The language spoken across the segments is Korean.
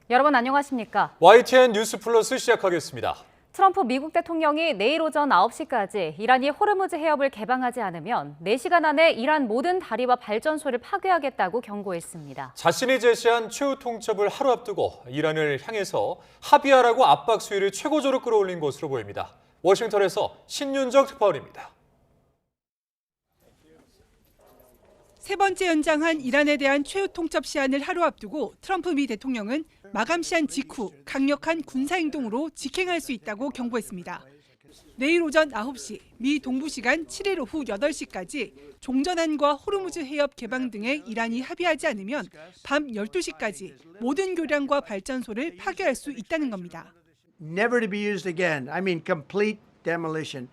여러분 안녕하십니까? YTN 뉴스 플러스 시작하겠습니다. 트럼프 미국 대통령이 내일 오전 9시까지 이란이 호르무즈 해협을 개방하지 않으면 4시간 안에 이란 모든 다리와 발전소를 파괴하겠다고 경고했습니다. 자신이 제시한 최후 통첩을 하루 앞두고 이란을 향해서 합의하라고 압박 수위를 최고조로 끌어올린 것으로 보입니다. 워싱턴에서 신윤정 특파원입니다. 세 번째 연장한 이란에 대한 최후 통첩 시한을 하루 앞두고 트럼프 미 대통령은 마감 시한 직후 강력한 군사행동으로 직행할 수 있다고 경고했습니다. 내일 오전 9시, 미 동부 시간 7일 오후 8시까지 종전안과 호르무즈 해협 개방 등에 이란이 합의하지 않으면 밤 12시까지 모든 교량과 발전소를 파괴할 수 있다는 겁니다. Never to be used again. I mean complete demolition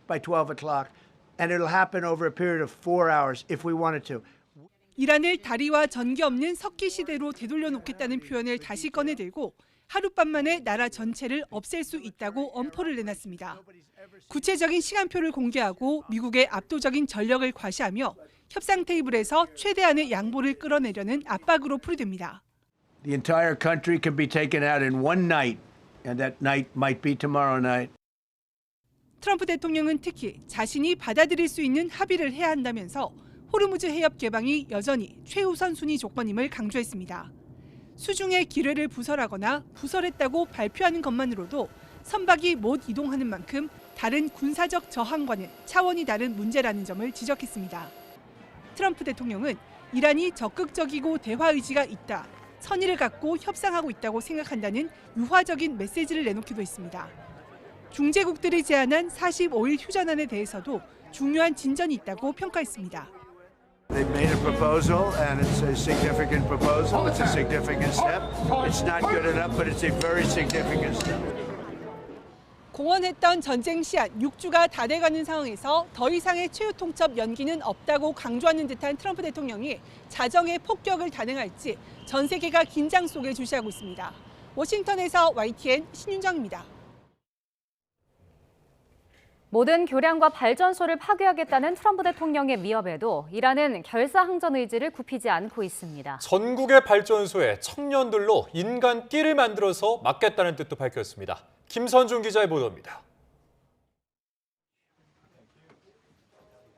by 12 o'clock. And it'll happen over a period of 4 hours if we wanted to. 이란을 다리와 전기 없는 석기 시대로 되돌려 놓겠다는 표현을 다시 꺼내들고 하룻밤 만에 나라 전체를 없앨 수 있다고 엄포를 내놨습니다. 구체적인 시간표를 공개하고 미국의 압도적인 전력을 과시하며 협상 테이블에서 최대한의 양보를 끌어내려는 압박으로 풀이됩니다. The entire country can be taken out in one night, and that night might be tomorrow night. 트럼프 대통령은 특히 자신이 받아들일 수 있는 합의를 해야 한다면서 호르무즈 해협 개방이 여전히 최우선 순위 조건임을 강조했습니다. 수중의 기뢰를 부설하거나 부설했다고 발표하는 것만으로도 선박이 못 이동하는 만큼 다른 군사적 저항과는 차원이 다른 문제라는 점을 지적했습니다. 트럼프 대통령은 이란이 적극적이고 대화 의지가 있다, 선의를 갖고 협상하고 있다고 생각한다는 유화적인 메시지를 내놓기도 했습니다. 중재국들이 제안한 45일 휴전안에 대해서도 중요한 진전이 있다고 평가했습니다. They've made a proposal, and it's a significant proposal. It's a significant step. It's not good enough, but it's a very significant step. 공언했던 전쟁 시한 6주가 다 돼가는 상황에서 더 이상의 최후 통첩 연기는 없다고 강조하는 듯한 트럼프 대통령이 자정의 폭격을 단행할지 전 세계가 긴장 속에 주시하고 있습니다. 워싱턴에서 YTN 신윤정입니다. 모든 교량과 발전소를 파괴하겠다는 트럼프 대통령의 위협에도 이란은 결사항전 의지를 굽히지 않고 있습니다. 전국의 발전소에 청년들로 인간 띠를 만들어서 막겠다는 뜻도 밝혔습니다. 김선중 기자의 보도입니다.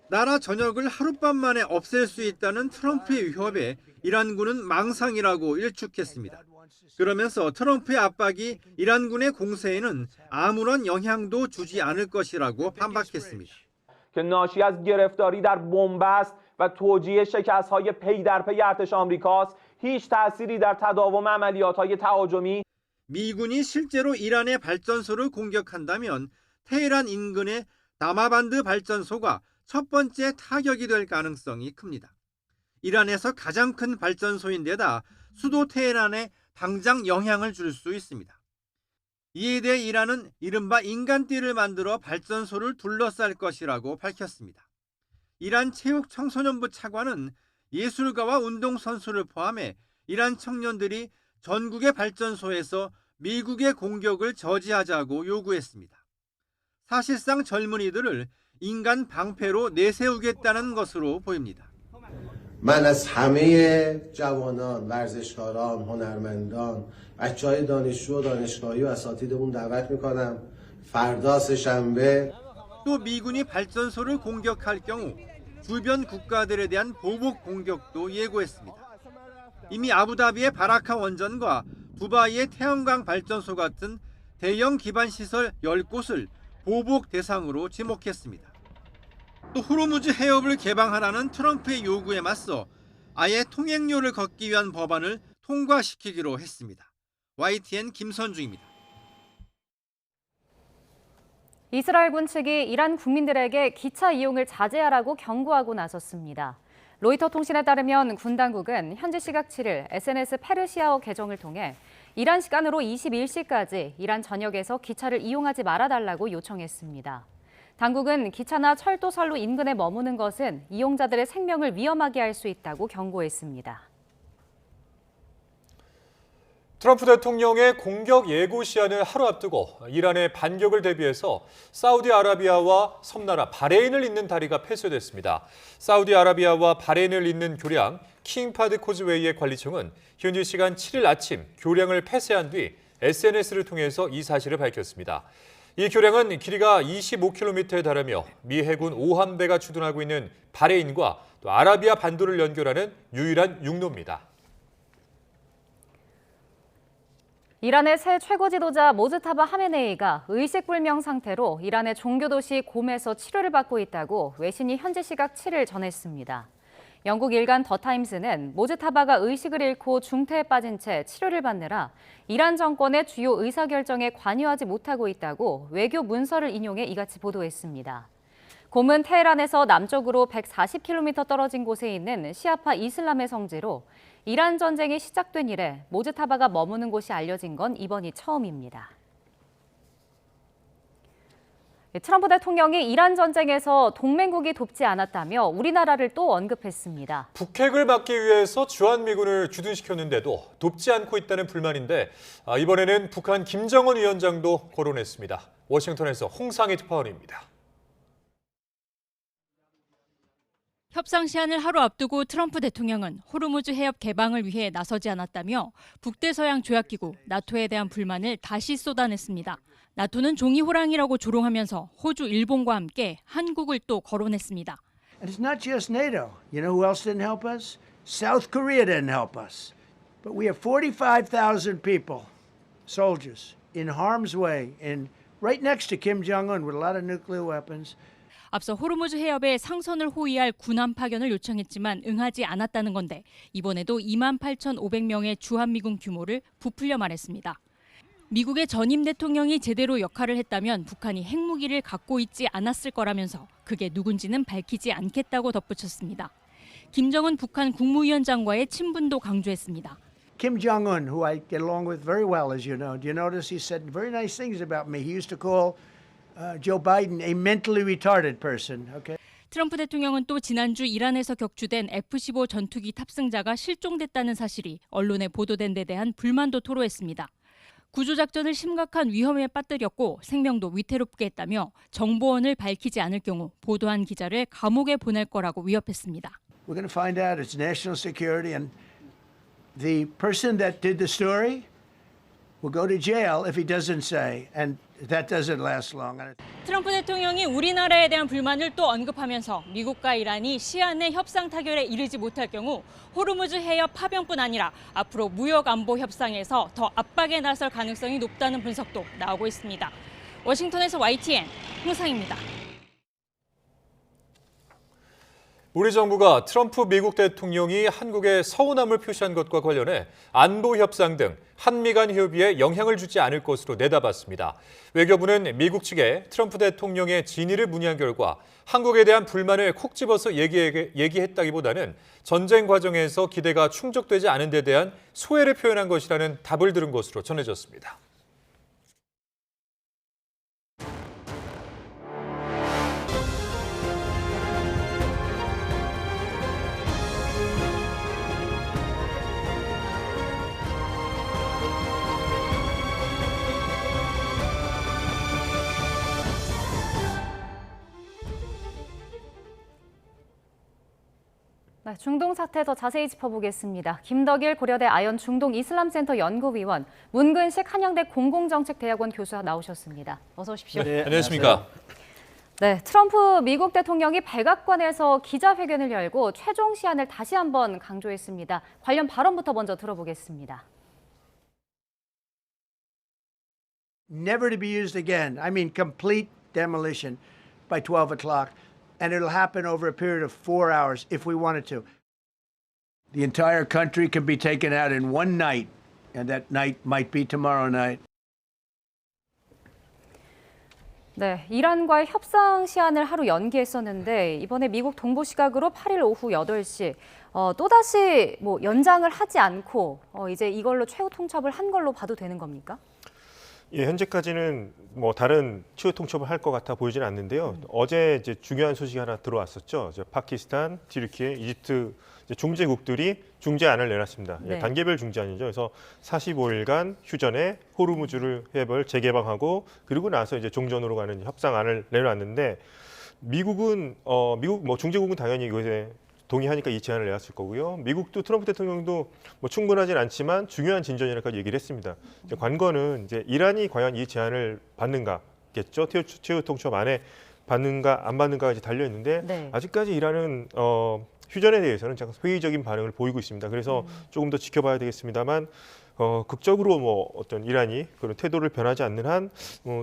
나라 전역을 하룻밤 만에 없앨 수 있다는 트럼프의 위협에 이란군은 망상이라고 일축했습니다. 그러면서 트럼프의 압박이 이란군의 공세에는 아무런 영향도 주지 않을 것이라고 반박했습니다. که ناشی از گرفتاری در بنبست و توجیه شکست‌های پی در پی ارتش آمریکاست هیچ تأثیری در تداوم عملیات‌های تهاجمی 미군이 실제로 이란의 발전소를 공격한다면 테헤란 인근의 다마반드 발전소가 첫 번째 타격이 될 가능성이 큽니다. 이란에서 가장 큰 발전소인데다 수도 테헤란에 당장 영향을 줄 수 있습니다. 이에 대해 이란은 이른바 인간띠를 만들어 발전소를 둘러쌀 것이라고 밝혔습니다. 이란 체육청소년부 차관은 예술가와 운동선수를 포함해 이란 청년들이 전국의 발전소에서 미국의 공격을 저지하자고 요구했습니다. 사실상 젊은이들을 인간 방패로 내세우겠다는 것으로 보입니다. من از همه جوانان، ورزشکاران، هنرمندان، بچه‌های دانشجو و دانشگاهی و اساتیدمون دعوت می‌کنم فردا سه‌شنبه 또 미군이 발전소를 공격할 경우 주변 국가들에 대한 보복 공격도 예고했습니다. 이미 아부다비의 바라카 원전과 두바이의 태양광 발전소 같은 대형 기반 시설 10곳을 보복 대상으로 지목했습니다. 또 호르무즈 해협을 개방하라는 트럼프의 요구에 맞서 아예 통행료를 걷기 위한 법안을 통과시키기로 했습니다. YTN 김선중입니다. 이스라엘군 측이 이란 국민들에게 기차 이용을 자제하라고 경고하고 나섰습니다. 로이터 통신에 따르면 군 당국은 현지 시각 7일 SNS 페르시아어 계정을 통해 이란 시간으로 21시까지 이란 전역에서 기차를 이용하지 말아달라고 요청했습니다. 당국은 기차나 철도선로 인근에 머무는 것은 이용자들의 생명을 위험하게 할 수 있다고 경고했습니다. 트럼프 대통령의 공격 예고 시한을 하루 앞두고 이란의 반격을 대비해서 사우디아라비아와 섬나라 바레인을 잇는 다리가 폐쇄됐습니다. 사우디아라비아와 바레인을 잇는 교량 킹파드 코즈웨이의 관리청은 현지 시간 7일 아침 교량을 폐쇄한 뒤 SNS를 통해서 이 사실을 밝혔습니다. 이 교량은 길이가 25km에 달하며 미 해군 5함대가 주둔하고 있는 바레인과 또 아라비아 반도를 연결하는 유일한 육로입니다. 이란의 새 최고 지도자 모즈타바 하메네이가 의식불명 상태로 이란의 종교도시 곰에서 치료를 받고 있다고 외신이 현지 시각 7일 전했습니다. 영국 일간 더타임스는 모즈타바가 의식을 잃고 중태에 빠진 채 치료를 받느라 이란 정권의 주요 의사결정에 관여하지 못하고 있다고 외교 문서를 인용해 이같이 보도했습니다. 곰은 테헤란에서 남쪽으로 140km 떨어진 곳에 있는 시아파 이슬람의 성지로 이란 전쟁이 시작된 이래 모즈타바가 머무는 곳이 알려진 건 이번이 처음입니다. 트럼프 대통령이 이란 전쟁에서 동맹국이 돕지 않았다며 우리나라를 또 언급했습니다. 북핵을 막기 위해서 주한미군을 주둔시켰는데도 돕지 않고 있다는 불만인데 이번에는 북한 김정은 위원장도 거론했습니다. 워싱턴에서 홍상희 특파원입니다. 협상 시한을 하루 앞두고 트럼프 대통령은 호르무즈 해협 개방을 위해 나서지 않았다며 북대서양 조약기구 나토에 대한 불만을 다시 쏟아냈습니다. 나토는 종이 호랑이라고 조롱하면서 호주, 일본과 함께 한국을 또 거론했습니다. And it's not just NATO. You know who else didn't help us? South Korea didn't help us. But we have 45,000 people, soldiers, in harm's way, right next to Kim Jong-un with a lot of nuclear weapons. 앞서 호르무즈 해협에 상선을 호위할 군함 파견을 요청했지만 응하지 않았다는 건데 이번에도 28,500명의 주한미군 규모를 부풀려 말했습니다. 미국의 전임 대통령이 제대로 역할을 했다면 북한이 핵무기를 갖고 있지 않았을 거라면서 그게 누군지는 밝히지 않겠다고 덧붙였습니다. 김정은 북한 국무위원장과의 친분도 강조했습니다. Kim Jong-un, who I get along with very well, as you know. Do you notice he said very nice things about me? He used to call Joe Biden a mentally retarded person. Okay. 트럼프 대통령은 또 지난주 이란에서 격추된 F-15 전투기 탑승자가 실종됐다는 사실이 언론에 보도된 데 대한 불만도 토로했습니다. 구조작전을 심각한 위험에 빠뜨렸고 생명도 위태롭게 했다며 정보원을 밝히지 않을 경우 보도한 기자를 감옥에 보낼 거라고 위협했습니다. We're going to find out it's national security and the person that did the story will go to jail if he doesn't say, and that doesn't last long. 트럼프 대통령이 우리나라에 대한 불만을 또 언급하면서 미국과 이란이 시한의 협상 타결에 이르지 못할 경우 호르무즈 해협 파병뿐 아니라 앞으로 무역 안보 협상에서 더 압박에 나설 가능성이 높다는 분석도 나오고 있습니다. 워싱턴에서 YTN 홍상입니다. 우리 정부가 트럼프 미국 대통령이 한국에 서운함을 표시한 것과 관련해 안보 협상 등 한미 간 협의에 영향을 주지 않을 것으로 내다봤습니다. 외교부는 미국 측에 트럼프 대통령의 진위를 문의한 결과 한국에 대한 불만을 콕 집어서 얘기했다기보다는 전쟁 과정에서 기대가 충족되지 않은 데 대한 소회를 표현한 것이라는 답을 들은 것으로 전해졌습니다. 네, 중동 사태 더 자세히 짚어보겠습니다. 김덕일 고려대 아연 중동 이슬람센터 연구위원, 문근식 한양대 공공정책대학원 교수 나오셨습니다. 어서 오십시오. 네, 안녕하십니까. 네, 트럼프 미국 대통령이 백악관에서 기자회견을 열고 최종 시한을 다시 한번 강조했습니다. 관련 발언부터 먼저 들어보겠습니다. Never to be used again. I mean, complete demolition by 12 o'clock. And it'll happen over a period of 4 hours if we wanted to. The entire country can be taken out in one night, and that night might be tomorrow night. 네, 이란과의 협상 시한을 하루 연기했었는데 이번에 미국 동부 시각으로 8일 오후 8시 또다시 연장을 하지 않고 이제 이걸로 최후 통첩을 한 걸로 봐도 되는 겁니까? 예, 현재까지는 다른 최후 통첩을 할 것 같아 보이지는 않는데요. 어제 이제 중요한 소식이 하나 들어왔었죠. 파키스탄, 튀르키예, 이집트 중재국들이 중재안을 내놨습니다. 네. 예, 단계별 중재안이죠. 그래서 45일간 휴전에 호르무즈를 해협을 재개방하고 그리고 나서 이제 종전으로 가는 협상안을 내놨는데 미국 중재국은 당연히 이것에 동의하니까 이 제안을 내왔을 거고요. 미국도 트럼프 대통령도 뭐 충분하진 않지만 중요한 진전이라고 얘기를 했습니다. 이제 관건은 이제 이란이 과연 이 제안을 받는가겠죠. 최후 통첩 안에 받는가 안 받는가가 이제 달려 있는데 네. 아직까지 이란은 휴전에 대해서는 잠깐 회의적인 반응을 보이고 있습니다. 그래서 조금 더 지켜봐야 되겠습니다만 극적으로 뭐 어떤 이란이 그런 태도를 변하지 않는 한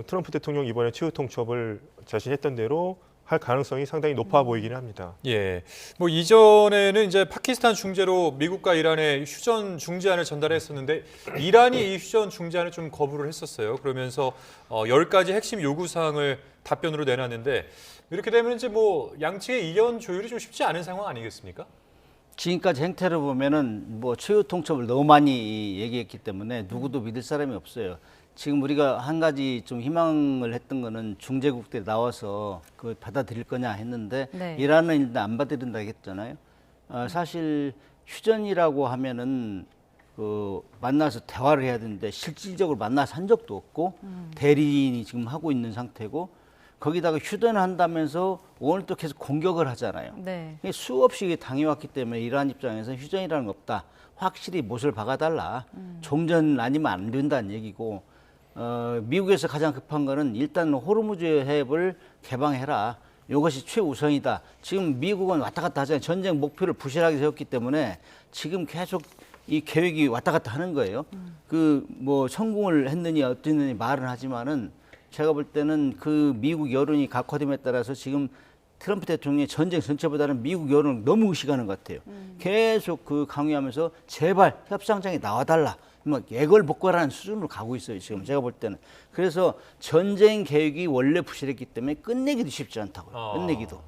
트럼프 대통령 이번에 최후 통첩을 자신했던 대로 할 가능성이 상당히 높아 보이긴 합니다. 예, 뭐 이전에는 이제 파키스탄 중재로 미국과 이란의 휴전 중재안을 전달했었는데 이란이 이 휴전 중재안을 좀 거부를 했었어요. 그러면서 10가지 핵심 요구 사항을 답변으로 내놨는데 이렇게 되면 이제 뭐 양측의 이견 조율이 좀 쉽지 않은 상황 아니겠습니까? 지금까지 행태를 보면은 뭐 최후 통첩을 너무 많이 얘기했기 때문에 누구도 믿을 사람이 없어요. 지금 우리가 한 가지 좀 희망을 했던 거는 중재국들이 나와서 그걸 받아들일 거냐 했는데 네. 이란은 일단 안 받아들인다 했잖아요. 사실 휴전이라고 하면은 만나서 대화를 해야 되는데 실질적으로 만나서 한 적도 없고 대리인이 지금 하고 있는 상태고 거기다가 휴전을 한다면서 오늘 또 계속 공격을 하잖아요. 네. 수없이 당해왔기 때문에 이란 입장에서는 휴전이라는 거 없다. 확실히 못을 박아달라. 종전 아니면 안 된다는 얘기고 미국에서 가장 급한 거는 일단 호르무즈 해협을 개방해라. 이것이 최우선이다. 지금 미국은 왔다 갔다 하잖아요. 전쟁 목표를 부실하게 세웠기 때문에 지금 계속 이 계획이 왔다 갔다 하는 거예요. 뭐 성공을 했느니 어땠느니 말은 하지만은 제가 볼 때는 그 미국 여론이 각화됨에 따라서 지금 트럼프 대통령의 전쟁 전체보다는 미국 여론을 너무 의식하는 것 같아요. 계속 강요하면서 제발 협상장에 나와달라. 뭐 애걸복걸하는 수준으로 가고 있어요. 지금 제가 볼 때는. 그래서 전쟁 계획이 원래 부실했기 때문에 끝내기도 쉽지 않다고요. 끝내기도.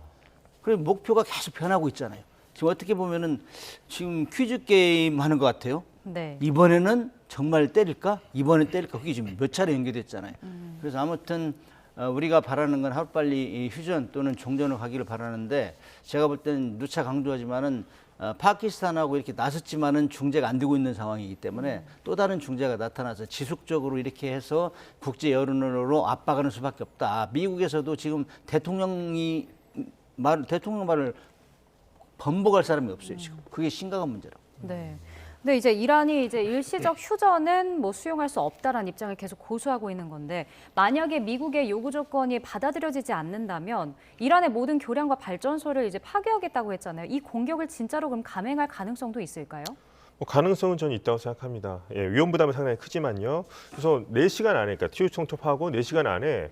그리고 목표가 계속 변하고 있잖아요. 지금 어떻게 보면은 지금 퀴즈 게임 하는 것 같아요. 네. 이번에는 정말 때릴까? 이번엔 때릴까? 그게 지금 몇 차례 연계됐잖아요. 그래서 아무튼 우리가 바라는 건 하루빨리 이 휴전 또는 종전을 가기를 바라는데 제가 볼 때는 누차 강조하지만은 파키스탄하고 이렇게 나섰지만은 중재가 안 되고 있는 상황이기 때문에 또 다른 중재가 나타나서 지속적으로 이렇게 해서 국제 여론으로 압박하는 수밖에 없다. 미국에서도 지금 대통령 말을 번복할 사람이 없어요. 지금 그게 심각한 문제라고. 네. 근데 이제 이란이 이제 일시적 휴전은 뭐 수용할 수 없다라는 입장을 계속 고수하고 있는 건데 만약에 미국의 요구 조건이 받아들여지지 않는다면 이란의 모든 교량과 발전소를 이제 파괴하겠다고 했잖아요. 이 공격을 진짜로 그럼 감행할 가능성도 있을까요? 뭐 가능성은 저는 있다고 생각합니다. 예, 위험 부담은 상당히 크지만요. 그래서 4시간 안에, 그러니까 최후 통첩하고 4시간 안에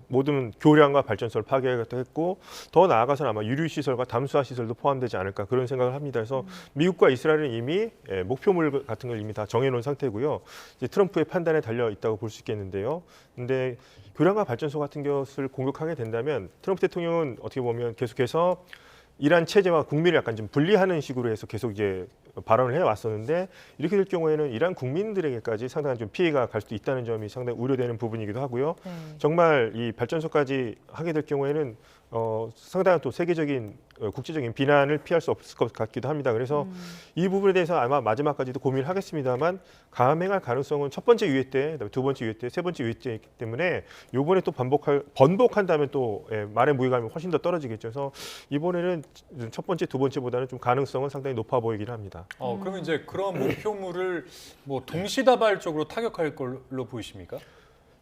모든 교량과 발전소를 파괴하겠다고 했고 더 나아가서는 아마 유류 시설과 담수화 시설도 포함되지 않을까 그런 생각을 합니다. 그래서 미국과 이스라엘은 이미 목표물 같은 걸 이미 다 정해놓은 상태고요. 이제 트럼프의 판단에 달려 있다고 볼 수 있겠는데요. 근데 교량과 발전소 같은 것을 공격하게 된다면 트럼프 대통령은 어떻게 보면 계속해서 이란 체제와 국민을 약간 좀 분리하는 식으로 해서 계속 이제 발언을 해왔었는데 이렇게 될 경우에는 이란 국민들에게까지 상당한 좀 피해가 갈 수도 있다는 점이 상당히 우려되는 부분이기도 하고요. 네. 정말 이 발전소까지 하게 될 경우에는 상당한 또 세계적인 국제적인 비난을 피할 수 없을 것 같기도 합니다. 그래서 이 부분에 대해서 아마 마지막까지도 고민을 하겠습니다만 감행할 가능성은 첫 번째 유예 때, 그다음에 두 번째 유예 때, 세 번째 유예 때이기 때문에 이번에 또 번복한다면 또 말의 무게감이 훨씬 더 떨어지겠죠. 그래서 이번에는 첫 번째, 두 번째보다는 좀 가능성은 상당히 높아 보이긴 합니다. 그러면 이제 그런 목표물을 뭐 동시다발적으로 타격할 걸로 보이십니까?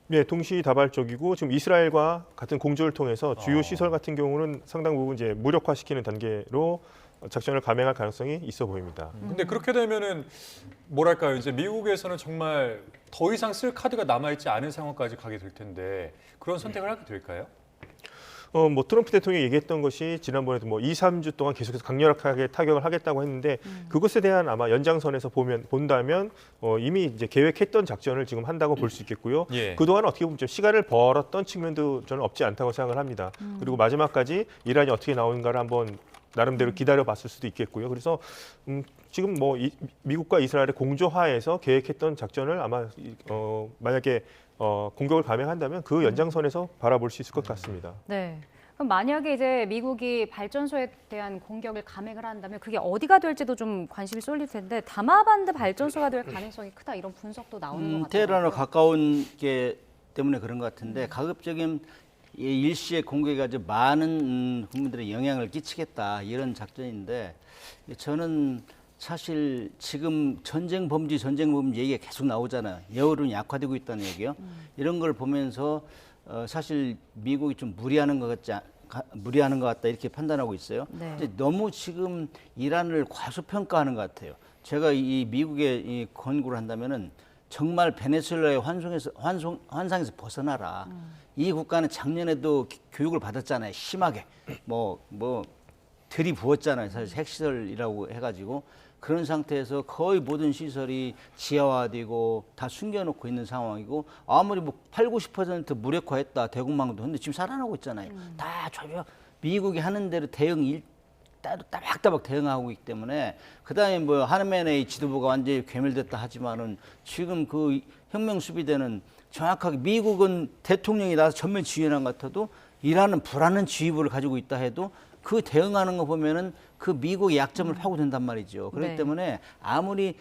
네, 동시다발적이고 지금 이스라엘과 같은 공조를 통해서 주요 시설 같은 경우는 상당 부분 이제 무력화시키는 단계로 작전을 감행할 가능성이 있어 보입니다. 근데 그렇게 되면은 뭐랄까요? 이제 미국에서는 정말 더 이상 쓸 카드가 남아있지 않은 상황까지 가게 될 텐데 그런 선택을 하게 될까요? 뭐 트럼프 대통령이 얘기했던 것이 지난번에도 뭐 2, 3주 동안 계속해서 강력하게 타격을 하겠다고 했는데 그것에 대한 아마 연장선에서 본다면 이미 이제 계획했던 작전을 지금 한다고 볼 수 있겠고요. 예. 그동안 어떻게 보면 좀 시간을 벌었던 측면도 저는 없지 않다고 생각을 합니다. 그리고 마지막까지 이란이 어떻게 나오는가를 한번 나름대로 기다려봤을 수도 있겠고요. 그래서 지금 뭐 미국과 이스라엘의 공조하에서 계획했던 작전을 아마 만약에 공격을 감행한다면 그 연장선에서 바라볼 수 있을 것 같습니다. 네. 그럼 만약에 이제 미국이 발전소에 대한 공격을 감행을 한다면 그게 어디가 될지도 좀 관심이 쏠릴 텐데 다마반드 발전소가 될 가능성이 크다 이런 분석도 나오는 것 같아요. 테헤란으로 가까운 게 때문에 그런 것 같은데 가급적인 이 일시에 공격이 아주 많은 국민들의 영향을 끼치겠다 이런 작전인데 저는 사실 지금 전쟁 범죄 얘기가 계속 나오잖아요. 여론이 약화되고 있다는 얘기요. 이런 걸 보면서 사실 미국이 좀 무리하는 것 같다 이렇게 판단하고 있어요. 네. 근데 너무 지금 이란을 과소평가하는 것 같아요. 제가 이 미국에 이 권고를 한다면은 정말 베네수엘라의 환상에서 벗어나라. 이 국가는 작년에도 교육을 받았잖아요. 심하게 뭐 들이부었잖아요. 사실 핵시설이라고 해가지고 그런 상태에서 거의 모든 시설이 지하화되고 다 숨겨놓고 있는 상황이고 아무리 뭐 80~90% 무력화했다 대공망도 근데 지금 살아나고 있잖아요. 다 미국이 하는 대로 따박따박 대응하고 있기 때문에 그다음에 뭐 하르메네이 지도부가 완전히 괴멸됐다 하지만은 지금 그 혁명 수비대는 정확하게 미국은 대통령이 나서 전면 지휘하는 것 같아도 이란은 불안한 지휘부를 가지고 있다 해도 그 대응하는 거 보면은 그 미국의 약점을 파고든단 말이죠. 그렇기 네. 때문에 아무리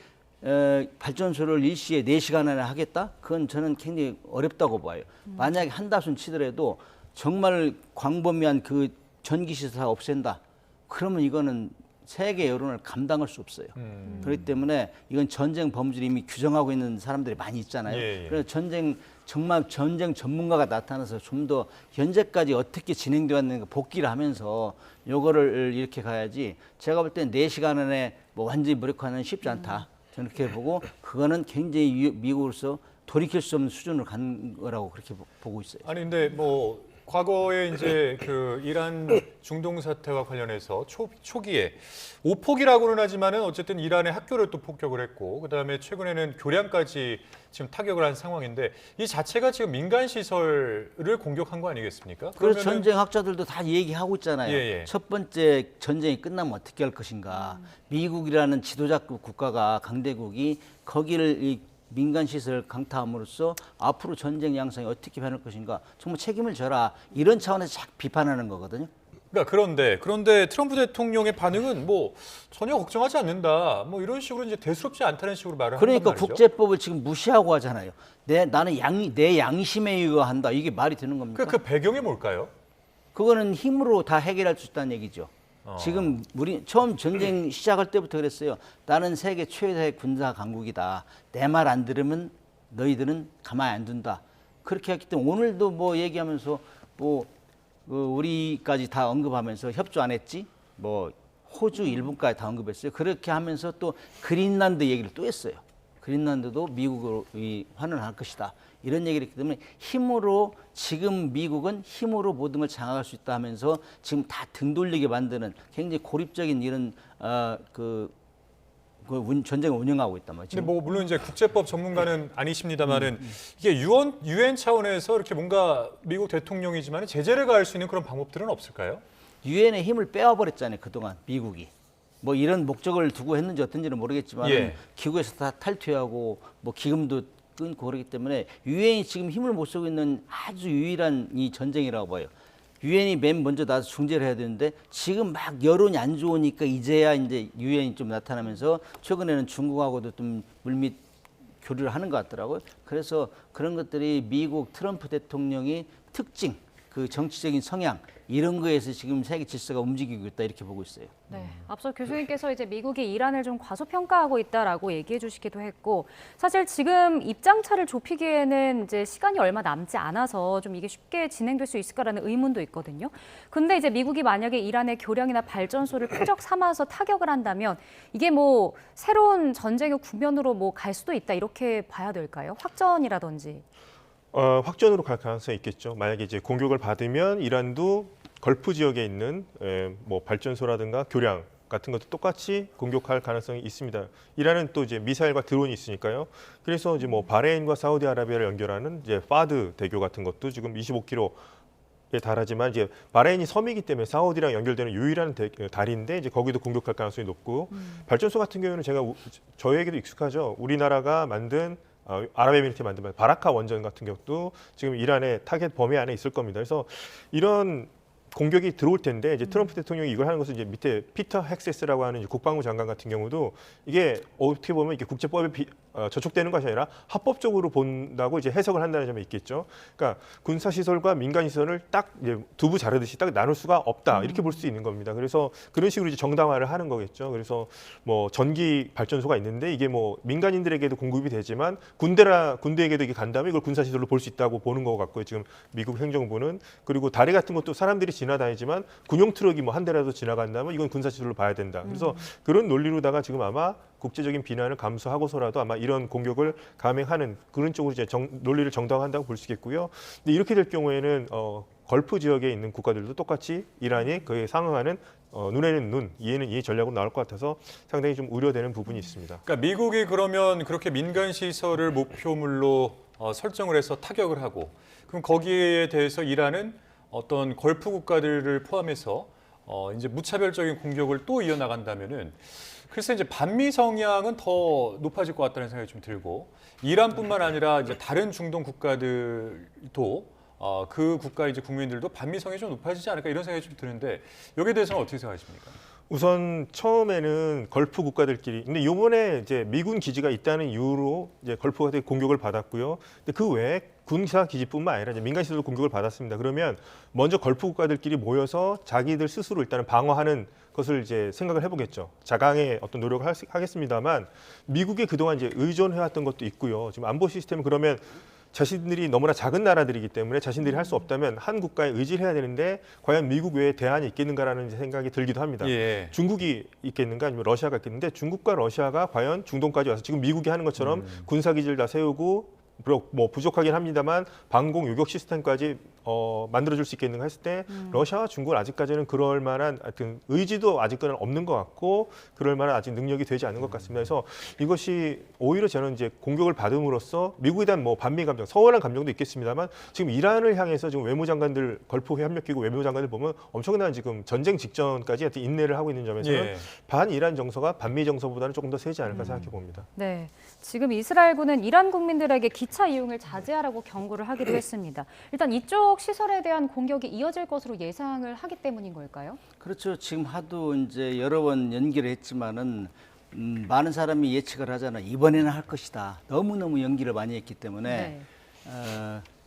발전소를 일시에 4시간 안에 하겠다? 그건 저는 굉장히 어렵다고 봐요. 만약에 한다순 치더라도 정말 광범위한 그 전기시설 다 없앤다. 그러면 이거는 세계 여론을 감당할 수 없어요. 그렇기 때문에 이건 전쟁 범죄를 이미 규정하고 있는 사람들이 많이 있잖아요. 예. 그래서 정말 전쟁 전문가가 나타나서 좀 더 현재까지 어떻게 진행되어 왔는가 복기를 하면서 요거를 이렇게 가야지 제가 볼 땐 4시간 안에 뭐 완전히 무력화는 쉽지 않다. 저는 그렇게 보고 그거는 굉장히 미국으로서 돌이킬 수 없는 수준으로 간 거라고 그렇게 보고 있어요. 아니 근데 뭐 과거에 이제 그 이란 중동 사태와 관련해서 초기에 오폭이라고는 하지만은 어쨌든 이란의 학교를 또 폭격을 했고 그다음에 최근에는 교량까지 지금 타격을 한 상황인데 이 자체가 지금 민간 시설을 공격한 거 아니겠습니까? 그래서 전쟁 학자들도 다 얘기하고 있잖아요. 예. 첫 번째 전쟁이 끝나면 어떻게 할 것인가. 미국이라는 지도자급 국가가 강대국이 거기를 이 민간 시설 강타함으로써 앞으로 전쟁 양상이 어떻게 변할 것인가 정말 책임을 져라 이런 차원에서 자꾸 비판하는 거거든요. 그러니까 그런데 트럼프 대통령의 반응은 뭐 전혀 걱정하지 않는다. 뭐 이런 식으로 이제 대수롭지 않다는 식으로 말을 한단 그러니까 말이죠. 국제법을 지금 무시하고 하잖아요. 나는 내 양심에 의거한다. 이게 말이 되는 겁니까? 그 배경이 뭘까요? 그거는 힘으로 다 해결할 수 있다는 얘기죠. 지금 우리 처음 전쟁 시작할 때부터 그랬어요. 나는 세계 최대의 군사 강국이다. 내 말 안 들으면 너희들은 가만히 안 둔다. 그렇게 했기 때문에 오늘도 뭐 얘기하면서 뭐 우리까지 다 언급하면서 협조 안 했지. 뭐 호주, 일본까지 다 언급했어요. 그렇게 하면서 또 그린란드 얘기를 또 했어요. 그린란드도 미국으로 환원할 것이다. 이런 얘기를 했기 때문에 힘으로 지금 미국은 힘으로 모든 걸 장악할 수 있다 하면서 지금 다 등 돌리게 만드는 굉장히 고립적인 이런 전쟁을 운영하고 있단 말이죠. 근데 뭐 물론 이제 국제법 전문가는 아니십니다만은 이게 유엔 차원에서 이렇게 뭔가 미국 대통령이지만 제재를 가할 수 있는 그런 방법들은 없을까요? 유엔의 힘을 빼와버렸잖아요. 그동안 미국이. 뭐 이런 목적을 두고 했는지 어떤지는 모르겠지만 예. 기구에서 다 탈퇴하고 뭐 기금도 끊고 그러기 때문에 유엔이 지금 힘을 못 쓰고 있는 아주 유일한 이 전쟁이라고 봐요. 유엔이 맨 먼저 나서 중재를 해야 되는데 지금 막 여론이 안 좋으니까 이제야 이제 유엔이 좀 나타나면서 최근에는 중국하고도 좀 물밑 교류를 하는 것 같더라고요. 그래서 그런 것들이 미국 트럼프 대통령의 특징, 그 정치적인 성향 이런 거에서 지금 세계 질서가 움직이고 있다 이렇게 보고 있어요. 네, 앞서 교수님께서 이제 미국이 이란을 좀 과소평가하고 있다라고 얘기해 주시기도 했고 사실 지금 입장차를 좁히기에는 이제 시간이 얼마 남지 않아서 좀 이게 쉽게 진행될 수 있을까라는 의문도 있거든요. 근데 이제 미국이 만약에 이란의 교량이나 발전소를 표적 삼아서 타격을 한다면 이게 뭐 새로운 전쟁의 국면으로 뭐 갈 수도 있다 이렇게 봐야 될까요? 확전이라든지. 확전으로 갈 가능성이 있겠죠. 만약에 이제 공격을 받으면 이란도 걸프 지역에 있는 뭐 발전소라든가 교량 같은 것도 똑같이 공격할 가능성이 있습니다. 이란은 또 이제 미사일과 드론이 있으니까요. 그래서 이제 뭐 바레인과 사우디아라비아를 연결하는 이제 파드 대교 같은 것도 지금 25km에 달하지만 이제 바레인이 섬이기 때문에 사우디랑 연결되는 유일한 다리인데 이제 거기도 공격할 가능성이 높고 발전소 같은 경우는 저희에게도 익숙하죠. 우리나라가 만든 아랍에미리트 만든 바라카 원전 같은 경우도 지금 이란의 타겟 범위 안에 있을 겁니다. 그래서 이런 공격이 들어올 텐데 이제 트럼프 대통령이 이걸 하는 것은 이제 밑에 피터 헥세스라고 하는 이제 국방부 장관 같은 경우도 이게 어떻게 보면 이게 국제법에 저촉되는 것이 아니라 합법적으로 본다고 이제 해석을 한다는 점이 있겠죠. 그러니까 군사 시설과 민간 시설을 딱 이제 두부 자르듯이 딱 나눌 수가 없다 이렇게 볼 수 있는 겁니다. 그래서 그런 식으로 이제 정당화를 하는 거겠죠. 그래서 뭐 전기 발전소가 있는데 이게 뭐 민간인들에게도 공급이 되지만 군대에게도 이게 간다면 이걸 군사 시설로 볼 수 있다고 보는 것 같고요. 지금 미국 행정부는. 그리고 다리 같은 것도 사람들이 지나다니지만 군용 트럭이 뭐 한 대라도 지나간다면 이건 군사 시설로 봐야 된다. 그래서 그런 논리로다가 지금 아마 국제적인 비난을 감수하고서라도 아마 이런 공격을 감행하는 그런 쪽으로 이제 논리를 정당화한다고 볼 수 있겠고요. 근데 이렇게 될 경우에는 걸프 지역에 있는 국가들도 똑같이 이란이 그에 상응하는 눈에는 눈, 이에는 이 전략으로 나올 것 같아서 상당히 좀 우려되는 부분이 있습니다. 그러니까 미국이 그러면 그렇게 민간 시설을 목표물로 설정을 해서 타격을 하고 그럼 거기에 대해서 이란은 어떤 걸프 국가들을 포함해서 이제 무차별적인 공격을 또 이어나간다면은 글쎄 이제 반미 성향은 더 높아질 것 같다는 생각이 좀 들고 이란뿐만 아니라 이제 다른 중동 국가들도 그 국가 이제 국민들도 반미 성향이 좀 높아지지 않을까 이런 생각이 좀 드는데 여기에 대해서는 어떻게 생각하십니까? 우선 처음에는 걸프 국가들끼리, 근데 이번에 이제 미군 기지가 있다는 이유로 이제 걸프 국가들이 공격을 받았고요. 근데 그 외에 군사 기지뿐만 아니라 이제 민간 시설도 공격을 받았습니다. 그러면 먼저 걸프 국가들끼리 모여서 자기들 스스로 일단은 방어하는 것을 이제 생각을 해보겠죠. 자강의 어떤 노력을 하겠습니다만 미국에 그동안 이제 의존해왔던 것도 있고요. 지금 안보 시스템은 그러면 자신들이 너무나 작은 나라들이기 때문에 자신들이 할 수 없다면 한 국가에 의지를 해야 되는데 과연 미국 외에 대안이 있겠는가라는 생각이 들기도 합니다. 예. 중국이 있겠는가 아니면 러시아가 있겠는데 중국과 러시아가 과연 중동까지 와서 지금 미국이 하는 것처럼 군사기지를 다 세우고 뭐 부족하긴 합니다만 방공 요격 시스템까지 만들어줄 수 있겠는가 했을 때 러시아와 중국은 아직까지는 그럴 만한 하여튼 의지도 아직까지는 없는 것 같고 그럴 만한 아직 능력이 되지 않은 것 같습니다. 그래서 이것이 오히려 저는 이제 공격을 받음으로써 미국에 대한 뭐 반미 감정, 서운한 감정도 있겠습니다만 지금 이란을 향해서 지금 외무장관들 걸프 협력기구 외무장관들 보면 엄청난 지금 전쟁 직전까지 하여튼 인내를 하고 있는 점에서는 예. 반이란 정서가 반미 정서보다는 조금 더 세지 않을까 생각해 봅니다. 네, 지금 이스라엘군은 이란 국민들에게 기차 이용을 자제하라고 경고를 하기도 했습니다. 일단 이쪽 시설에 대한 공격이 이어질 것으로 예상을 하기 때문인 걸까요? 그렇죠. 지금 하도 이제 여러 번 연기를 했지만은 많은 사람이 예측을 하잖아요. 이번에는 할 것이다. 너무너무 연기를 많이 했기 때문에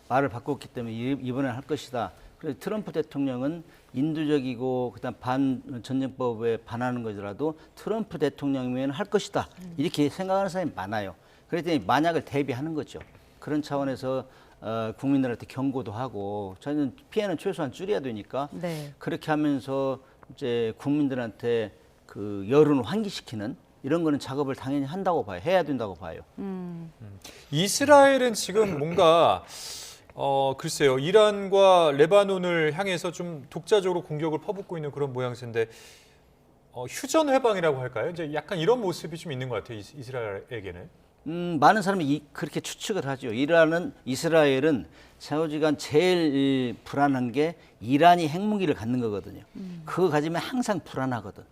말을 바꿨기 때문에 이번에는 할 것이다. 그래서 트럼프 대통령은 인도적이고 그다음 반전쟁법에 반하는 것이라도 트럼프 대통령이면 할 것이다. 이렇게 생각하는 사람이 많아요. 그랬더니 만약을 대비하는 거죠. 그런 차원에서 국민들한테 경고도 하고 저는 피해는 최소한 줄여야 되니까 그렇게 하면서 이제 국민들한테 그 여론을 환기시키는 이런 거는 작업을 당연히 한다고 봐요. 해야 된다고 봐요. 이스라엘은 지금 뭔가 글쎄요. 이란과 레바논을 향해서 좀 독자적으로 공격을 퍼붓고 있는 그런 모양새인데 휴전 회방이라고 할까요? 이제 약간 이런 모습이 좀 있는 것 같아요. 이스라엘에게는. 많은 사람이 그렇게 추측을 하죠. 이스라엘은 좌우지간 제일 불안한 게 이란이 핵무기를 갖는 거거든요. 그거 가지면 항상 불안하거든.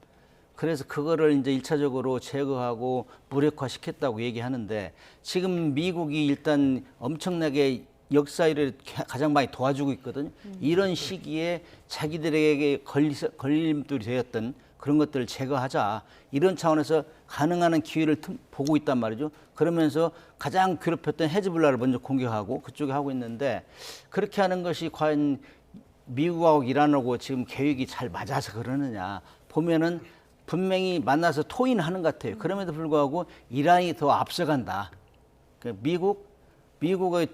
그래서 그거를 이제 1차적으로 제거하고 무력화시켰다고 얘기하는데 지금 미국이 일단 엄청나게 역사를 가장 많이 도와주고 있거든요. 이런 시기에 자기들에게 걸림돌이 되었던 그런 것들을 제거하자. 이런 차원에서 가능한 한 기회를 보고 있단 말이죠. 그러면서 가장 괴롭혔던 헤즈볼라를 먼저 공격하고 그쪽에 하고 있는데 그렇게 하는 것이 과연 미국하고 이란하고 지금 계획이 잘 맞아서 그러느냐 보면은 분명히 만나서 토의는 것 같아요. 그럼에도 불구하고 이란이 더 앞서간다. 미국의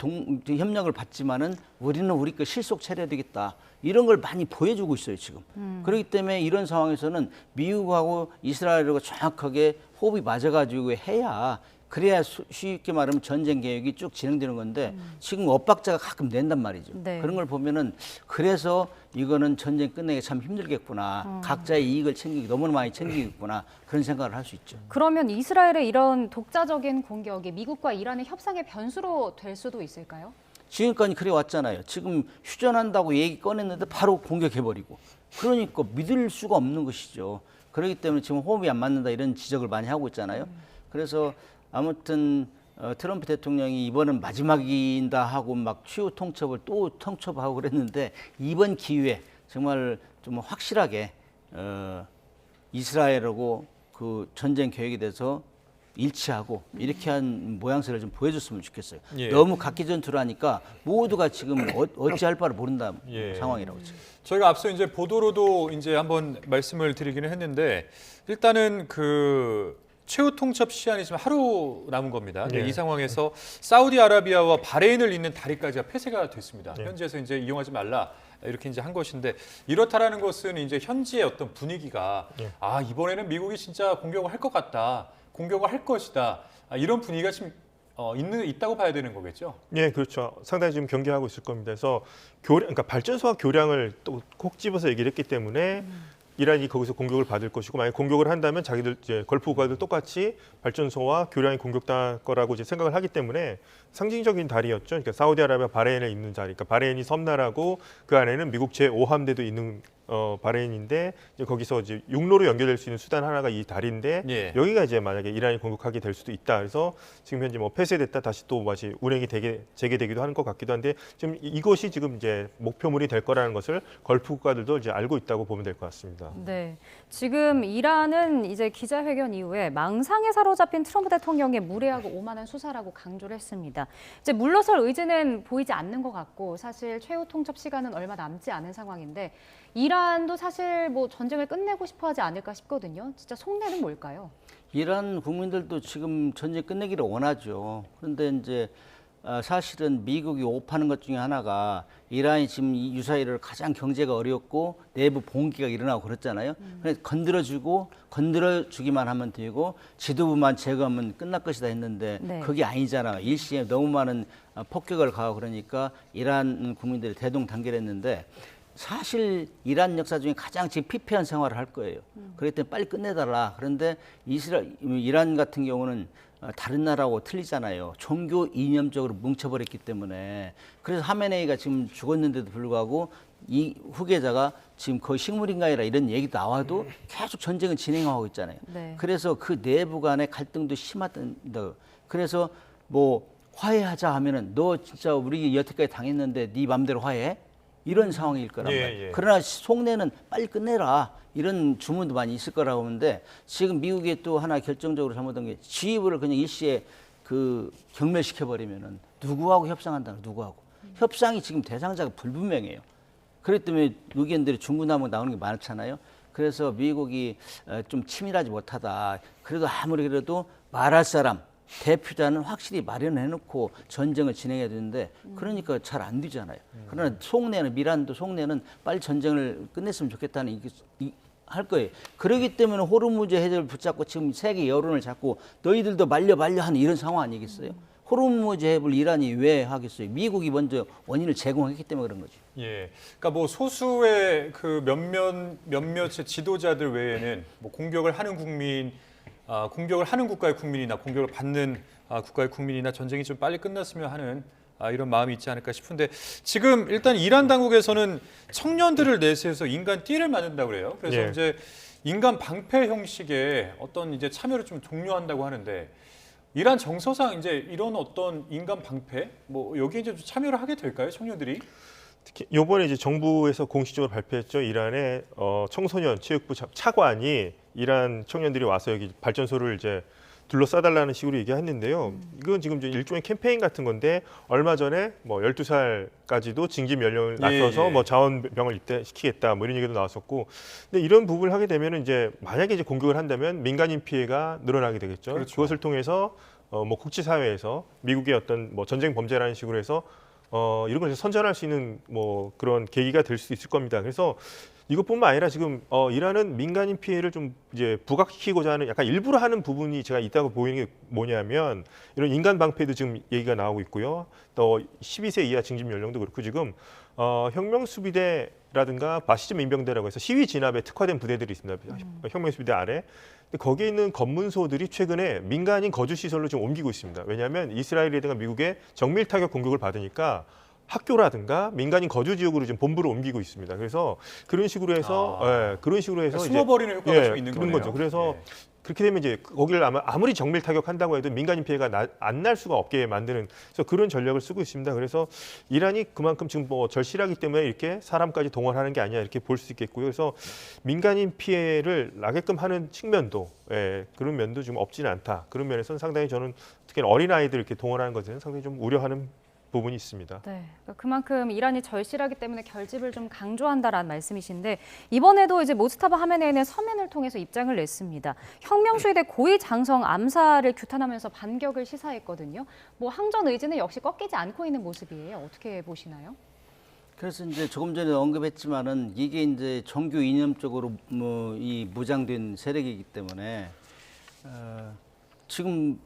협력을 받지만은 우리는 우리 거 실속 차려야 되겠다. 이런 걸 많이 보여주고 있어요, 지금. 그렇기 때문에 이런 상황에서는 미국하고 이스라엘하고 정확하게 호흡이 맞아가지고 해야 그래야 쉽게 말하면 전쟁 계획이 쭉 진행되는 건데 지금 엇박자가 가끔 낸단 말이죠. 그런 걸 보면은 그래서 이거는 전쟁 끝내기 참 힘들겠구나. 각자의 이익을 챙기기 너무 많이 챙기겠구나. 그런 생각을 할 수 있죠. 그러면 이스라엘의 이런 독자적인 공격이 미국과 이란의 협상의 변수로 될 수도 있을까요? 지금까지 그래 왔잖아요. 지금 휴전한다고 얘기 꺼냈는데 바로 공격해버리고. 그러니까 믿을 수가 없는 것이죠. 그렇기 때문에 지금 호흡이 안 맞는다 이런 지적을 많이 하고 있잖아요. 그래서 아무튼 트럼프 대통령이 이번은 마지막이다 하고 막 추후 통첩을 또 통첩하고 그랬는데 이번 기회에 정말 좀 확실하게 이스라엘하고 그 전쟁 계획에 대해서 일치하고 이렇게 한 모양새를 좀 보여줬으면 좋겠어요. 예. 너무 각기 전투를 하니까 모두가 지금 어찌할 바를 모른다 예. 상황이라고 지금. 저희가 앞서 이제 보도로도 이제 한번 말씀을 드리기는 했는데 일단은 그 최후 통첩 시한이 지금 하루 남은 겁니다. 예. 이 상황에서 사우디아라비아와 바레인을 잇는 다리까지가 폐쇄가 됐습니다. 예. 현지에서 이제 이용하지 말라 이렇게 이제 한 것인데 이렇다라는 것은 이제 현지의 어떤 분위기가 예. 아 이번에는 미국이 진짜 공격을 할 것 같다, 공격을 할 것이다 이런 분위기가 지금 있다고 봐야 되는 거겠죠. 예, 그렇죠. 상당히 지금 경계하고 있을 겁니다. 그래서 그러니까 발전소와 교량을 또 콕 집어서 얘기를 했기 때문에 이란이 거기서 공격을 받을 것이고 만약 공격을 한다면 자기들 이제 걸프 국가들 똑같이 발전소와 교량이 공격당할 거라고 이제 생각을 하기 때문에 상징적인 다리였죠. 그러니까 사우디아라비아 바레인에 있는 자리. 그러니까 바레인이 섬나라고 그 안에는 미국 제5함대도 있는 바레인인데 이제 거기서 이제 육로로 연결될 수 있는 수단 하나가 이 다리인데 예. 여기가 이제 만약에 이란이 공격하게 될 수도 있다. 그래서 지금 현재 뭐 폐쇄됐다 다시 또 다시 운행이 재개되기도 하는 것 같기도 한데 지금 이것이 지금 이제 목표물이 될 거라는 것을 걸프 국가들도 이제 알고 있다고 보면 될 것 같습니다. 네, 지금 이란은 이제 기자회견 이후에 망상에 사로잡힌 트럼프 대통령의 무례하고 오만한 수사라고 강조를 했습니다. 이제 물러설 의지는 보이지 않는 것 같고 사실 최후 통첩 시간은 얼마 남지 않은 상황인데 이란도 사실 뭐 전쟁을 끝내고 싶어 하지 않을까 싶거든요. 진짜 속내는 뭘까요? 이란 국민들도 지금 전쟁 끝내기를 원하죠. 그런데 이제 사실은 미국이 오파는 것 중에 하나가 이란이 지금 이 유사일을 가장 경제가 어렵고 내부 봉기가 일어나고 그랬잖아요. 그래서 건드려주기만 하면 되고 지도부만 제거하면 끝날 것이다 했는데 네. 그게 아니잖아. 일시에 너무 많은 폭격을 가하고 그러니까 이란 국민들이 대동단결했는데 사실 이란 역사 중에 가장 지금 피폐한 생활을 할 거예요. 그렇기 때문에 빨리 끝내달라. 그런데 이란 같은 경우는 다른 나라하고 틀리잖아요. 종교 이념적으로 뭉쳐버렸기 때문에. 그래서 하메네이가 지금 죽었는데도 불구하고 이 후계자가 지금 거의 식물인간이라 이런 얘기도 나와도 계속 전쟁을 진행하고 있잖아요. 네. 그래서 그 내부 간의 갈등도 심하다. 그래서 뭐 화해하자 하면은 너 진짜 우리 여태까지 당했는데 네 맘대로 화해해? 이런 상황일 거란 말이에요. 예. 그러나 속내는 빨리 끝내라. 이런 주문도 많이 있을 거라고 보는데 지금 미국이 또 하나 결정적으로 잘못한 게 지휘부를 그냥 일시에 경멸시켜버리면은 누구하고 협상한다는 누구하고. 협상이 지금 대상자가 불분명해요. 그렇기 때문에 의견들이 중구난방 나오는 게 많잖아요. 그래서 미국이 좀 치밀하지 못하다. 그래도 아무리 그래도 말할 사람, 대표자는 확실히 마련해놓고 전쟁을 진행해야 되는데 그러니까 잘 안 되잖아요. 그러나 속내는 미란도 속내는 빨리 전쟁을 끝냈으면 좋겠다는 할 거예요. 그렇기 때문에 호르무즈 해협을 붙잡고 지금 세계 여론을 잡고 너희들도 말려 하는 이런 상황 아니겠어요? 호르무즈 해협을 이란이 왜 하겠어요? 미국이 먼저 원인을 제공했기 때문에 그런 거죠. 예, 그러니까 뭐 소수의 그 몇몇의 지도자들 외에는 뭐 공격을 하는 국가의 국민이나 공격을 받는 국가의 국민이나 전쟁이 좀 빨리 끝났으면 하는 이런 마음이 있지 않을까 싶은데 지금 일단 이란 당국에서는 청년들을 내세워서 인간 띠를 만든다고 그래요. 그래서 예. 이제 인간 방패 형식의 어떤 이제 참여를 좀 독려한다고 하는데 이란 정서상 이제 이런 어떤 인간 방패 뭐 여기에 이제 좀 참여를 하게 될까요, 청년들이? 특히 이번에 이제 정부에서 공식적으로 발표했죠. 이란의 청소년 체육부 차관이 이란 청년들이 와서 여기 발전소를 이제 둘러싸달라는 식으로 얘기했는데요. 이건 지금 이제 일종의 캠페인 같은 건데 얼마 전에 뭐 12살까지도 징집 연령을 낮춰서 뭐 자원병을 입대시키겠다 뭐 이런 얘기도 나왔었고, 근데 이런 부분을 하게 되면 이제 만약에 이제 공격을 한다면 민간인 피해가 늘어나게 되겠죠. 그렇죠. 그것을 통해서 뭐 국제사회에서 미국의 어떤 뭐 전쟁 범죄라는 식으로 해서 이런 것을 선전할 수 있는 뭐 그런 계기가 될 수 있을 겁니다. 그래서 이것뿐만 아니라 지금 이란은 민간인 피해를 좀 이제 부각시키고자 하는 약간 일부러 하는 부분이 제가 있다고 보이는 게 뭐냐면 이런 인간 방패도 지금 얘기가 나오고 있고요. 또 12세 이하 징집 연령도 그렇고 지금 혁명수비대라든가 바시즘 민병대라고 해서 시위 진압에 특화된 부대들이 있습니다. 혁명수비대 아래. 근데 거기에 있는 검문소들이 최근에 민간인 거주 시설로 좀 옮기고 있습니다. 왜냐하면 이스라엘이라든가 미국의 정밀 타격 공격을 받으니까 학교라든가 민간인 거주 지역으로 지금 본부를 옮기고 있습니다. 그래서 그런 식으로 해서 그런 식으로 해서 숨어버리는 효과가 좀 있는 그런 거네요. 거죠. 그래서 예. 그렇게 되면 이제 거기를 아무리 정밀 타격한다고 해도 민간인 피해가 안 날 수가 없게 만드는 그래서 그런 전략을 쓰고 있습니다. 그래서 이란이 그만큼 지금 뭐 절실하기 때문에 이렇게 사람까지 동원하는 게 아니냐 이렇게 볼 수 있겠고요. 그래서 민간인 피해를 나게끔 하는 측면도 그런 면도 좀 없지는 않다. 그런 면에서는 상당히 저는 특히 어린 아이들 이렇게 동원하는 것에는 상당히 좀 우려하는 부분이 있습니다. 네, 그만큼 이란이 절실하기 때문에 결집을 좀 강조한다라는 말씀이신데 이번에도 이제 모스타바 하메네이는 서면을 통해서 입장을 냈습니다. 혁명 수위대 고위 장성 암살을 규탄하면서 반격을 시사했거든요. 뭐 항전 의지는 역시 꺾이지 않고 있는 모습이에요. 어떻게 보시나요? 그래서 이제 조금 전에 언급했지만은 이게 이제 정규 이념적으로 이 무장된 세력이기 때문에 지금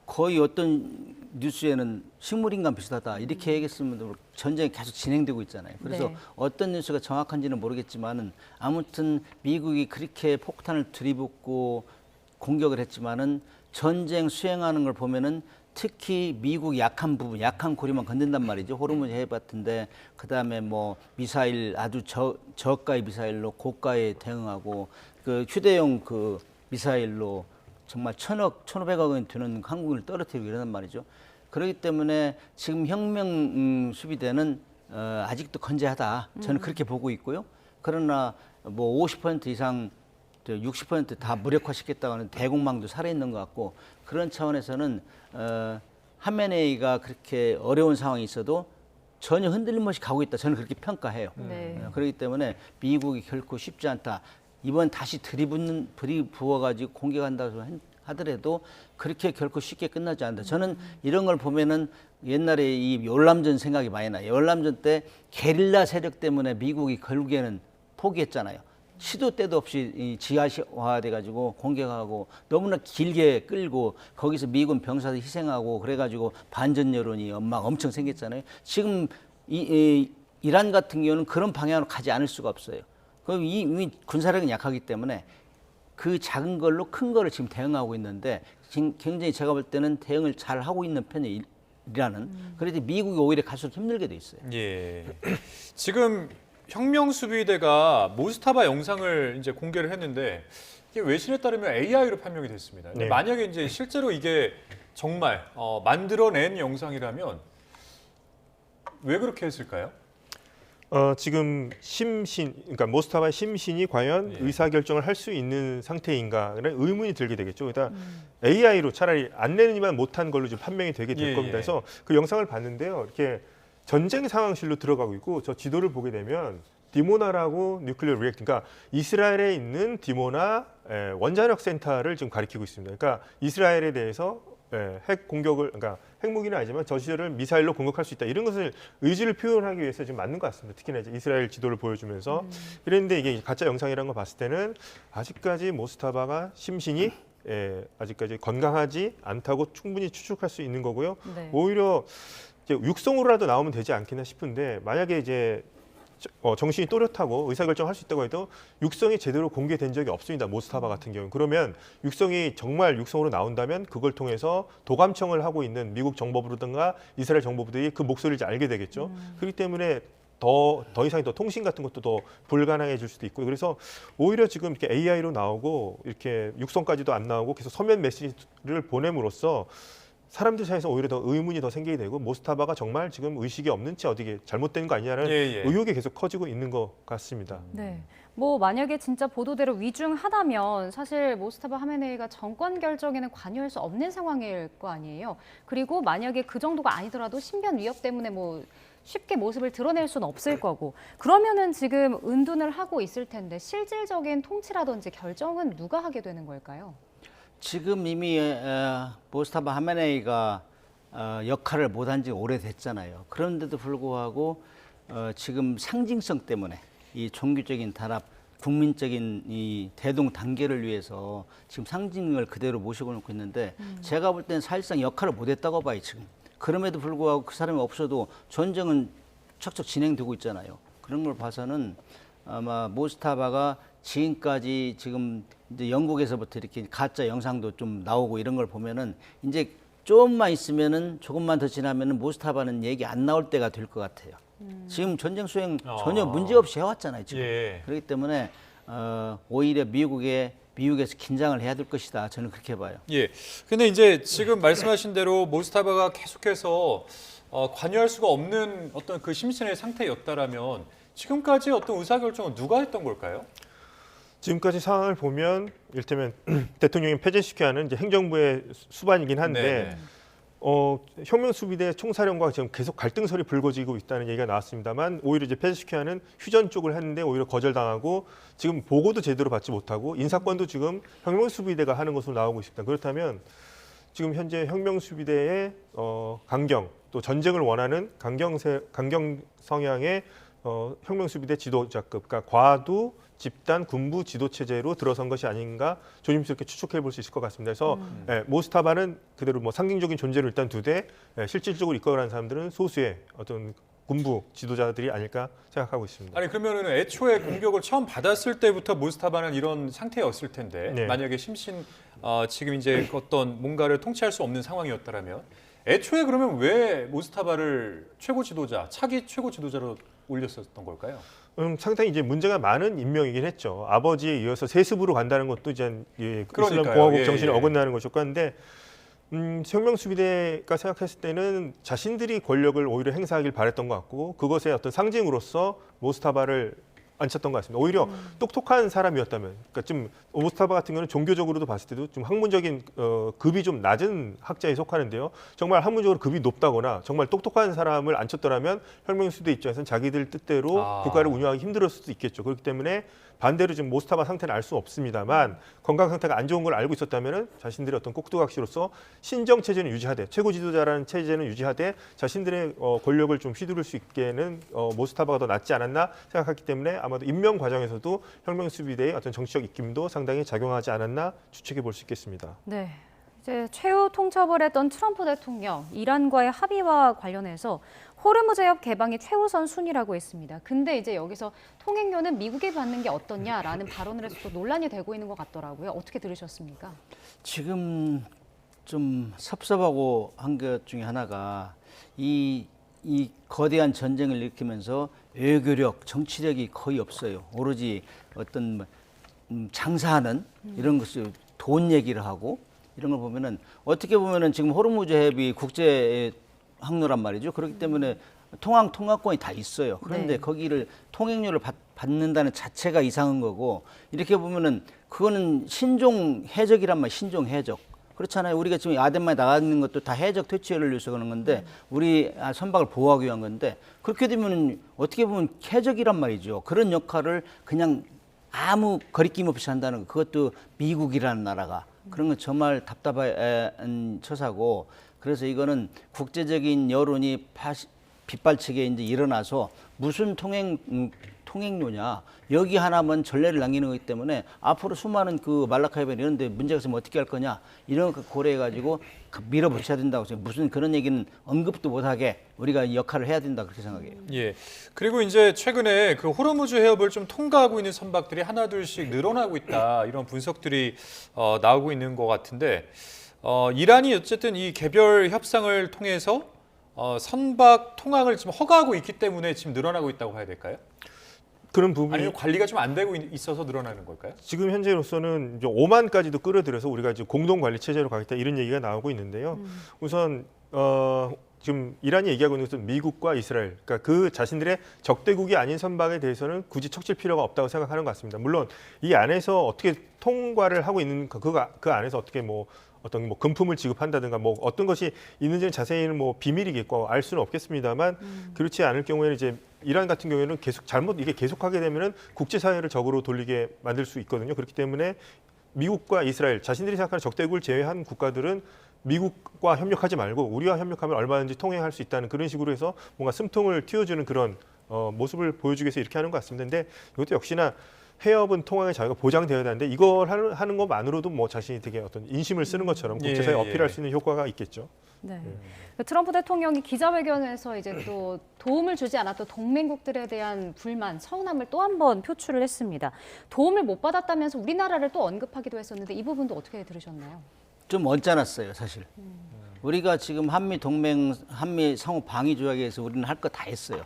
거의 어떤 뉴스에는 식물인간 비슷하다 이렇게 얘기했으면 전쟁이 계속 진행되고 있잖아요. 그래서 네. 어떤 뉴스가 정확한지는 모르겠지만은 아무튼 미국이 그렇게 폭탄을 들이붓고 공격을 했지만은 전쟁 수행하는 걸 보면은 특히 미국 약한 부분, 약한 고리만 건든단 말이죠. 호르무즈 해협 같은데 그다음에 뭐 미사일 아주 저가의 미사일로 고가에 대응하고 그 휴대용 그 미사일로 정말 1,500억 원 되는 항공기를 떨어뜨리고 이러단 말이죠. 그렇기 때문에 지금 혁명 수비대는 아직도 건재하다. 저는 그렇게 보고 있고요. 그러나 뭐 50% 이상 60% 무력화시켰다고 하는 대공망도 살아있는 것 같고 그런 차원에서는 하메네이가 그렇게 어려운 상황이 있어도 전혀 흔들림 없이 가고 있다. 저는 그렇게 평가해요. 네. 그렇기 때문에 미국이 결코 쉽지 않다. 이번 다시 들이부어가지고 공격한다고 하더라도 그렇게 결코 쉽게 끝나지 않는다. 저는 이런 걸 보면은 옛날에 이 열람전 생각이 많이 나요. 열람전 때 게릴라 세력 때문에 미국이 결국에는 포기했잖아요. 시도 때도 없이 지하화돼가지고 공격하고 너무나 길게 끌고 거기서 미군 병사들 희생하고 그래가지고 반전 여론이 막 엄청 생겼잖아요. 지금 이란 같은 경우는 그런 방향으로 가지 않을 수가 없어요. 그럼 이미 군사력은 약하기 때문에 그 작은 걸로 큰 거를 지금 대응하고 있는데 지금 굉장히 제가 볼 때는 대응을 잘 하고 있는 편이 이란은. 그래서 미국이 오히려 갈수록 힘들게 돼 있어요. 예. 지금 혁명 수비대가 모스타바 영상을 이제 공개를 했는데 이게 외신에 따르면 AI로 판명이 됐습니다. 근데 네. 만약에 이제 실제로 이게 정말 만들어낸 영상이라면 왜 그렇게 했을까요? 지금 그러니까 모스타바 심신이 과연 의사결정을 할 수 있는 상태인가라는 의문이 들게 되겠죠. 그러니까 AI로 차라리 안 내니만 못한 걸로 좀 판명이 되게 될 겁니다. 그래서 그 영상을 봤는데요. 이렇게 전쟁 상황실로 들어가고 있고 저 지도를 보게 되면 디모나라고 뉴클리어 리액터, 그러니까 이스라엘에 있는 디모나 원자력 센터를 지금 가리키고 있습니다. 그러니까 이스라엘에 대해서 핵 공격을, 그러니까 핵무기는 아니지만 저 시절을 미사일로 공격할 수 있다. 이런 것을 의지를 표현하기 위해서 지금 맞는 것 같습니다. 특히나 이제 이스라엘 지도를 보여주면서 그랬는데 이게 가짜 영상이라는 거 봤을 때는 아직까지 모스타바가 심신이 아직까지 건강하지 않다고 충분히 추측할 수 있는 거고요. 네. 오히려 이제 육성으로라도 나오면 되지 않겠나 싶은데 만약에 이제 정신이 또렷하고 의사결정할 수 있다고 해도 육성이 제대로 공개된 적이 없습니다. 모스타바 같은 경우는. 그러면 육성이 정말 육성으로 나온다면 그걸 통해서 도감청을 하고 있는 미국 정보부라든가 이스라엘 정보부들이 그 목소리를 이제 알게 되겠죠. 그렇기 때문에 더 이상의 통신 같은 것도 더 불가능해질 수도 있고 그래서 오히려 지금 이렇게 AI로 나오고 이렇게 육성까지도 안 나오고 계속 서면 메시지를 보냄으로써 사람들 사이에서 오히려 더 의문이 더 생기게 되고 모스타바가 정말 지금 의식이 없는지 어디게 잘못된 거 아니냐는 의혹이 계속 커지고 있는 것 같습니다. 네. 뭐 만약에 진짜 보도대로 위중하다면 사실 모스타바 하메네이가 정권 결정에는 관여할 수 없는 상황일 거 아니에요. 그리고 만약에 그 정도가 아니더라도 신변 위협 때문에 뭐 쉽게 모습을 드러낼 수는 없을 거고 그러면은 지금 은둔을 하고 있을 텐데 실질적인 통치라든지 결정은 누가 하게 되는 걸까요? 지금 이미 모스타바 하메네이가 역할을 못한 지 오래됐잖아요. 그런데도 불구하고 지금 상징성 때문에 이 종교적인 단합, 국민적인 이 대동 단계를 위해서 지금 상징을 그대로 모시고 놓고 있는데 제가 볼 때는 사실상 역할을 못했다고 봐요 지금. 그럼에도 불구하고 그 사람이 없어도 전쟁은 척척 진행되고 있잖아요. 그런 걸 봐서는 아마 모스타바가 지금까지 지금 이제 영국에서부터 이렇게 가짜 영상도 좀 나오고 이런 걸 보면은 이제 조금만 있으면은 조금만 더 지나면은 모스타바는 얘기 안 나올 때가 될 것 같아요. 지금 전쟁 수행 전혀 문제 없이 해왔잖아요. 지금. 예. 그렇기 때문에 오히려 미국에서 긴장을 해야 될 것이다. 저는 그렇게 봐요. 예. 근데 이제 지금 말씀하신 대로 모스타바가 계속해서 관여할 수가 없는 어떤 그 심신의 상태였다라면 지금까지 어떤 의사결정은 누가 했던 걸까요? 지금까지 상황을 보면 이를테면 대통령이 폐쇄시켜야 하는 이제 행정부의 수반이긴 한데 네. 혁명수비대 총사령과 지금 계속 갈등설이 불거지고 있다는 얘기가 나왔습니다만 오히려 이제 폐쇄시켜야 하는 휴전 쪽을 했는데 오히려 거절당하고 지금 보고도 제대로 받지 못하고 인사권도 지금 혁명수비대가 하는 것으로 나오고 있습니다. 그렇다면 지금 현재 혁명수비대의 강경 또 전쟁을 원하는 강경 성향의 혁명수비대 지도자급, 그러니까 과도 집단 군부 지도 체제로 들어선 것이 아닌가 조심스럽게 추측해 볼 수 있을 것 같습니다. 그래서 모스타바는 그대로 뭐 상징적인 존재를 일단 두되 실질적으로 이끌어가는 사람들은 소수의 어떤 군부 지도자들이 아닐까 생각하고 있습니다. 아니 그러면은 애초에 공격을 처음 받았을 때부터 모스타바는 이런 상태였을 텐데 네. 만약에 지금 이제 어떤 뭔가를 통치할 수 없는 상황이었다라면 애초에 그러면 왜 모스타바를 차기 최고 지도자로 올렸었던 걸까요? 상당히 이제 문제가 많은 임명이긴 했죠. 아버지에 이어서 세습으로 간다는 것도 이제 이슬람 그러니까요. 공화국 예, 정신에 예. 어긋나는 것이었고 한데 혁명수비대가 생각했을 때는 자신들이 권력을 오히려 행사하길 바랬던 것 같고 그것의 어떤 상징으로서 모스타바를 앉혔던 것 같습니다. 오히려 똑똑한 사람이었다면, 그러니까 좀 모스타바 같은 경우는 종교적으로도 봤을 때도 좀 학문적인 급이 좀 낮은 학자에 속하는데요. 정말 학문적으로 급이 높다거나 정말 똑똑한 사람을 앉혔더라면 혁명수비대 입장에서는 자기들 뜻대로 국가를 운영하기 힘들었을 수도 있겠죠. 그렇기 때문에 반대로 지금 모스타바 상태는 알 수 없습니다만 건강 상태가 안 좋은 걸 알고 있었다면은 자신들의 어떤 꼭두각시로서 신정 체제는 유지하되 최고 지도자라는 체제는 유지하되 자신들의 권력을 좀 휘두를 수 있게는 모스타바가 더 낫지 않았나 생각했기 때문에 아마도 임명 과정에서도 혁명수비대의 어떤 정치적 입김도 상당히 작용하지 않았나 추측해 볼 수 있겠습니다. 네. 이제 최후 통첩을 했던 트럼프 대통령, 이란과의 합의와 관련해서 호르무즈 해협 개방이 최우선 순위라고 했습니다. 근데 이제 여기서 통행료는 미국이 받는 게 어떻냐라는 발언을 해서 또 논란이 되고 있는 것 같더라고요. 어떻게 들으셨습니까? 지금 좀 섭섭하고 한 것 중에 하나가 이 거대한 전쟁을 일으키면서 외교력, 정치력이 거의 없어요. 오로지 어떤 장사하는 이런 것을 돈 얘기를 하고 이런 걸 보면은 어떻게 보면은 지금 호르무즈 해협이 국제 항로란 말이죠. 그렇기 때문에 통화권이 다 있어요. 그런데 네. 거기를 통행료를 받는다는 자체가 이상한 거고 이렇게 보면은 그거는 신종 해적이란 말, 신종 해적. 그렇잖아요. 우리가 지금 아덴만에 나가 있는 것도 다 해적 퇴치를 위해서 그러는 건데 우리 선박을 보호하기 위한 건데 그렇게 되면 어떻게 보면 해적이란 말이죠. 그런 역할을 그냥 아무 거리낌 없이 한다는 거. 그것도 미국이라는 나라가. 그런 건 정말 답답한 처사고 그래서 이거는 국제적인 여론이 빗발치게 이제 일어나서 무슨 통행료냐 여기 하나만 전례를 남기는 거기 때문에 앞으로 수많은 그 말라카이변 이런 데 문제가 있으면 어떻게 할 거냐 이런 거 고려해가지고 밀어붙여야 된다고 생각해요. 무슨 그런 얘기는 언급도 못하게 우리가 역할을 해야 된다 그렇게 생각해요. 예. 그리고 이제 최근에 그 호르무즈 해협을 좀 통과하고 있는 선박들이 하나둘씩 늘어나고 있다 이런 분석들이 나오고 있는 것 같은데 이란이 어쨌든 이 개별 협상을 통해서 선박 통항을 지금 허가하고 있기 때문에 지금 늘어나고 있다고 봐야 될까요? 그런 부분이 아니면 관리가 좀 안 되고 있어서 늘어나는 걸까요? 지금 현재로서는 이제 오만까지도 끌어들여서 우리가 이제 공동 관리 체제로 가겠다 이런 얘기가 나오고 있는데요. 우선 지금 이란이 얘기하고 있는 것은 미국과 이스라엘, 그러니까 그 자신들의 적대국이 아닌 선박에 대해서는 굳이 척칠 필요가 없다고 생각하는 것 같습니다. 물론 이 안에서 어떻게 통과를 하고 있는 그 안에서 어떻게 어떤 금품을 지급한다든가 어떤 것이 있는지는 자세히는 비밀이겠고 알 수는 없겠습니다만 그렇지 않을 경우에는 이제 이란 같은 경우에는 이게 계속하게 되면은 국제사회를 적으로 돌리게 만들 수 있거든요. 그렇기 때문에 미국과 이스라엘 자신들이 생각하는 적대국을 제외한 국가들은 미국과 협력하지 말고 우리와 협력하면 얼마든지 통행할 수 있다는 그런 식으로 해서 뭔가 숨통을 틔워주는 그런 모습을 보여주기 위해서 이렇게 하는 것 같습니다. 근데 이것도 역시나 해협은 통항의 자유가 보장되어야 하는데 이걸 하는 것만으로도 자신이 되게 어떤 인심을 쓰는 것처럼 국제사회에 어필할 수 있는 효과가 있겠죠. 네. 트럼프 대통령이 기자회견에서 이제 또 도움을 주지 않았던 동맹국들에 대한 불만, 서운함을 또 한 번 표출을 했습니다. 도움을 못 받았다면서 우리나라를 또 언급하기도 했었는데 이 부분도 어떻게 들으셨나요? 좀 언짢았어요, 사실. 우리가 지금 한미 동맹, 한미 상호 방위 조약에서 우리는 할 거 다 했어요.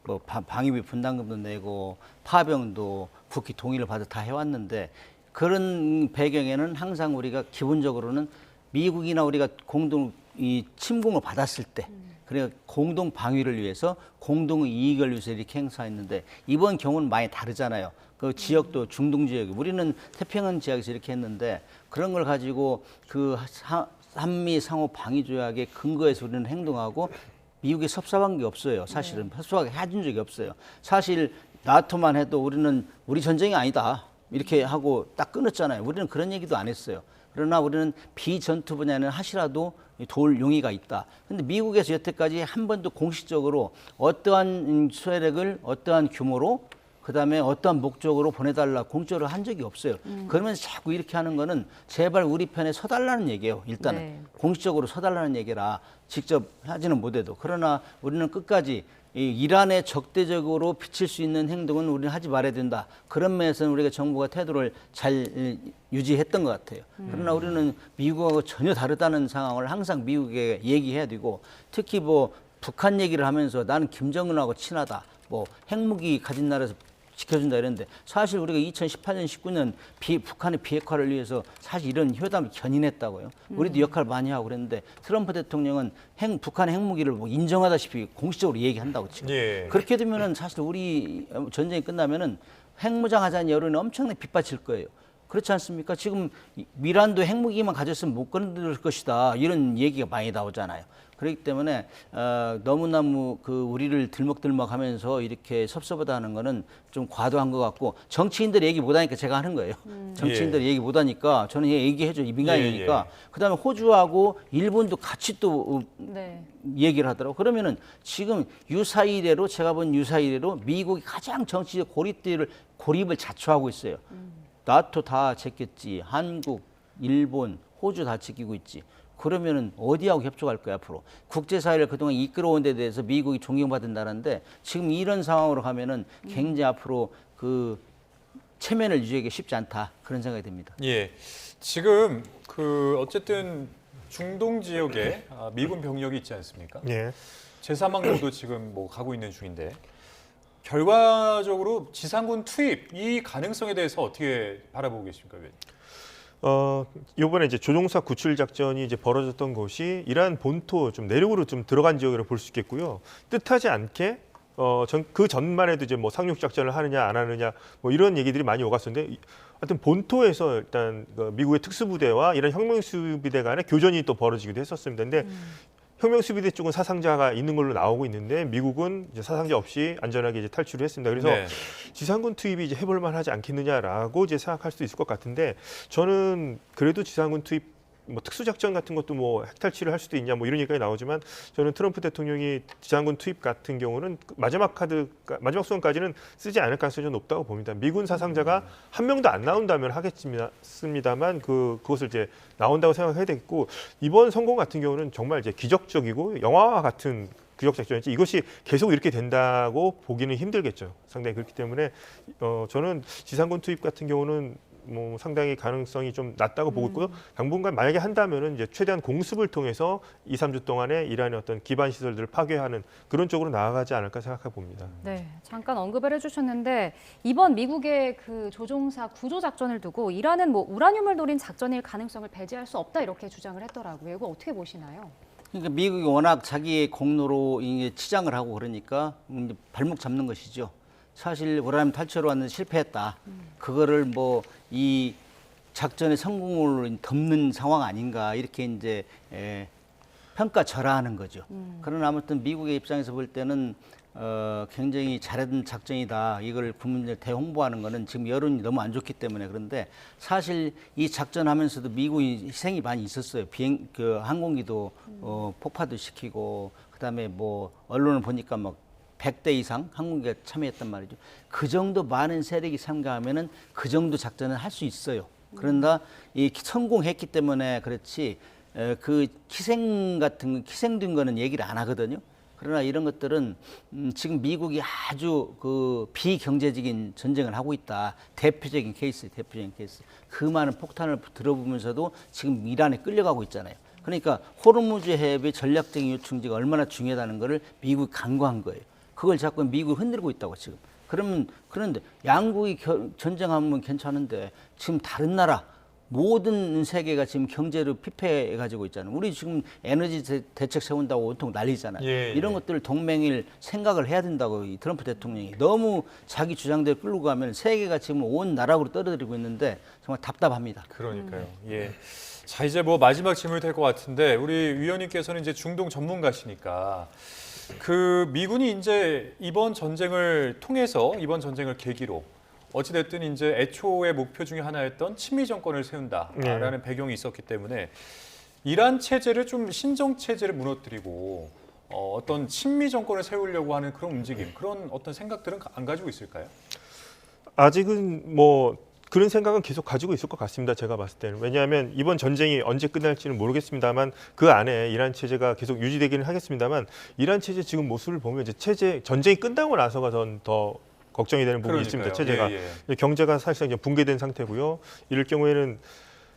뭐 방위비 분담금도 내고 파병도 북핵 동의를 받아 다 해왔는데 그런 배경에는 항상 우리가 기본적으로는 미국이나 우리가 공동 이 침공을 받았을 때 그러니까 공동 방위를 위해서 공동 이익을 위해서 이렇게 행사했는데 이번 경우는 많이 다르잖아요. 그 지역도 중동 지역, 우리는 태평양 지역에서 이렇게 했는데 그런 걸 가지고 그 한미 상호 방위 조약의 근거에서 우리는 행동하고 미국이 섭섭한 게 없어요. 사실은 섭섭하게 해준 적이 없어요. 사실 나토만 해도 우리는 우리 전쟁이 아니다 이렇게 하고 딱 끊었잖아요. 우리는 그런 얘기도 안 했어요. 그러나 우리는 비전투 분야는 하시라도 도울 용의가 있다. 그런데 미국에서 여태까지 한 번도 공식적으로 어떠한 수혜력을 어떠한 규모로 그다음에 어떠한 목적으로 보내달라 공적으로 한 적이 없어요. 그러면서 자꾸 이렇게 하는 거는 제발 우리 편에 서달라는 얘기예요. 일단은 네. 공식적으로 서달라는 얘기라 직접 하지는 못해도. 그러나 우리는 끝까지 이 이란에 적대적으로 비칠 수 있는 행동은 우리는 하지 말아야 된다. 그런 면에서는 우리가 정부가 태도를 잘 유지했던 것 같아요. 그러나 우리는 미국하고 전혀 다르다는 상황을 항상 미국에 얘기해야 되고 특히 뭐 북한 얘기를 하면서 나는 김정은하고 친하다. 뭐 핵무기 가진 나라에서 지켜준다 이랬는데 사실 우리가 2018년, 19년 북한의 비핵화를 위해서 사실 이런 회담을 견인했다고요. 우리도 역할을 많이 하고 그랬는데 트럼프 대통령은 북한의 핵무기를 뭐 인정하다시피 공식적으로 얘기한다고 지금. 예. 그렇게 되면은 사실 우리 전쟁이 끝나면은 핵무장하자는 여론이 엄청나게 빗받칠 거예요. 그렇지 않습니까? 지금 미란도 핵무기만 가졌으면 못 건들 것이다 이런 얘기가 많이 나오잖아요. 그렇기 때문에 너무너무 그 우리를 들먹들먹하면서 이렇게 섭섭하다는 거는 좀 과도한 것 같고 정치인들 얘기 못하니까 제가 하는 거예요. 정치인들 얘기 못하니까 저는 얘기해줘 이 민간이니까. 그다음에 호주하고 일본도 같이 또 얘기를 하더라고. 그러면은 지금 유사이래로 제가 본 유사이래로 미국이 가장 정치적 고립을 자초하고 있어요. 나토 다 제꼈지, 한국, 일본, 호주 다 지키고 있지. 그러면은 어디하고 협조할 거야 앞으로. 국제사회를 그동안 이끌어온 데 대해서 미국이 존경받은 나라인데 지금 이런 상황으로 가면은 굉장히 앞으로 그 체면을 유지하기 쉽지 않다 그런 생각이 듭니다. 예, 지금 그 어쨌든 중동 지역에 미군 병력이 있지 않습니까? 예. 제3항로도 지금 뭐 가고 있는 중인데 결과적으로 지상군 투입 이 가능성에 대해서 어떻게 바라보고 계십니까, 위원님? 이번에 이제 조종사 구출 작전이 이제 벌어졌던 곳이 이란 본토 좀 내륙으로 좀 들어간 지역으로 볼 수 있겠고요. 뜻하지 않게 그 전만 해도 이제 뭐 상륙 작전을 하느냐 안 하느냐 뭐 이런 얘기들이 많이 오갔었는데 하여튼 본토에서 일단 미국의 특수부대와 이란 혁명수비대 간의 교전이 또 벌어지기도 했었습니다. 근데 혁명수비대 쪽은 사상자가 있는 걸로 나오고 있는데 미국은 이제 사상자 없이 안전하게 이제 탈출을 했습니다. 그래서 지상군 투입이 이제 해볼 만하지 않겠느냐라고 이제 생각할 수도 있을 것 같은데 저는 그래도 지상군 투입 뭐 특수작전 같은 것도 뭐 핵탈취를 할 수도 있냐 뭐 이런 얘기가 나오지만 저는 트럼프 대통령이 지상군 투입 같은 경우는 마지막 수단까지는 쓰지 않을 가능성이 좀 높다고 봅니다. 미군 사상자가 한 명도 안 나온다면 하겠습니다만 그것을 이제 나온다고 생각해야 되겠고 이번 성공 같은 경우는 정말 이제 기적적이고 영화와 같은 기적작전이지 이것이 계속 이렇게 된다고 보기는 힘들겠죠. 상당히 그렇기 때문에 저는 지상군 투입 같은 경우는 뭐 상당히 가능성이 좀 낮다고 보고 있고요. 당분간 만약에 한다면은 이제 최대한 공습을 통해서 2, 3주 동안에 이란의 어떤 기반 시설들을 파괴하는 그런 쪽으로 나아가지 않을까 생각해 봅니다. 네, 잠깐 언급을 해주셨는데 이번 미국의 그 조종사 구조 작전을 두고 이란은 뭐 우라늄을 노린 작전일 가능성을 배제할 수 없다 이렇게 주장을 했더라고요. 이거 어떻게 보시나요? 그러니까 미국이 워낙 자기의 공로로 이게 치장을 하고 그러니까 이제 발목 잡는 것이죠. 사실 우라늄 탈취로 왔는데 실패했다. 그거를 뭐 이 작전의 성공을 덮는 상황 아닌가 이렇게 이제 평가절하하는 거죠. 그러나 아무튼 미국의 입장에서 볼 때는 굉장히 잘했던 작전이다. 이걸 국민들 대홍보하는 거는 지금 여론이 너무 안 좋기 때문에 그런데 사실 이 작전하면서도 미국이 희생이 많이 있었어요. 항공기도 폭파도 시키고 그다음에 뭐 언론을 보니까 막 100대 이상 항공기가 참여했단 말이죠. 그 정도 많은 세력이 참가하면은 그 정도 작전은 할 수 있어요. 그런다 이 성공했기 때문에 그렇지 그 희생된 거는 얘기를 안 하거든요. 그러나 이런 것들은 지금 미국이 아주 그 비경제적인 전쟁을 하고 있다. 대표적인 케이스. 그 많은 폭탄을 들어보면서도 지금 이란에 끌려가고 있잖아요. 그러니까 호르무즈 해협의 전략적인 요충지가 얼마나 중요하다는 것을 미국이 간과한 거예요. 그걸 자꾸 미국이 흔들고 있다고 지금. 그런데 양국이 전쟁하면 괜찮은데 지금 다른 나라 모든 세계가 지금 경제를 피폐해 가지고 있잖아요. 우리 지금 에너지 대책 세운다고 온통 난리잖아요. 이런 것들을 동맹일 생각을 해야 된다고 이 트럼프 대통령이 너무 자기 주장대로 끌고 가면 세계가 지금 온 나락으로 떨어뜨리고 있는데 정말 답답합니다. 그러니까요. 예. 자, 이제 뭐 마지막 질문이 될 것 같은데 우리 위원님께서는 이제 중동 전문가시니까 그 미군이 이제 이번 전쟁을 통해서 이번 전쟁을 계기로 어찌됐든 이제 애초의 목표 중에 하나였던 친미 정권을 세운다라는 배경이 있었기 때문에 이란 체제를 좀 신정 체제를 무너뜨리고 어떤 친미 정권을 세우려고 하는 그런 움직임, 그런 어떤 생각들은 안 가지고 있을까요? 아직은 뭐 그런 생각은 계속 가지고 있을 것 같습니다. 제가 봤을 때는. 왜냐하면 이번 전쟁이 언제 끝날지는 모르겠습니다만 그 안에 이란 체제가 계속 유지되기는 하겠습니다만 이란 체제 지금 모습을 보면 이제 전쟁이 끝나고 나서가 더 걱정이 되는 부분이 있습니다. 체제가 경제가 사실상 이제 붕괴된 상태고요. 이럴 경우에는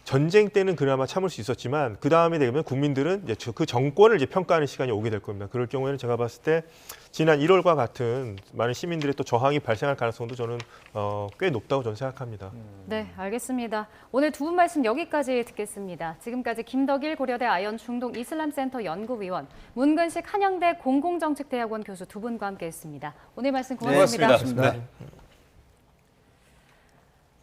전쟁 때는 그나마 참을 수 있었지만 그 다음에 되면 국민들은 이제 그 정권을 이제 평가하는 시간이 오게 될 겁니다. 그럴 경우에는 제가 봤을 때 지난 1월과 같은 많은 시민들의 또 저항이 발생할 가능성도 저는 꽤 높다고 저는 생각합니다. 네, 알겠습니다. 오늘 두 분 말씀 여기까지 듣겠습니다. 지금까지 김덕일 고려대 아연 중동 이슬람센터 연구위원, 문근식 한양대 공공정책대학원 교수 두 분과 함께했습니다. 오늘 말씀 고맙습니다. 고맙습니다.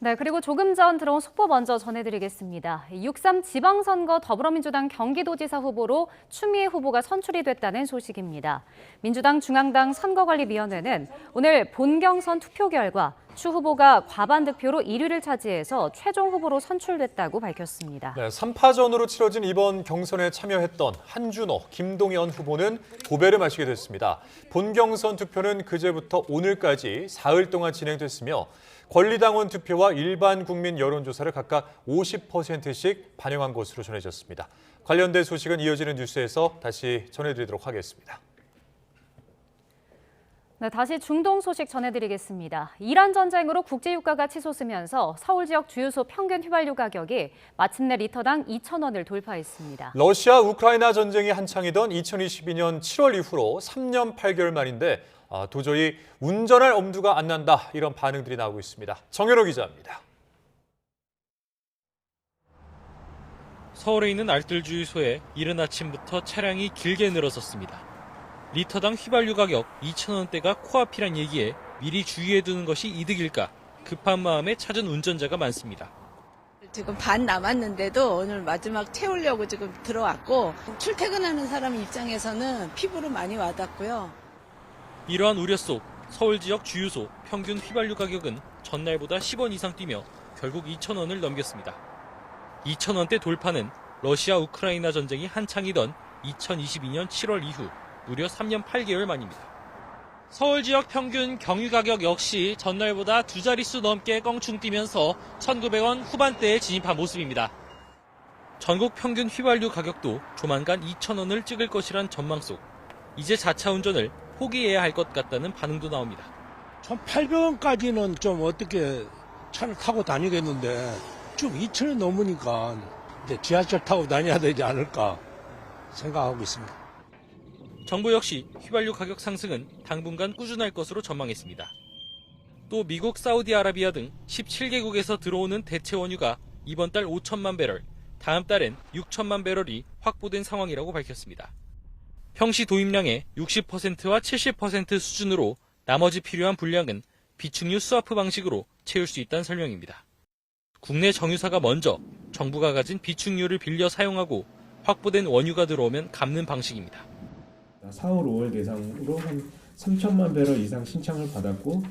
네, 그리고 조금 전 들어온 속보 먼저 전해드리겠습니다. 6.3 지방선거 더불어민주당 경기도지사 후보로 추미애 후보가 선출이 됐다는 소식입니다. 민주당 중앙당 선거관리위원회는 오늘 본경선 투표 결과 추 후보가 과반 득표로 1위를 차지해서 최종 후보로 선출됐다고 밝혔습니다. 네, 3파전으로 치러진 이번 경선에 참여했던 한준호, 김동연 후보는 고배를 마시게 됐습니다. 본경선 투표는 그제부터 오늘까지 사흘 동안 진행됐으며 권리당원 투표와 일반 국민 여론조사를 각각 50%씩 반영한 것으로 전해졌습니다. 관련된 소식은 이어지는 뉴스에서 다시 전해드리도록 하겠습니다. 네, 다시 중동 소식 전해드리겠습니다. 이란 전쟁으로 국제유가가 치솟으면서 서울 지역 주유소 평균 휘발유 가격이 마침내 리터당 2,000원을 돌파했습니다. 러시아 우크라이나 전쟁이 한창이던 2022년 7월 이후로 3년 8개월 만인데 도저히 운전할 엄두가 안 난다, 이런 반응들이 나오고 있습니다. 정현호 기자입니다. 서울에 있는 알뜰 주유소에 이른 아침부터 차량이 길게 늘어섰습니다. 리터당 휘발유 가격 2,000원대가 코앞이란 얘기에 미리 주의해두는 것이 이득일까 급한 마음에 찾은 운전자가 많습니다. 지금 반 남았는데도 오늘 마지막 채우려고 지금 들어왔고 출퇴근하는 사람 입장에서는 피부로 많이 와닿고요. 이러한 우려 속 서울 지역 주유소 평균 휘발유 가격은 전날보다 10원 이상 뛰며 결국 2,000원을 넘겼습니다. 2,000원대 돌파는 러시아 우크라이나 전쟁이 한창이던 2022년 7월 이후 무려 3년 8개월 만입니다. 서울 지역 평균 경유 가격 역시 전날보다 두 자릿수 넘게 껑충 뛰면서 1,900원 후반대에 진입한 모습입니다. 전국 평균 휘발유 가격도 조만간 2,000원을 찍을 것이란 전망 속 이제 자차 운전을 포기해야 할 것 같다는 반응도 나옵니다. 1,800원까지는 좀 어떻게 차를 타고 다니겠는데 쭉 2,000원 넘으니까 이제 지하철 타고 다녀야 되지 않을까 생각하고 있습니다. 정부 역시 휘발유 가격 상승은 당분간 꾸준할 것으로 전망했습니다. 또 미국, 사우디아라비아 등 17개국에서 들어오는 대체 원유가 이번 달 5천만 배럴, 다음 달엔 6천만 배럴이 확보된 상황이라고 밝혔습니다. 평시 도입량의 60%와 70% 수준으로 나머지 필요한 분량은 비축유 스와프 방식으로 채울 수 있다는 설명입니다. 국내 정유사가 먼저 정부가 가진 비축유를 빌려 사용하고 확보된 원유가 들어오면 갚는 방식입니다. 4월, 5월 대상으로 한 3천만 배럴 이상 신청을 받았고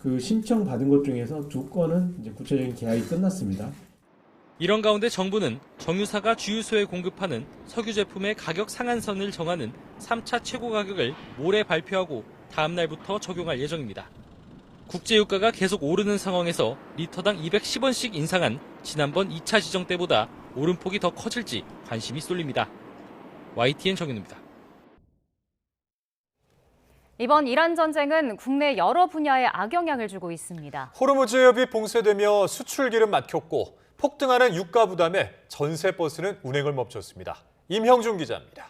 그 신청 받은 것 중에서 2건은 이제 구체적인 계약이 끝났습니다. 이런 가운데 정부는 정유사가 주유소에 공급하는 석유 제품의 가격 상한선을 정하는 3차 최고 가격을 모레 발표하고 다음 날부터 적용할 예정입니다. 국제유가가 계속 오르는 상황에서 리터당 210원씩 인상한 지난번 2차 지정 때보다 오름폭이 더 커질지 관심이 쏠립니다. YTN 정윤우입니다. 이번 이란 전쟁은 국내 여러 분야에 악영향을 주고 있습니다. 호르무즈 해협이 봉쇄되며 수출길은 막혔고 폭등하는 유가 부담에 전세버스는 운행을 멈췄습니다. 임형준 기자입니다.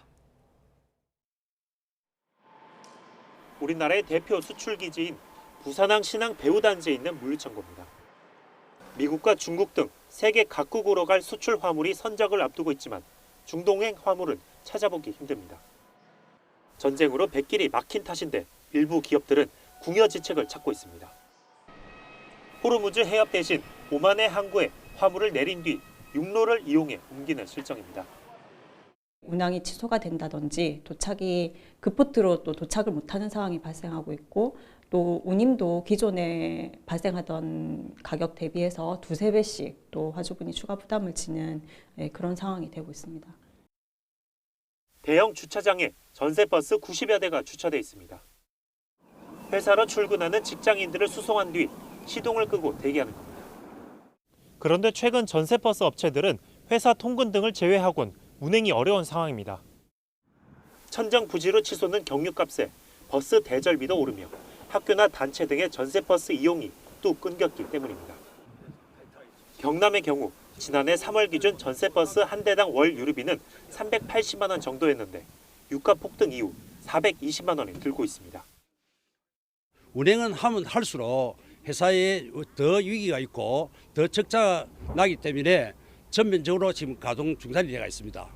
우리나라의 대표 수출 기지인 부산항 신항 배후단지에 있는 물류창고입니다. 미국과 중국 등 세계 각국으로 갈 수출 화물이 선적을 앞두고 있지만 중동행 화물은 찾아보기 힘듭니다. 전쟁으로 백길이 막힌 탓인데 일부 기업들은 궁여지책을 찾고 있습니다. 호르무즈 해협 대신 오만의 항구에 화물을 내린 뒤 육로를 이용해 옮기는 실정입니다. 운항이 취소가 된다든지 도착이 급포트로 또 도착을 못하는 상황이 발생하고 있고 또 운임도 기존에 발생하던 가격 대비해서 두세 배씩 또 화주분이 추가 부담을 지는 그런 상황이 되고 있습니다. 대형 주차장에 전세버스 90여 대가 주차돼 있습니다. 회사로 출근하는 직장인들을 수송한 뒤 시동을 끄고 대기하는 겁니다. 그런데 최근 전세버스 업체들은 회사 통근 등을 제외하곤 운행이 어려운 상황입니다. 천정부지로 치솟는 경유값에 버스 대절비도 오르며 학교나 단체 등의 전세버스 이용이 뚝 끊겼기 때문입니다. 경남의 경우 지난해 3월 기준 전세버스 한 대당 월 유류비는 380만 원 정도였는데 유가 폭등 이후 420만 원이 들고 있습니다. 운행은 하면 할수록 회사에 더 위기가 있고 더 적자가 나기 때문에 전면적으로 지금 가동 중단이 되어 있습니다.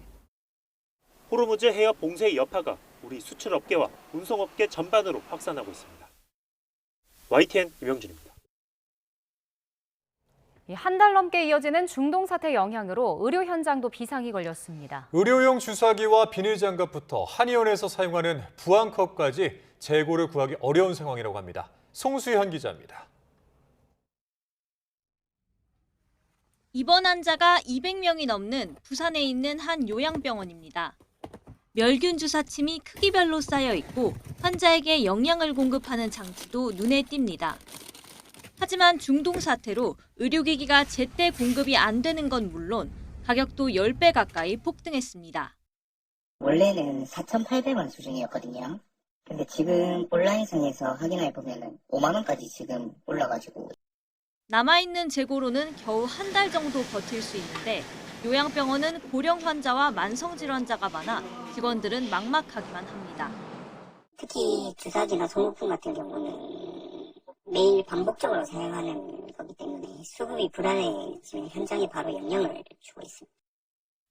호르무즈 해협 봉쇄의 여파가 우리 수출업계와 운송업계 전반으로 확산하고 있습니다. YTN 임영준입니다. 한 달 넘게 이어지는 중동 사태 영향으로 의료 현장도 비상이 걸렸습니다. 의료용 주사기와 비닐장갑부터 한의원에서 사용하는 부항컵까지 재고를 구하기 어려운 상황이라고 합니다. 송수현 기자입니다. 입원 환자가 200명이 넘는 부산에 있는 한 요양병원입니다. 멸균 주사침이 크기별로 쌓여 있고 환자에게 영양을 공급하는 장치도 눈에 띕니다. 하지만 중동 사태로 의료기기가 제때 공급이 안 되는 건 물론 가격도 10배 가까이 폭등했습니다. 원래는 4,800원 수준이었거든요. 근데 지금 온라인상에서 확인해 보면은 5만 원까지 지금 올라가지고. 남아있는 재고로는 겨우 한 달 정도 버틸 수 있는데 요양병원은 고령 환자와 만성질환자가 많아 직원들은 막막하기만 합니다. 특히 주사기나 소모품 같은 경우는 매일 반복적으로 사용하는 거기 때문에 수급이 불안해지면 현장에 바로 영향을 주고 있습니다.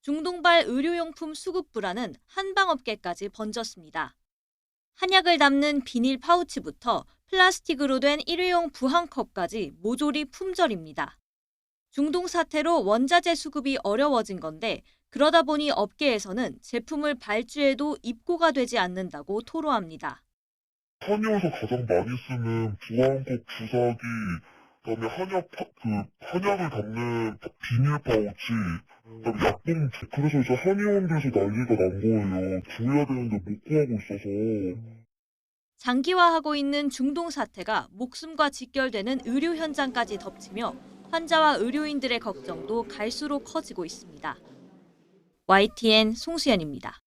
중동발 의료용품 수급 불안은 한방업계까지 번졌습니다. 한약을 담는 비닐 파우치부터 플라스틱으로 된 일회용 부항컵까지 모조리 품절입니다. 중동 사태로 원자재 수급이 어려워진 건데 그러다 보니 업계에서는 제품을 발주해도 입고가 되지 않는다고 토로합니다. 한의원에서 가장 많이 쓰는 부항컵 주사기, 그다음에 한약을 담는 비닐 파우치, 그다음에 약봉지. 그래서 이제 한의원들에서 난리가 난 거예요. 구해야 되는데 못 구하고 있어서. 장기화하고 있는 중동 사태가 목숨과 직결되는 의료 현장까지 덮치며 환자와 의료인들의 걱정도 갈수록 커지고 있습니다. YTN 송수연입니다.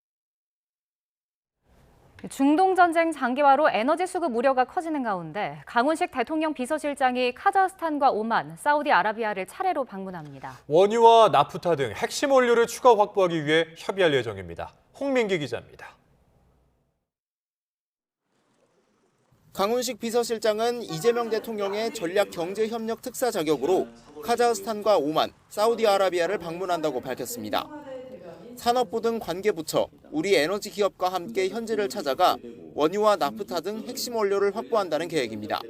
중동 전쟁 장기화로 에너지 수급 우려가 커지는 가운데 강훈식 대통령 비서실장이 카자흐스탄과 오만, 사우디아라비아를 차례로 방문합니다. 원유와 나프타 등 핵심 원료를 추가 확보하기 위해 협의할 예정입니다. 홍민기 기자입니다. 강훈식 비서실장은 이재명 대통령의 전략경제협력 특사 자격으로 카자흐스탄과 오만, 사우디아라비아를 방문한다고 밝혔습니다. 산업부 등 관계부처, 우리 에너지 기업과 함께 현지를 찾아가 원유와 나프타 등 핵심 원료를 확보한다는 계획입니다.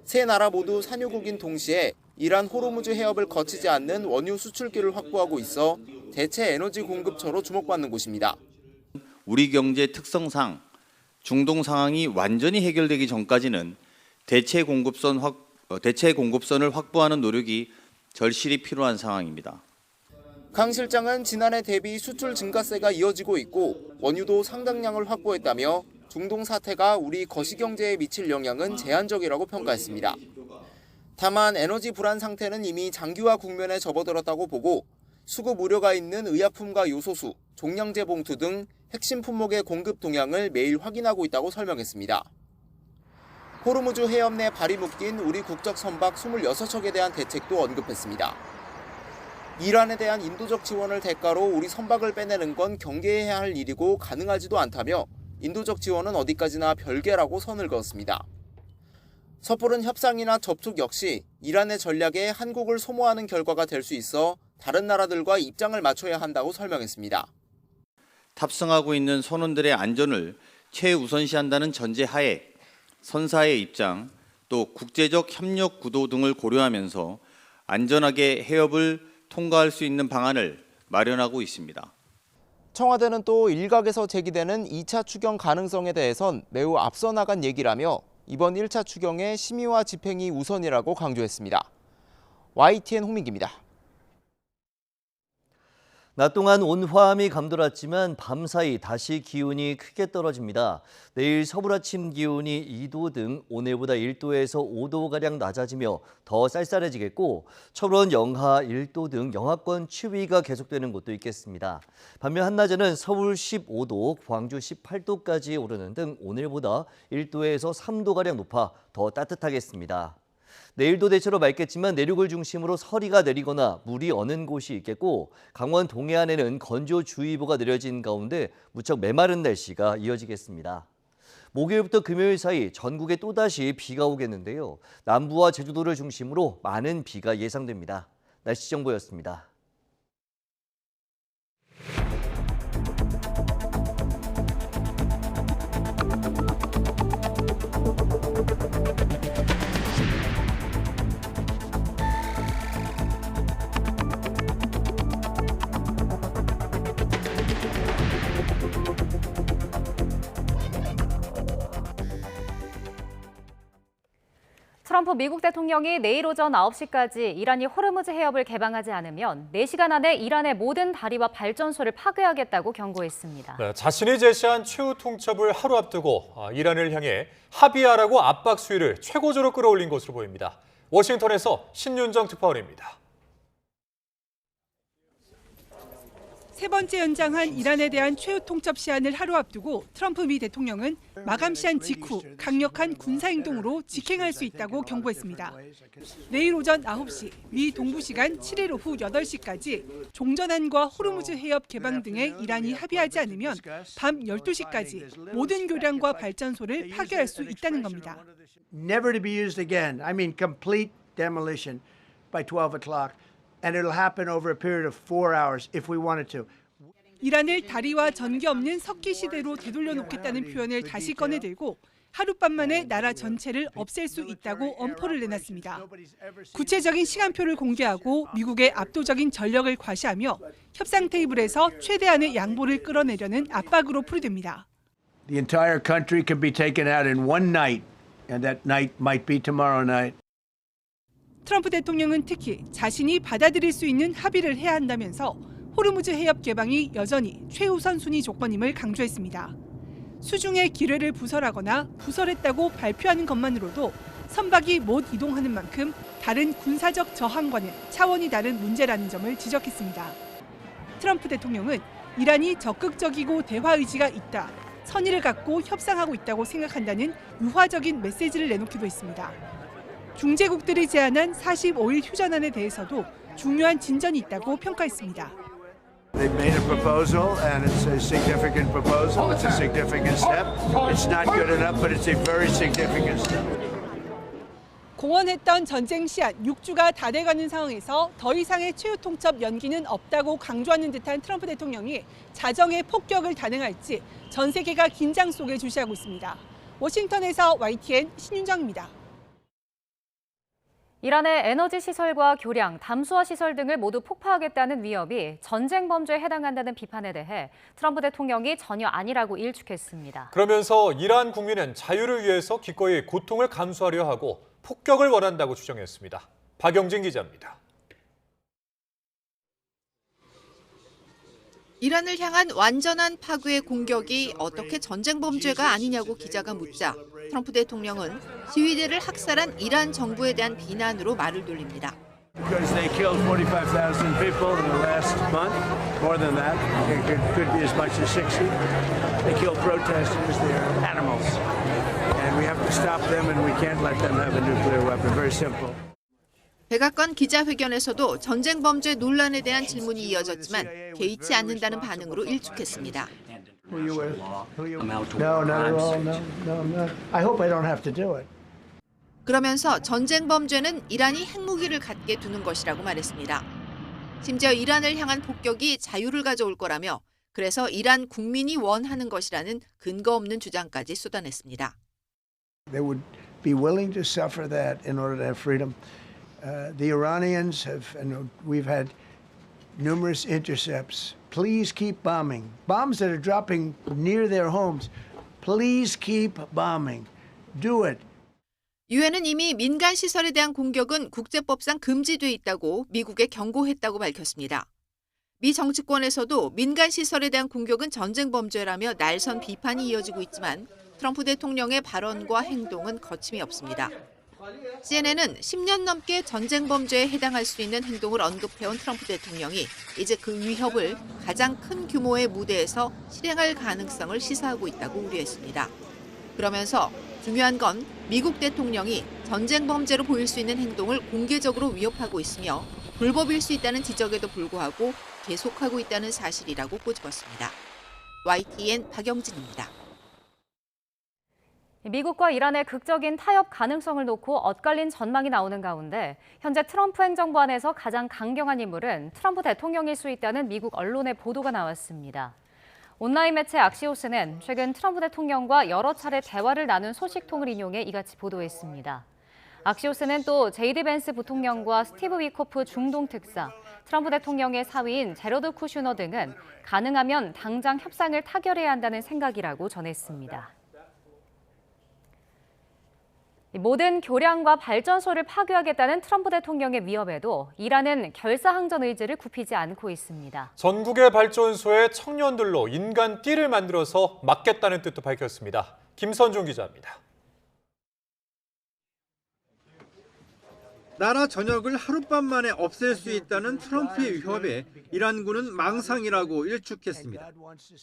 세 나라 모두 산유국인 동시에 이란 호르무즈 해협을 거치지 않는 원유 수출길을 확보하고 있어 대체 에너지 공급처로 주목받는 곳입니다. 우리 경제 특성상 중동 상황이 완전히 해결되기 전까지는 대체 공급선을 확보하는 노력이 절실히 필요한 상황입니다. 강 실장은 지난해 대비 수출 증가세가 이어지고 있고 원유도 상당량을 확보했다며 중동 사태가 우리 거시경제에 미칠 영향은 제한적이라고 평가했습니다. 다만 에너지 불안 상태는 이미 장기화 국면에 접어들었다고 보고 수급 우려가 있는 의약품과 요소수, 종량제 봉투 등 핵심 품목의 공급 동향을 매일 확인하고 있다고 설명했습니다. 호르무즈 해협 내 발이 묶인 우리 국적 선박 26척에 대한 대책도 언급했습니다. 이란에 대한 인도적 지원을 대가로 우리 선박을 빼내는 건 경계해야 할 일이고 가능하지도 않다며 인도적 지원은 어디까지나 별개라고 선을 그었습니다. 섣부른 협상이나 접촉 역시 이란의 전략에 한국을 소모하는 결과가 될 수 있어 다른 나라들과 입장을 맞춰야 한다고 설명했습니다. 탑승하고 있는 선원들의 안전을 최우선시한다는 전제하에 선사의 입장, 또 국제적 협력 구도 등을 고려하면서 안전하게 해협을 통과할 수 있는 방안을 마련하고 있습니다. 청와대는 또 일각에서 제기되는 2차 추경 가능성에 대해선 매우 앞서 나간 얘기라며 이번 1차 추경의 심의와 집행이 우선이라고 강조했습니다. YTN 홍민기입니다. 낮 동안 온화함이 감돌았지만 밤사이 다시 기온이 크게 떨어집니다. 내일 서울 아침 기온이 2도 등 오늘보다 1도에서 5도가량 낮아지며 더 쌀쌀해지겠고 철원 영하 1도 등 영하권 추위가 계속되는 곳도 있겠습니다. 반면 한낮에는 서울 15도, 광주 18도까지 오르는 등 오늘보다 1도에서 3도가량 높아 더 따뜻하겠습니다. 내일도 대체로 맑겠지만 내륙을 중심으로 서리가 내리거나 물이 어는 곳이 있겠고 강원 동해안에는 건조주의보가 내려진 가운데 무척 메마른 날씨가 이어지겠습니다. 목요일부터 금요일 사이 전국에 또다시 비가 오겠는데요. 남부와 제주도를 중심으로 많은 비가 예상됩니다. 날씨 정보였습니다. 트럼프 미국 대통령이 내일 오전 9시까지 이란이 호르무즈 해협을 개방하지 않으면 4시간 안에 이란의 모든 다리와 발전소를 파괴하겠다고 경고했습니다. 네, 자신이 제시한 최후 통첩을 하루 앞두고 이란을 향해 합의하라고 압박 수위를 최고조로 끌어올린 것으로 보입니다. 워싱턴에서 신윤정 특파원입니다. 세 번째 연장한 이란에 대한 최후 통첩 시한을 하루 앞두고 트럼프 미 대통령은 마감 시한 직후 강력한 군사행동으로 직행할 수 있다고 경고했습니다. 내일 오전 9시, 미 동부 시간 7일 오후 8시까지 종전안과 호르무즈 해협 개방 등에 이란이 합의하지 않으면 밤 12시까지 모든 교량과 발전소를 파괴할 수 있다는 겁니다. Never to be used again. I mean complete demolition by 12 o'clock. And it'll happen over a period of 4 hours if we wanted to. 이란을 다리와 전기 없는 석기 시대로 되돌려 놓겠다는 표현을 다시 꺼내들고 하룻밤 만에 나라 전체를 없앨 수 있다고 엄포를 내놨습니다. 구체적인 시간표를 공개하고 미국의 압도적인 전력을 과시하며 협상 테이블에서 최대한의 양보를 끌어내려는 압박으로 풀이됩니다. The entire country can be taken out in one night, and that night might be tomorrow night. 트럼프 대통령은 특히 자신이 받아들일 수 있는 합의를 해야 한다면서 호르무즈 해협 개방이 여전히 최우선 순위 조건임을 강조했습니다. 수중의 기뢰를 부설하거나 부설했다고 발표하는 것만으로도 선박이 못 이동하는 만큼 다른 군사적 저항과는 차원이 다른 문제라는 점을 지적했습니다. 트럼프 대통령은 이란이 적극적이고 대화 의지가 있다, 선의를 갖고 협상하고 있다고 생각한다는 유화적인 메시지를 내놓기도 했습니다. 중재국들이 제안한 45일 휴전안에 대해서도 중요한 진전이 있다고 평가했습니다. They've made a proposal and it's a significant proposal. It's a significant step. It's not good enough, but it's a very significant step. 공언했던 전쟁 시한 6주가 다 돼가는 상황에서 더 이상의 최후 통첩 연기는 없다고 강조하는 듯한 트럼프 대통령이 자정의 폭격을 단행할지 전 세계가 긴장 속에 주시하고 있습니다. 워싱턴에서 YTN 신윤정입니다. 이란의 에너지 시설과 교량, 담수화 시설 등을 모두 폭파하겠다는 위협이 전쟁 범죄에 해당한다는 비판에 대해 트럼프 대통령이 전혀 아니라고 일축했습니다. 그러면서 이란 국민은 자유를 위해서 기꺼이 고통을 감수하려 하고 폭격을 원한다고 주장했습니다. 박영진 기자입니다. 이란을 향한 완전한 파괴의 공격이 어떻게 전쟁 범죄가 아니냐고 기자가 묻자 트럼프 대통령은 시위대를 학살한 이란 정부에 대한 비난으로 말을 돌립니다. Because they killed 45,000 people in the last month, more than that. It could be as much as 60. They killed protesters, they're animals. And we have to stop them and we can't let them have a nuclear weapon. Very simple. 백악관 기자회견에서도 전쟁 범죄 논란에 대한 질문이 이어졌지만 개의치 않는다는 반응으로 일축했습니다. No, not at all. No, I'm not. I hope I don't have to do it. 그러면서 전쟁 범죄는 이란이 핵무기를 갖게 두는 것이라고 말했습니다. 심지어 이란을 향한 폭격이 자유를 가져올 거라며 그래서 이란 국민이 원하는 것이라는 근거 없는 주장까지 쏟아냈습니다. They would be willing to suffer that in order to have freedom. The Iranians have, and we've had numerous intercepts. Please keep bombing. Bombs that are dropping near their homes. Please keep bombing. Do it. 유엔은 이미 민간 시설에 대한 공격은 국제법상 금지돼 있다고 미국에 경고했다고 밝혔습니다. 미 정치권에서도 민간 시설에 대한 공격은 전쟁 범죄라며 날선 비판이 이어지고 있지만 트럼프 대통령의 발언과 행동은 거침이 없습니다. CNN은 10년 넘게 전쟁 범죄에 해당할 수 있는 행동을 언급해온 트럼프 대통령이 이제 그 위협을 가장 큰 규모의 무대에서 실행할 가능성을 시사하고 있다고 우려했습니다. 그러면서 중요한 건 미국 대통령이 전쟁 범죄로 보일 수 있는 행동을 공개적으로 위협하고 있으며 불법일 수 있다는 지적에도 불구하고 계속하고 있다는 사실이라고 꼬집었습니다. YTN 박영진입니다. 미국과 이란의 극적인 타협 가능성을 놓고 엇갈린 전망이 나오는 가운데 현재 트럼프 행정부 안에서 가장 강경한 인물은 트럼프 대통령일 수 있다는 미국 언론의 보도가 나왔습니다. 온라인 매체 악시오스는 최근 트럼프 대통령과 여러 차례 대화를 나눈 소식통을 인용해 이같이 보도했습니다. 악시오스는 또 제이디 벤스 부통령과 스티브 위코프 중동 특사, 트럼프 대통령의 사위인 제러드 쿠슈너 등은 가능하면 당장 협상을 타결해야 한다는 생각이라고 전했습니다. 모든 교량과 발전소를 파괴하겠다는 트럼프 대통령의 위협에도 이란은 결사항전 의지를 굽히지 않고 있습니다. 전국의 발전소에 청년들로 인간 띠를 만들어서 막겠다는 뜻도 밝혔습니다. 김선종 기자입니다. 나라 전역을 하룻밤 만에 없앨 수 있다는 트럼프의 위협에 이란군은 망상이라고 일축했습니다.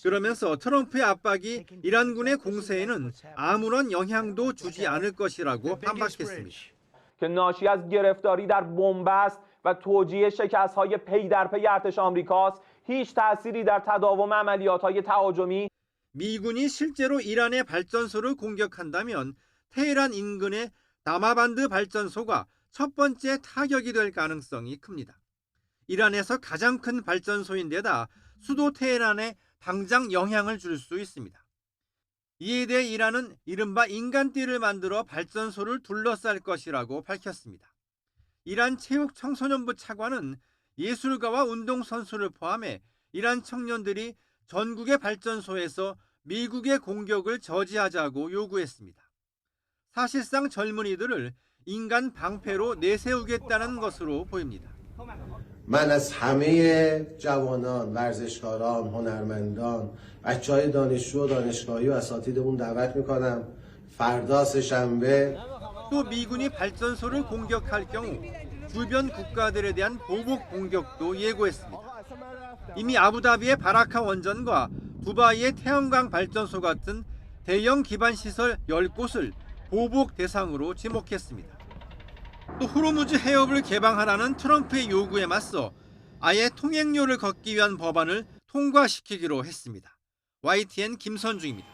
그러면서 트럼프의 압박이 이란군의 공세에는 아무런 영향도 주지 않을 것이라고 반박했습니다. که ناشی از گرفتاری در بنبست و توجیه شکست‌های پی در پی ارتش آمریکاست هیچ تأثیری در تداوم عملیات‌های تهاجمی 미군이 실제로 이란의 발전소를 공격한다면 테헤란 인근의 다마반드 발전소가 첫 번째 타격이 될 가능성이 큽니다. 이란에서 가장 큰 발전소인데다 수도 테헤란에 당장 영향을 줄 수 있습니다. 이에 대해 이란은 이른바 인간띠를 만들어 발전소를 둘러쌀 것이라고 밝혔습니다. 이란 체육청소년부 차관은 예술가와 운동선수를 포함해 이란 청년들이 전국의 발전소에서 미국의 공격을 저지하자고 요구했습니다. 사실상 젊은이들을 인간 방패로 내세우겠다는 것으로 보입니다. من از همه جوانان، ورزشکاران، هنرمندان، بچه‌های دانشجو و دانشگاهی و اساتیدمون دعوت می‌کنم فردا سه‌شنبه 또 미군이 발전소를 공격할 경우 주변 국가들에 대한 보복 공격도 예고했습니다. 이미 아부다비의 바라카 원전과 두바이의 태양광 발전소 같은 대형 기반 시설 10곳을 보복 대상으로 지목했습니다. 또 호르무즈 해협을 개방하라는 트럼프의 요구에 맞서 아예 통행료를 걷기 위한 법안을 통과시키기로 했습니다. YTN 김선중입니다.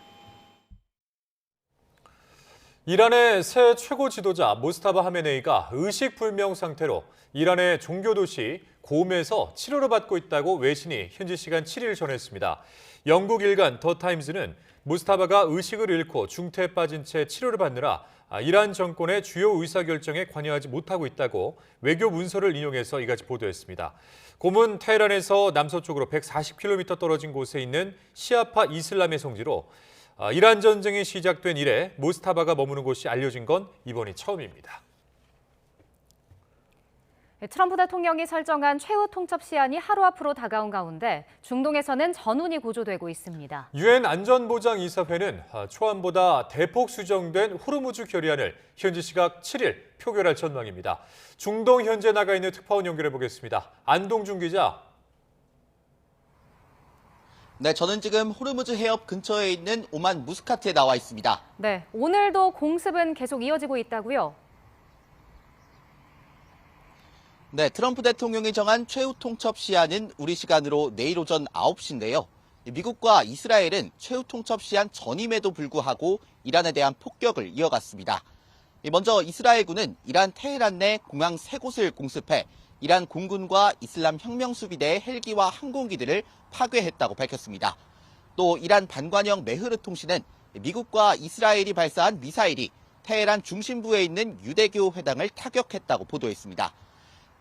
이란의 새 최고 지도자 모스타바 하메네이가 의식불명 상태로 이란의 종교 도시 곰에서 치료를 받고 있다고 외신이 현지 시간 7일 전했습니다. 영국 일간 더 타임즈는 모스타바가 의식을 잃고 중태에 빠진 채 치료를 받느라 이란 정권의 주요 의사결정에 관여하지 못하고 있다고 외교 문서를 인용해서 이같이 보도했습니다. 곰은 테헤란에서 남서쪽으로 140km 떨어진 곳에 있는 시아파 이슬람의 성지로 이란 전쟁이 시작된 이래 모스타바가 머무는 곳이 알려진 건 이번이 처음입니다. 트럼프 대통령이 설정한 최후 통첩 시한이 하루 앞으로 다가온 가운데 중동에서는 전운이 고조되고 있습니다. 유엔 안전보장이사회는 초안보다 대폭 수정된 호르무즈 결의안을 현지 시각 7일 표결할 전망입니다. 중동 현재 나가 있는 특파원 연결해 보겠습니다. 안동준 기자. 네, 저는 지금 호르무즈 해협 근처에 있는 오만 무스카트에 나와 있습니다. 네, 오늘도 공습은 계속 이어지고 있다고요? 네, 트럼프 대통령이 정한 최후 통첩 시한은 우리 시간으로 내일 오전 9시인데요. 미국과 이스라엘은 최후 통첩 시한 전임에도 불구하고 이란에 대한 폭격을 이어갔습니다. 먼저 이스라엘군은 이란 테헤란 내 공항 3곳을 공습해 이란 공군과 이슬람 혁명수비대의 헬기와 항공기들을 파괴했다고 밝혔습니다. 또 이란 반관영 메흐르 통신은 미국과 이스라엘이 발사한 미사일이 테헤란 중심부에 있는 유대교 회당을 타격했다고 보도했습니다.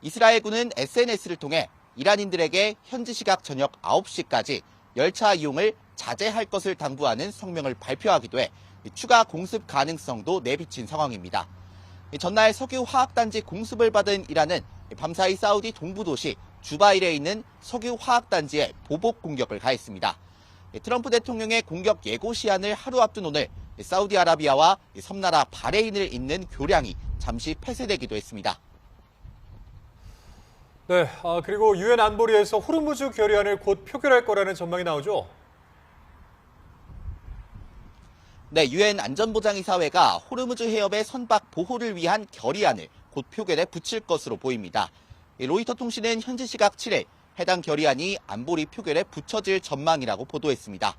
이스라엘군은 SNS를 통해 이란인들에게 현지 시각 저녁 9시까지 열차 이용을 자제할 것을 당부하는 성명을 발표하기도 해 추가 공습 가능성도 내비친 상황입니다. 전날 석유화학단지 공습을 받은 이란은 밤사이 사우디 동부도시 주바일에 있는 석유화학단지에 보복 공격을 가했습니다. 트럼프 대통령의 공격 예고 시한을 하루 앞둔 오늘 사우디아라비아와 섬나라 바레인을 잇는 교량이 잠시 폐쇄되기도 했습니다. 네, 그리고 유엔 안보리에서 호르무즈 결의안을 곧 표결할 거라는 전망이 나오죠. 네, 유엔 안전보장이사회가 호르무즈 해협의 선박 보호를 위한 결의안을 곧 표결에 붙일 것으로 보입니다. 로이터 통신은 현지 시각 7일 해당 결의안이 안보리 표결에 붙여질 전망이라고 보도했습니다.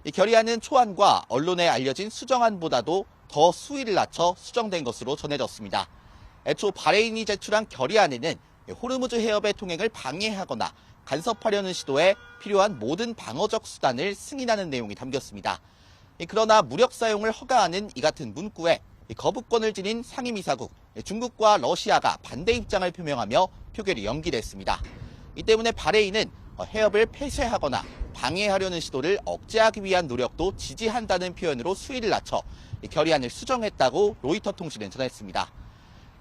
이 결의안은 초안과 언론에 알려진 수정안보다도 더 수위를 낮춰 수정된 것으로 전해졌습니다. 애초 바레인이 제출한 결의안에는 호르무즈 해협의 통행을 방해하거나 간섭하려는 시도에 필요한 모든 방어적 수단을 승인하는 내용이 담겼습니다. 그러나 무력 사용을 허가하는 이 같은 문구에 거부권을 지닌 상임이사국 중국과 러시아가 반대 입장을 표명하며 표결이 연기됐습니다. 이 때문에 바레인은 해협을 폐쇄하거나 방해하려는 시도를 억제하기 위한 노력도 지지한다는 표현으로 수위를 낮춰 결의안을 수정했다고 로이터 통신은 전했습니다.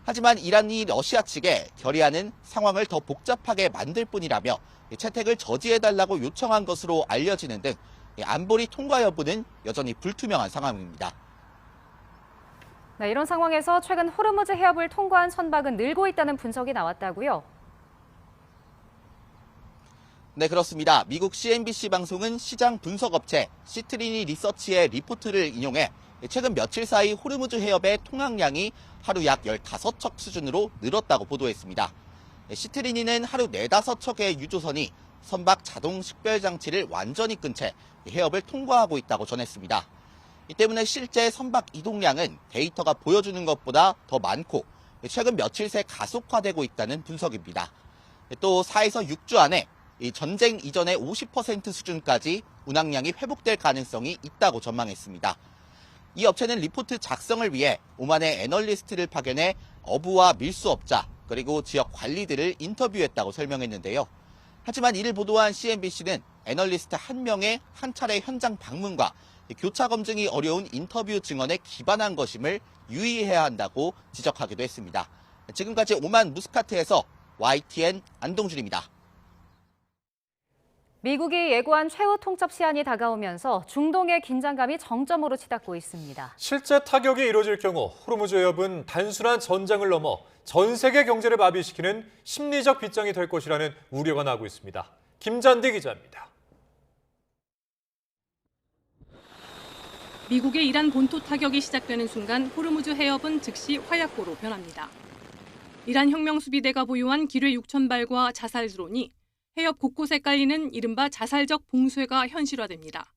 하지만 이란이 러시아 측에 결의안은 상황을 더 복잡하게 만들 뿐이라며 채택을 저지해달라고 요청한 것으로 알려지는 등 안보리 통과 여부는 여전히 불투명한 상황입니다. 네, 이런 상황에서 최근 호르무즈 해협을 통과한 선박은 늘고 있다는 분석이 나왔다고요? 네, 그렇습니다. 미국 CNBC 방송은 시장 분석업체 시트리니 리서치의 리포트를 인용해 최근 며칠 사이 호르무즈 해협의 통항량이 하루 약 15척 수준으로 늘었다고 보도했습니다. 시트리니는 하루 4-5척의 유조선이 선박 자동 식별 장치를 완전히 끈 채 해협을 통과하고 있다고 전했습니다. 이 때문에 실제 선박 이동량은 데이터가 보여주는 것보다 더 많고 최근 며칠 새 가속화되고 있다는 분석입니다. 또 4에서 6주 안에 이 전쟁 이전의 50% 수준까지 운항량이 회복될 가능성이 있다고 전망했습니다. 이 업체는 리포트 작성을 위해 오만의 애널리스트를 파견해 어부와 밀수업자 그리고 지역 관리들을 인터뷰했다고 설명했는데요. 하지만 이를 보도한 CNBC는 애널리스트 한 명의 한 차례 현장 방문과 교차 검증이 어려운 인터뷰 증언에 기반한 것임을 유의해야 한다고 지적하기도 했습니다. 지금까지 오만 무스카트에서 YTN 안동준입니다. 미국이 예고한 최후 통첩 시한이 다가오면서 중동의 긴장감이 정점으로 치닫고 있습니다. 실제 타격이 이루어질 경우 호르무즈 해협은 단순한 전장을 넘어 전 세계 경제를 마비시키는 심리적 빗장이 될 것이라는 우려가 나오고 있습니다. 김잔디 기자입니다. 미국의 이란 본토 타격이 시작되는 순간 호르무즈 해협은 즉시 화약고로 변합니다. 이란 혁명수비대가 보유한 기뢰 6,000발과 자살 드론이 해협 곳곳에 깔리는 이른바 자살적 봉쇄가 현실화됩니다.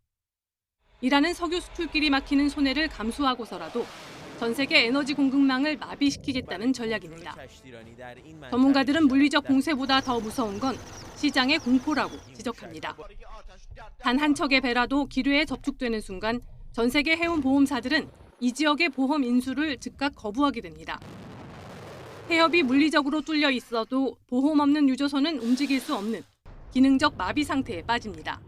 이란은 석유 수출길이 막히는 손해를 감수하고서라도 전 세계 에너지 공급망을 마비시키겠다는 전략입니다. 전문가들은 물리적 봉쇄보다 더 무서운 건 시장의 공포라고 지적합니다. 단 한 척의 배라도 기뢰에 접촉되는 순간 전 세계 해운 보험사들은 이 지역의 보험 인수를 즉각 거부하게 됩니다. 해협이 물리적으로 뚫려 있어도 보험 없는 유조선은 움직일 수 없는 기능적 마비 상태에 빠집니다.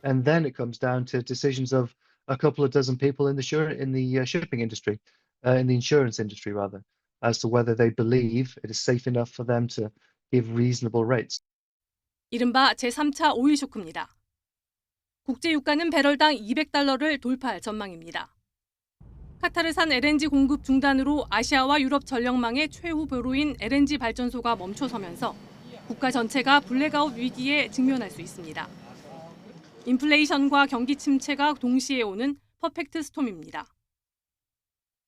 And then it comes down to decisions of a couple of dozen people in the shipping industry, in the insurance industry rather, as to whether they believe it is safe enough for them to give reasonable rates. 이른바 제3차 오일 쇼크입니다. 국제 유가는 배럴당 $200를 돌파할 전망입니다. 카타르산 LNG 공급 중단으로 아시아와 유럽 전력망의 최후 보루인 LNG 발전소가 멈춰서면서 국가 전체가 블랙아웃 위기에 직면할 수 있습니다. 인플레이션과 경기 침체가 동시에 오는 퍼펙트 스톰입니다.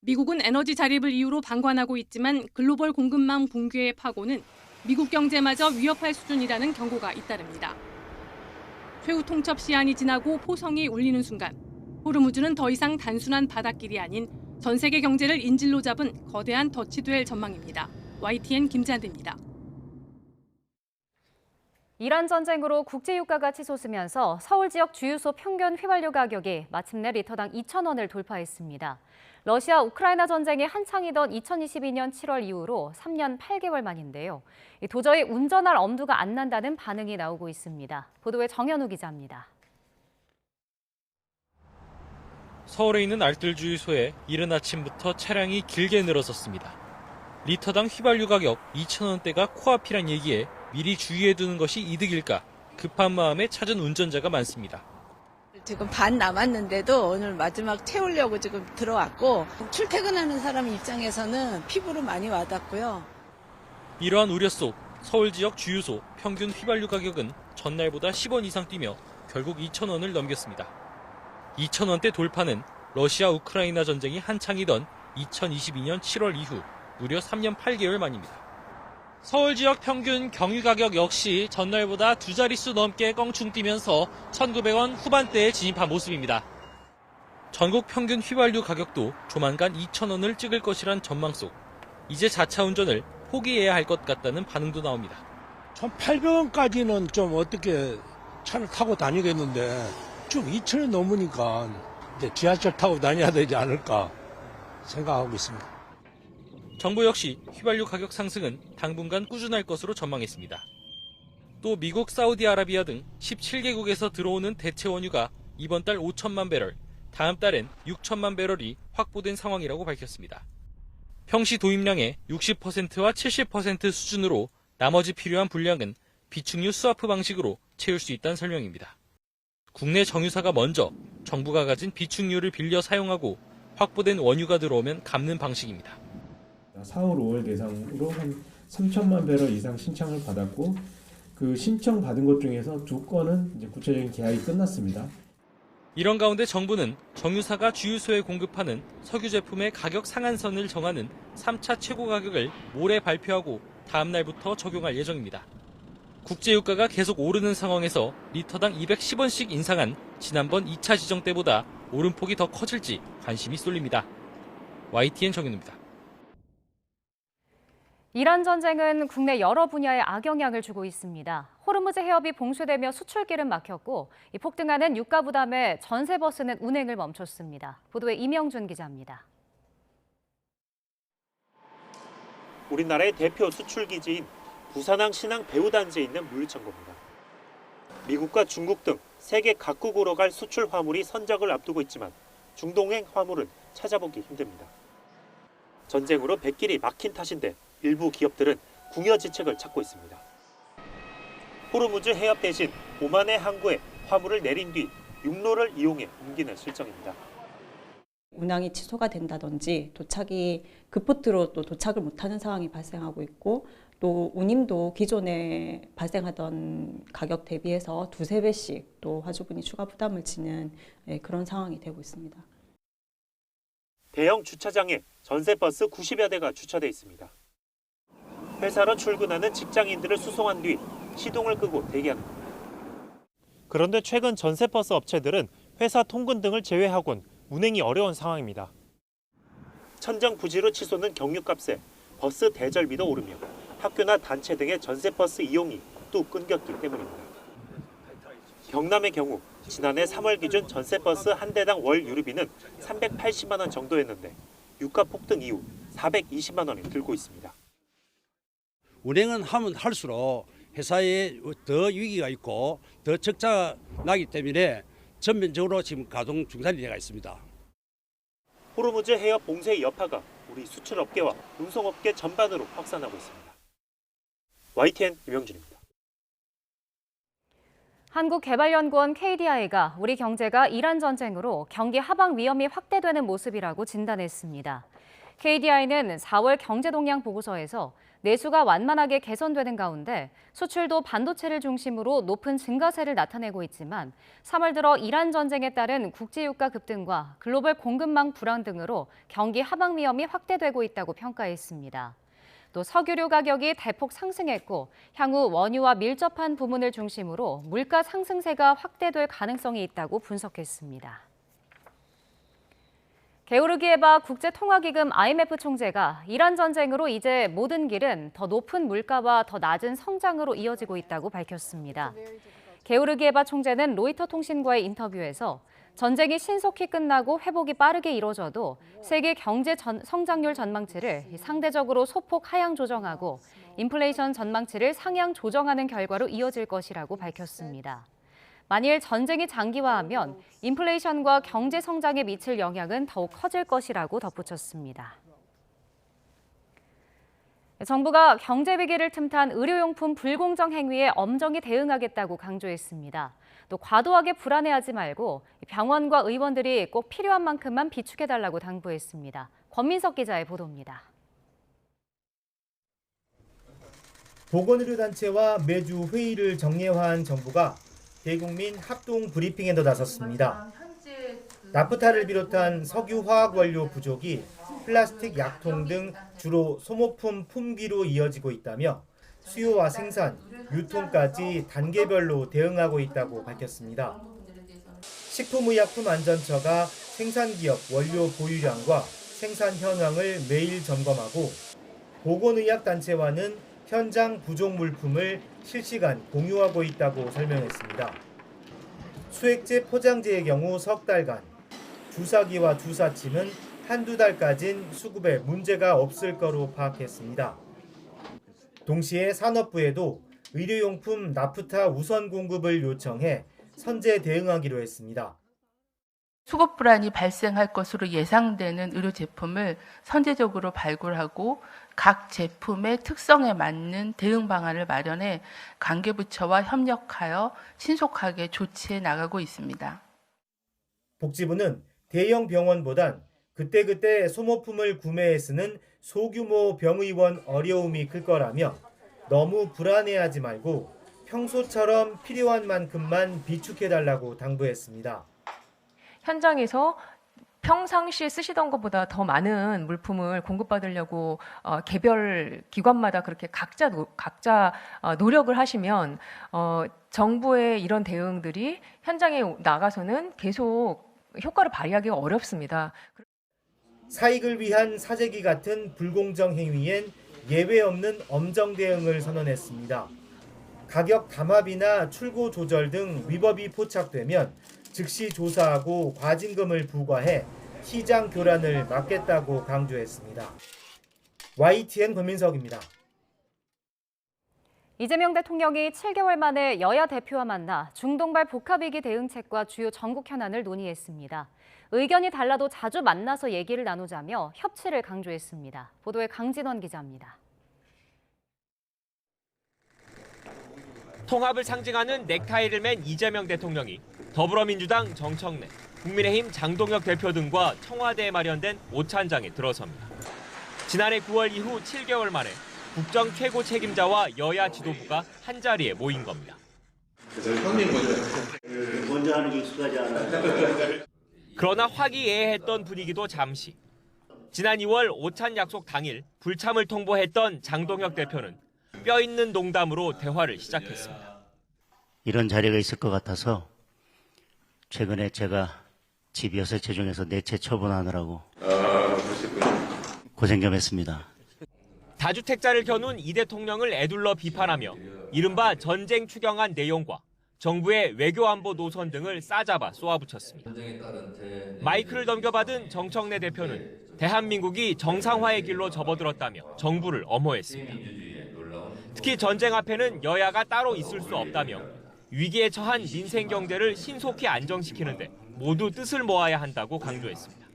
미국은 에너지 자립을 이유로 방관하고 있지만 글로벌 공급망 붕괴의 파고는 미국 경제마저 위협할 수준이라는 경고가 잇따릅니다. 최후 통첩 시한이 지나고 포성이 울리는 순간 호르무즈는 더 이상 단순한 바닷길이 아닌 전 세계 경제를 인질로 잡은 거대한 덫이 될 전망입니다. YTN 김지한입니다. 이란 전쟁으로 국제유가가 치솟으면서 서울 지역 주유소 평균 휘발유 가격이 마침내 리터당 2,000원을 돌파했습니다. 러시아 우크라이나 전쟁이 한창이던 2022년 7월 이후로 3년 8개월 만인데요. 도저히 운전할 엄두가 안 난다는 반응이 나오고 있습니다. 보도에 정현우 기자입니다. 서울에 있는 알뜰 주유소에 이른 아침부터 차량이 길게 늘어섰습니다. 리터당 휘발유 가격 2,000원대가 코앞이란 얘기에 미리 주의해두는 것이 이득일까 급한 마음에 찾은 운전자가 많습니다. 지금 반 남았는데도 오늘 마지막 채우려고 지금 들어왔고 출퇴근하는 사람 입장에서는 피부로 많이 와닿고요. 이러한 우려 속 서울 지역 주유소 평균 휘발유 가격은 전날보다 10원 이상 뛰며 결국 2,000원을 넘겼습니다. 2,000원대 돌파는 러시아 우크라이나 전쟁이 한창이던 2022년 7월 이후 무려 3년 8개월 만입니다. 서울 지역 평균 경유 가격 역시 전날보다 두 자릿수 넘게 껑충 뛰면서 1,900원 후반대에 진입한 모습입니다. 전국 평균 휘발유 가격도 조만간 2,000원을 찍을 것이란 전망 속 이제 자차 운전을 포기해야 할 것 같다는 반응도 나옵니다. 1,800원까지는 좀 어떻게 차를 타고 다니겠는데 쭉 2,000원 넘으니까 이제 지하철 타고 다녀야 되지 않을까 생각하고 있습니다. 정부 역시 휘발유 가격 상승은 당분간 꾸준할 것으로 전망했습니다. 또 미국, 사우디아라비아 등 17개국에서 들어오는 대체 원유가 이번 달 5천만 배럴, 다음 달엔 6천만 배럴이 확보된 상황이라고 밝혔습니다. 평시 도입량의 60%와 70% 수준으로 나머지 필요한 분량은 비축유 스와프 방식으로 채울 수 있다는 설명입니다. 국내 정유사가 먼저 정부가 가진 비축유를 빌려 사용하고 확보된 원유가 들어오면 갚는 방식입니다. 4월, 5월 대상으로 한 3천만 배럴 이상 신청을 받았고 그 신청 받은 것 중에서 2건은 이제 구체적인 계약이 끝났습니다. 이런 가운데 정부는 정유사가 주유소에 공급하는 석유 제품의 가격 상한선을 정하는 3차 최고 가격을 모레 발표하고 다음 날부터 적용할 예정입니다. 국제유가가 계속 오르는 상황에서 리터당 210원씩 인상한 지난번 2차 지정 때보다 오름폭이 더 커질지 관심이 쏠립니다. YTN 정현우입니다. 이란 전쟁은 국내 여러 분야에 악영향을 주고 있습니다. 호르무즈 해협이 봉쇄되며 수출길은 막혔고 폭등하는 유가 부담에 전세버스는 운행을 멈췄습니다. 보도에 이명준 기자입니다. 우리나라의 대표 수출 기지인 부산항 신항 배후단지에 있는 물류창고입니다. 미국과 중국 등 세계 각국으로 갈 수출 화물이 선적을 앞두고 있지만 중동행 화물은 찾아보기 힘듭니다. 전쟁으로 백길이 막힌 탓인데 일부 기업들은 궁여지책을 찾고 있습니다. 호르무즈 해협 대신 오만의 항구에 화물을 내린 뒤 육로를 이용해 옮기는 실정입니다. 운항이 취소가 된다든지 도착이 급포트로 또 도착을 못하는 상황이 발생하고 있고 또 운임도 기존에 발생하던 가격 대비해서 두세 배씩 또 화주분이 추가 부담을 지는 그런 상황이 되고 있습니다. 대형 주차장에 전세버스 90여 대가 주차돼 있습니다. 회사로 출근하는 직장인들을 수송한 뒤 시동을 끄고 대기하는 겁니다. 그런데 최근 전세버스 업체들은 회사 통근 등을 제외하곤 운행이 어려운 상황입니다. 천정부지로 치솟는 경유값에 버스 대절비도 오르며 학교나 단체 등의 전세버스 이용이 또 끊겼기 때문입니다. 경남의 경우 지난해 3월 기준 전세버스 한 대당 월 유류비는 380만 원 정도였는데 유가 폭등 이후 420만 원이 들고 있습니다. 운행은 하면 할수록 회사에 더 위기가 있고 더 적자가 나기 때문에 전면적으로 지금 가동 중단이 되어 있습니다. 호르무즈 해협 봉쇄의 여파가 우리 수출업계와 운송업계 전반으로 확산하고 있습니다. YTN 이명준입니다. 한국개발연구원 KDI가 우리 경제가 이란 전쟁으로 경기 하방 위험이 확대되는 모습이라고 진단했습니다. KDI는 4월 경제동향 보고서에서 내수가 완만하게 개선되는 가운데 수출도 반도체를 중심으로 높은 증가세를 나타내고 있지만 3월 들어 이란 전쟁에 따른 국제유가 급등과 글로벌 공급망 불안 등으로 경기 하방 위험이 확대되고 있다고 평가했습니다. 또 석유류 가격이 대폭 상승했고 향후 원유와 밀접한 부문을 중심으로 물가 상승세가 확대될 가능성이 있다고 분석했습니다. 게오르기에바 국제통화기금 IMF 총재가 이란 전쟁으로 이제 모든 길은 더 높은 물가와 더 낮은 성장으로 이어지고 있다고 밝혔습니다. 게오르기에바 총재는 로이터 통신과의 인터뷰에서 전쟁이 신속히 끝나고 회복이 빠르게 이뤄져도 세계 경제 성장률 전망치를 상대적으로 소폭 하향 조정하고 인플레이션 전망치를 상향 조정하는 결과로 이어질 것이라고 밝혔습니다. 만일 전쟁이 장기화하면 인플레이션과 경제 성장에 미칠 영향은 더욱 커질 것이라고 덧붙였습니다. 정부가 경제 위기를 틈탄 의료용품 불공정 행위에 엄정히 대응하겠다고 강조했습니다. 또 과도하게 불안해하지 말고 병원과 의원들이 꼭 필요한 만큼만 비축해달라고 당부했습니다. 권민석 기자의 보도입니다. 보건의료단체와 매주 회의를 정례화한 정부가 대국민 합동 브리핑에 나섰습니다. 나프타를 비롯한 석유 화학 원료 부족이 플라스틱 약통 등 주로 소모품 품귀로 이어지고 있다며 수요와 생산, 유통까지 단계별로 대응하고 있다고 밝혔습니다. 식품의약품안전처가 생산기업 원료 보유량과 생산 현황을 매일 점검하고 보건의학단체와는 현장 부족 물품을 실시간 공유하고 있다고 설명했습니다. 수액제 포장재의 경우 석 달간, 주사기와 주사침은 한두 달까진 수급에 문제가 없을 거로 파악했습니다. 동시에 산업부에도 의료용품 나프타 우선 공급을 요청해 선제 대응하기로 했습니다. 수급 불안이 발생할 것으로 예상되는 의료 제품을 선제적으로 발굴하고 각 제품의 특성에 맞는 대응 방안을 마련해 관계부처와 협력하여 신속하게 조치해 나가고 있습니다. 복지부는 대형 병원보단 그때그때 소모품을 구매해 쓰는 소규모 병의원 어려움이 클 거라며 너무 불안해하지 말고 평소처럼 필요한 만큼만 비축해달라고 당부했습니다. 현장에서 평상시에 쓰시던 것보다 더 많은 물품을 공급받으려고 개별 기관마다 그렇게 각자 노력을 하시면 정부의 이런 대응들이 현장에 나가서는 계속 효과를 발휘하기가 어렵습니다. 사익을 위한 사재기 같은 불공정 행위엔 예외 없는 엄정 대응을 선언했습니다. 가격 담합이나 출고 조절 등 위법이 포착되면 즉시 조사하고 과징금을 부과해 시장 교란을 막겠다고 강조했습니다. YTN 권민석입니다. 이재명 대통령이 7개월 만에 여야 대표와 만나 중동발 복합위기 대응책과 주요 전국 현안을 논의했습니다. 의견이 달라도 자주 만나서 얘기를 나누자며 협치를 강조했습니다. 보도에 강진원 기자입니다. 통합을 상징하는 넥타이를 맨 이재명 대통령이 더불어민주당 정청래, 국민의힘 장동혁 대표 등과 청와대에 마련된 오찬장에 들어섭니다. 지난해 9월 이후 7개월 만에 국정 최고 책임자와 여야 지도부가 한자리에 모인 겁니다. 먼저 하는 게 익숙하지 않아요. 그러나 화기애애했던 분위기도 잠시. 지난 2월 오찬 약속 당일 불참을 통보했던 장동혁 대표는 뼈있는 농담으로 대화를 시작했습니다. 이런 자리가 있을 것 같아서 최근에 제가 집 6채 중에서 4채 처분하느라고 고생 좀 했습니다. 다주택자를 겨눈 이 대통령을 애둘러 비판하며 이른바 전쟁 추경안 내용과 정부의 외교안보 노선 등을 싸잡아 쏘아붙였습니다. 마이크를 넘겨받은 정청래 대표는 대한민국이 정상화의 길로 접어들었다며 정부를 엄호했습니다. 특히 전쟁 앞에는 여야가 따로 있을 수 없다며 위기에 처한 민생 경제를 신속히 안정시키는데 모두 뜻을 모아야 한다고 강조했습니다.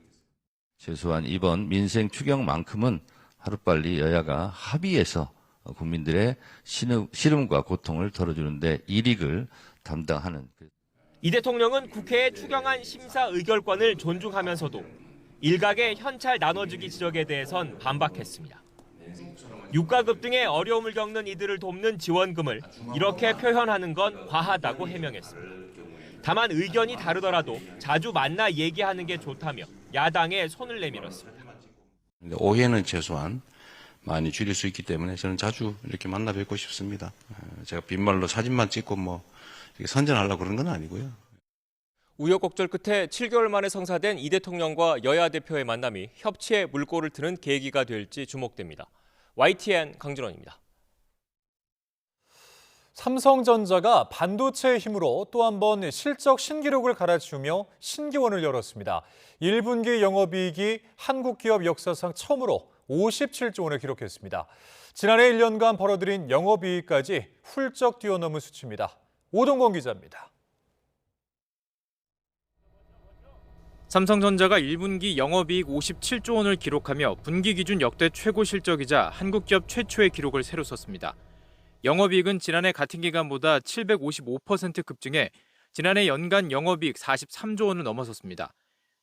최소한 이번 민생 추경만큼은 하루빨리 여야가 합의해서 국민들의 시름과 고통을 덜어주는 데 일익을 담당하는. 이 대통령은 국회의 추경안 심사 의결권을 존중하면서도 일각의 현찰 나눠주기 지적에 대해선 반박했습니다. 유가급 등의 어려움을 겪는 이들을 돕는 지원금을 이렇게 표현하는 건 과하다고 해명했습니다. 다만 의견이 다르더라도 자주 만나 얘기하는 게 좋다며 야당에 손을 내밀었습니다. 오해는 최소한 많이 줄일 수 있기 때문에 저는 자주 이렇게 만나 뵙고 싶습니다. 제가 빈말로 사진만 찍고 이렇게 선전하려고 그런 건 아니고요. 우여곡절 끝에 7개월 만에 성사된 이 대통령과 여야 대표의 만남이 협치의 물꼬를 트는 계기가 될지 주목됩니다. YTN 강준원입니다. 삼성전자가 반도체의 힘으로 또 한 번 실적 신기록을 갈아치우며 신기원을 열었습니다. 1분기 영업이익이 한국 기업 역사상 처음으로 57조 원을 기록했습니다. 지난해 1년간 벌어들인 영업이익까지 훌쩍 뛰어넘은 수치입니다. 오동건 기자입니다. 삼성전자가 1분기 영업이익 57조 원을 기록하며 분기 기준 역대 최고 실적이자 한국 기업 최초의 기록을 새로 썼습니다. 영업이익은 지난해 같은 기간보다 755% 급증해 지난해 연간 영업이익 43조 원을 넘어섰습니다.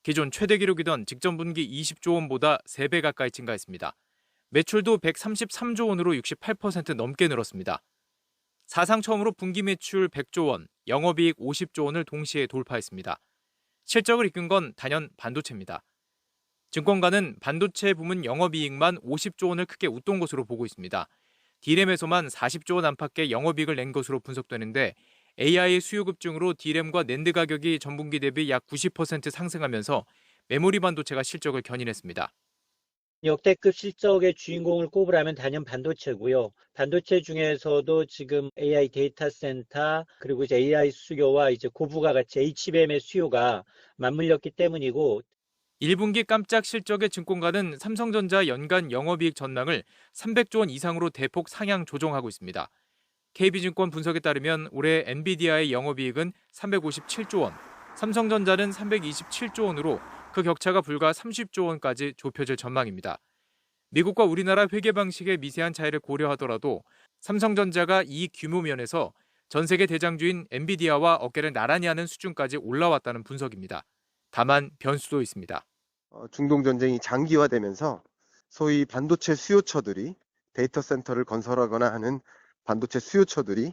기존 최대 기록이던 직전 분기 20조 원보다 3배 가까이 증가했습니다. 매출도 133조 원으로 68% 넘게 늘었습니다. 사상 처음으로 분기 매출 100조 원, 영업이익 50조 원을 동시에 돌파했습니다. 실적을 이끈 건 단연 반도체입니다. 증권가는 반도체 부문 영업이익만 50조 원을 크게 웃돈 것으로 보고 있습니다. D램에서만 40조 원 안팎의 영업이익을 낸 것으로 분석되는데 AI 수요 급증으로 D램과 낸드 가격이 전분기 대비 약 90% 상승하면서 메모리 반도체가 실적을 견인했습니다. 역대급 실적의 주인공을 꼽으라면 단연 반도체고요. 반도체 중에서도 지금 AI 데이터 센터 그리고 이제 AI 수요와 이제 고부가 가치 HBM의 수요가 맞물렸기 때문이고 1분기 깜짝 실적의 증권가는 삼성전자 연간 영업이익 전망을 300조 원 이상으로 대폭 상향 조정하고 있습니다. KB증권 분석에 따르면 올해 엔비디아의 영업이익은 357조 원, 삼성전자는 327조 원으로 그 격차가 불과 30조 원까지 좁혀질 전망입니다. 미국과 우리나라 회계 방식의 미세한 차이를 고려하더라도 삼성전자가 이 규모 면에서 전 세계 대장주인 엔비디아와 어깨를 나란히 하는 수준까지 올라왔다는 분석입니다. 다만 변수도 있습니다. 중동 전쟁이 장기화되면서 소위 반도체 수요처들이 데이터 센터를 건설하거나 하는 반도체 수요처들이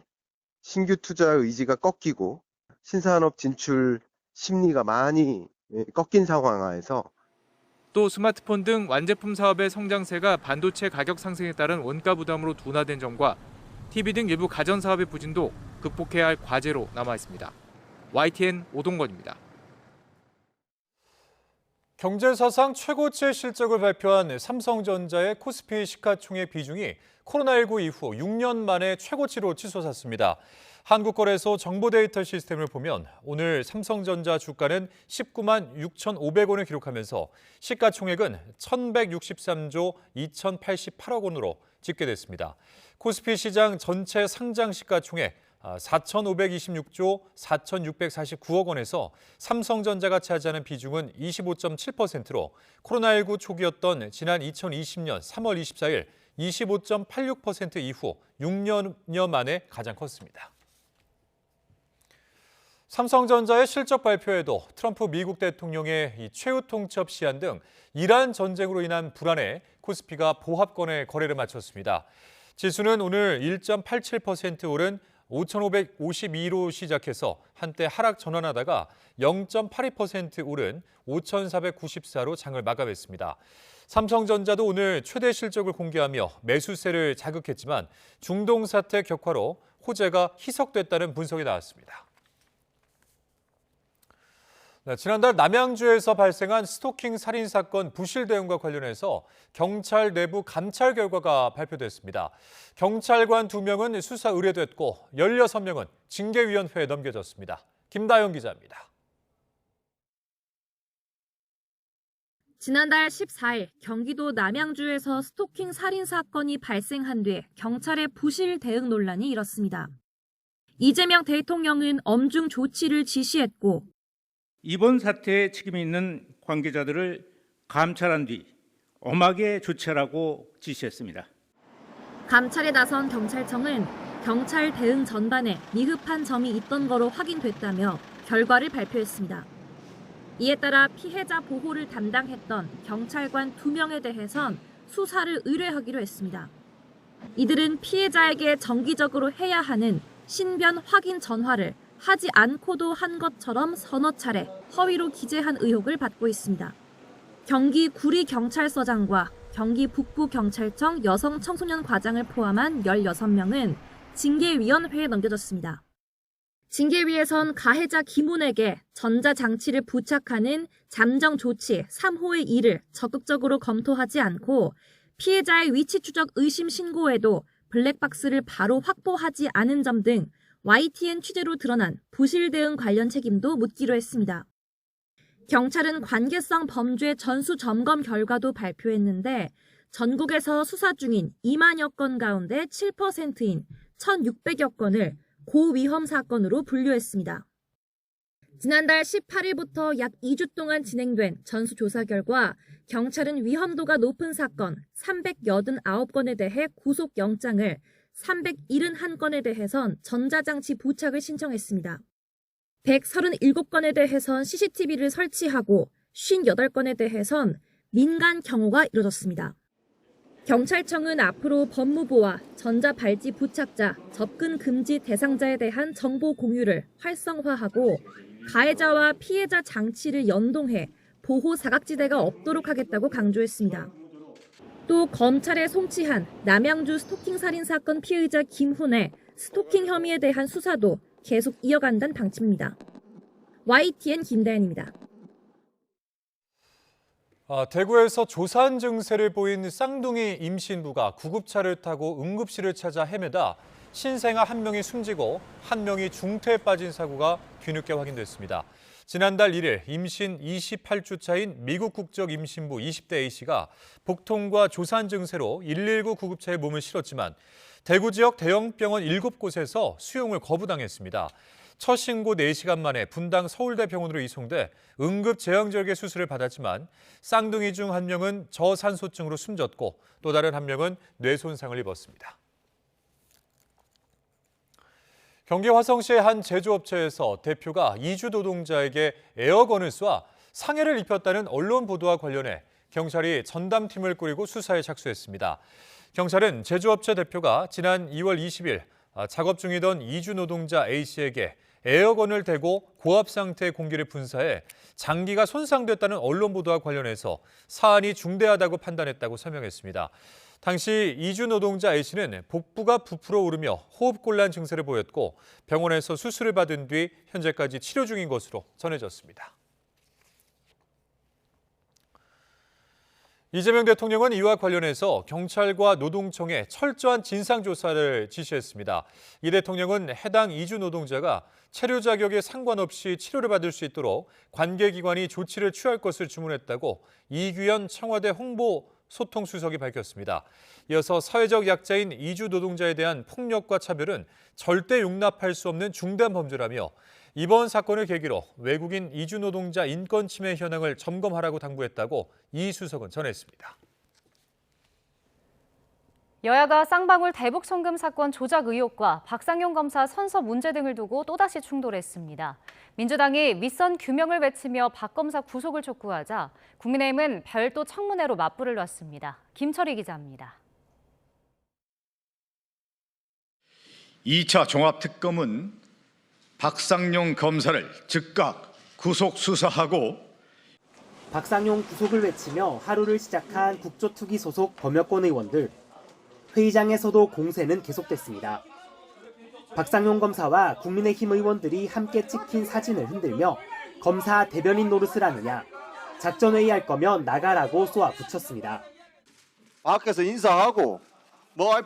신규 투자 의지가 꺾이고 신산업 진출 심리가 많이 꺾인 상황하에서 또 스마트폰 등 완제품 사업의 성장세가 반도체 가격 상승에 따른 원가 부담으로 둔화된 점과 TV 등 일부 가전 사업의 부진도 극복해야 할 과제로 남아 있습니다. YTN 오동건입니다. 경제사상 최고치의 실적을 발표한 삼성전자의 코스피 시가총액 비중이 코로나19 이후 6년 만에 최고치로 치솟았습니다. 한국거래소 정보데이터 시스템을 보면 오늘 삼성전자 주가는 19만 6,500원을 기록하면서 시가총액은 1,163조 2,088억 원으로 집계됐습니다. 코스피 시장 전체 상장 시가총액 4,526조 4,649억 원에서 삼성전자가 차지하는 비중은 25.7%로 코로나19 초기였던 지난 2020년 3월 24일 25.86% 이후 6년여 만에 가장 컸습니다. 삼성전자의 실적 발표에도 트럼프 미국 대통령의 최후 통첩 시한 등 이란 전쟁으로 인한 불안에 코스피가 보합권의 거래를 마쳤습니다. 지수는 오늘 1.87% 오른 5,552로 시작해서 한때 하락 전환하다가 0.82% 오른 5,494로 장을 마감했습니다. 삼성전자도 오늘 최대 실적을 공개하며 매수세를 자극했지만 중동 사태 격화로 호재가 희석됐다는 분석이 나왔습니다. 지난달 남양주에서 발생한 스토킹 살인 사건 부실 대응과 관련해서 경찰 내부 감찰 결과가 발표됐습니다. 경찰관 2명은 수사 의뢰됐고 16명은 징계위원회에 넘겨졌습니다. 김다영 기자입니다. 지난달 14일 경기도 남양주에서 스토킹 살인 사건이 발생한 뒤 경찰의 부실 대응 논란이 일었습니다. 이재명 대통령은 엄중 조치를 지시했고 이번 사태에 책임이 있는 관계자들을 감찰한 뒤 엄하게 조치하라고 지시했습니다. 감찰에 나선 경찰청은 경찰 대응 전반에 미흡한 점이 있던 거로 확인됐다며 결과를 발표했습니다. 이에 따라 피해자 보호를 담당했던 경찰관 2명에 대해선 수사를 의뢰하기로 했습니다. 이들은 피해자에게 정기적으로 해야 하는 신변 확인 전화를 하지 않고도 한 것처럼 서너 차례 허위로 기재한 의혹을 받고 있습니다. 경기 구리경찰서장과 경기 북부경찰청 여성청소년 과장을 포함한 16명은 징계위원회에 넘겨졌습니다. 징계위에선 가해자 김훈에게 전자장치를 부착하는 잠정 조치 3호의 1을 적극적으로 검토하지 않고 피해자의 위치 추적 의심 신고에도 블랙박스를 바로 확보하지 않은 점 등 YTN 취재로 드러난 부실 대응 관련 책임도 묻기로 했습니다. 경찰은 관계성 범죄 전수 점검 결과도 발표했는데 전국에서 수사 중인 2만여 건 가운데 7%인 1,600여 건을 고위험 사건으로 분류했습니다. 지난달 18일부터 약 2주 동안 진행된 전수조사 결과 경찰은 위험도가 높은 사건 389건에 대해 구속영장을, 371건에 대해선 전자장치 부착을 신청했습니다. 137건에 대해선 CCTV를 설치하고 58건에 대해선 민간 경호가 이뤄졌습니다. 경찰청은 앞으로 법무부와 전자발찌 부착자, 접근 금지 대상자에 대한 정보 공유를 활성화하고 가해자와 피해자 장치를 연동해 보호 사각지대가 없도록 하겠다고 강조했습니다. 또 검찰에 송치한 남양주 스토킹 살인 사건 피의자 김훈의 스토킹 혐의에 대한 수사도 계속 이어간다는 방침입니다. YTN 김다현입니다. 대구에서 조산 증세를 보인 쌍둥이 임신부가 구급차를 타고 응급실을 찾아 헤매다 신생아 1명이 숨지고 1명이 중태에 빠진 사고가 뒤늦게 확인됐습니다. 지난달 1일 임신 28주 차인 미국 국적 임신부 20대 A씨가 복통과 조산 증세로 119 구급차에 몸을 실었지만 대구 지역 대형 병원 7곳에서 수용을 거부당했습니다. 첫 신고 4시간 만에 분당 서울대병원으로 이송돼 응급 제왕절개 수술을 받았지만 쌍둥이 중 1명은 저산소증으로 숨졌고 또 다른 1명은 뇌 손상을 입었습니다. 경기 화성시의 한 제조업체에서 대표가 이주 노동자에게 에어건을 쏴 상해를 입혔다는 언론 보도와 관련해 경찰이 전담팀을 꾸리고 수사에 착수했습니다. 경찰은 제조업체 대표가 지난 2월 20일 작업 중이던 이주 노동자 A씨에게 에어건을 대고 고압 상태의 공기를 분사해 장기가 손상됐다는 언론 보도와 관련해서 사안이 중대하다고 판단했다고 설명했습니다. 당시 이주 노동자 A씨는 복부가 부풀어 오르며 호흡곤란 증세를 보였고 병원에서 수술을 받은 뒤 현재까지 치료 중인 것으로 전해졌습니다. 이재명 대통령은 이와 관련해서 경찰과 노동청에 철저한 진상조사를 지시했습니다. 이 대통령은 해당 이주 노동자가 체류 자격에 상관없이 치료를 받을 수 있도록 관계기관이 조치를 취할 것을 주문했다고 이규현 청와대 홍보소통수석이 밝혔습니다. 이어서 사회적 약자인 이주 노동자에 대한 폭력과 차별은 절대 용납할 수 없는 중대한 범죄라며 이번 사건을 계기로 외국인 이주 노동자 인권 침해 현황을 점검하라고 당부했다고 이 수석은 전했습니다. 여야가 쌍방울 대북 송금 사건 조작 의혹과 박상용 검사 선서 문제 등을 두고 또다시 충돌했습니다. 민주당이 윗선 규명을 외치며 박 검사 구속을 촉구하자 국민의힘은 별도 청문회로 맞불을 놨습니다. 김철희 기자입니다. 2차 종합특검은 박상용 검사를 즉각 구속 수사하고 박상용 구속을 외치며 하루를 시작한 국조투기 소속 범여권 의원들. 회의장에서도 공세는 계속됐습니다. 박상용 검사와 국민의힘 의원들이 함께 찍힌 사진을 흔들며 검사 대변인 노릇을 하느냐, 작전회의할 거면 나가라고 쏘아붙였습니다. 밖에서 인사하고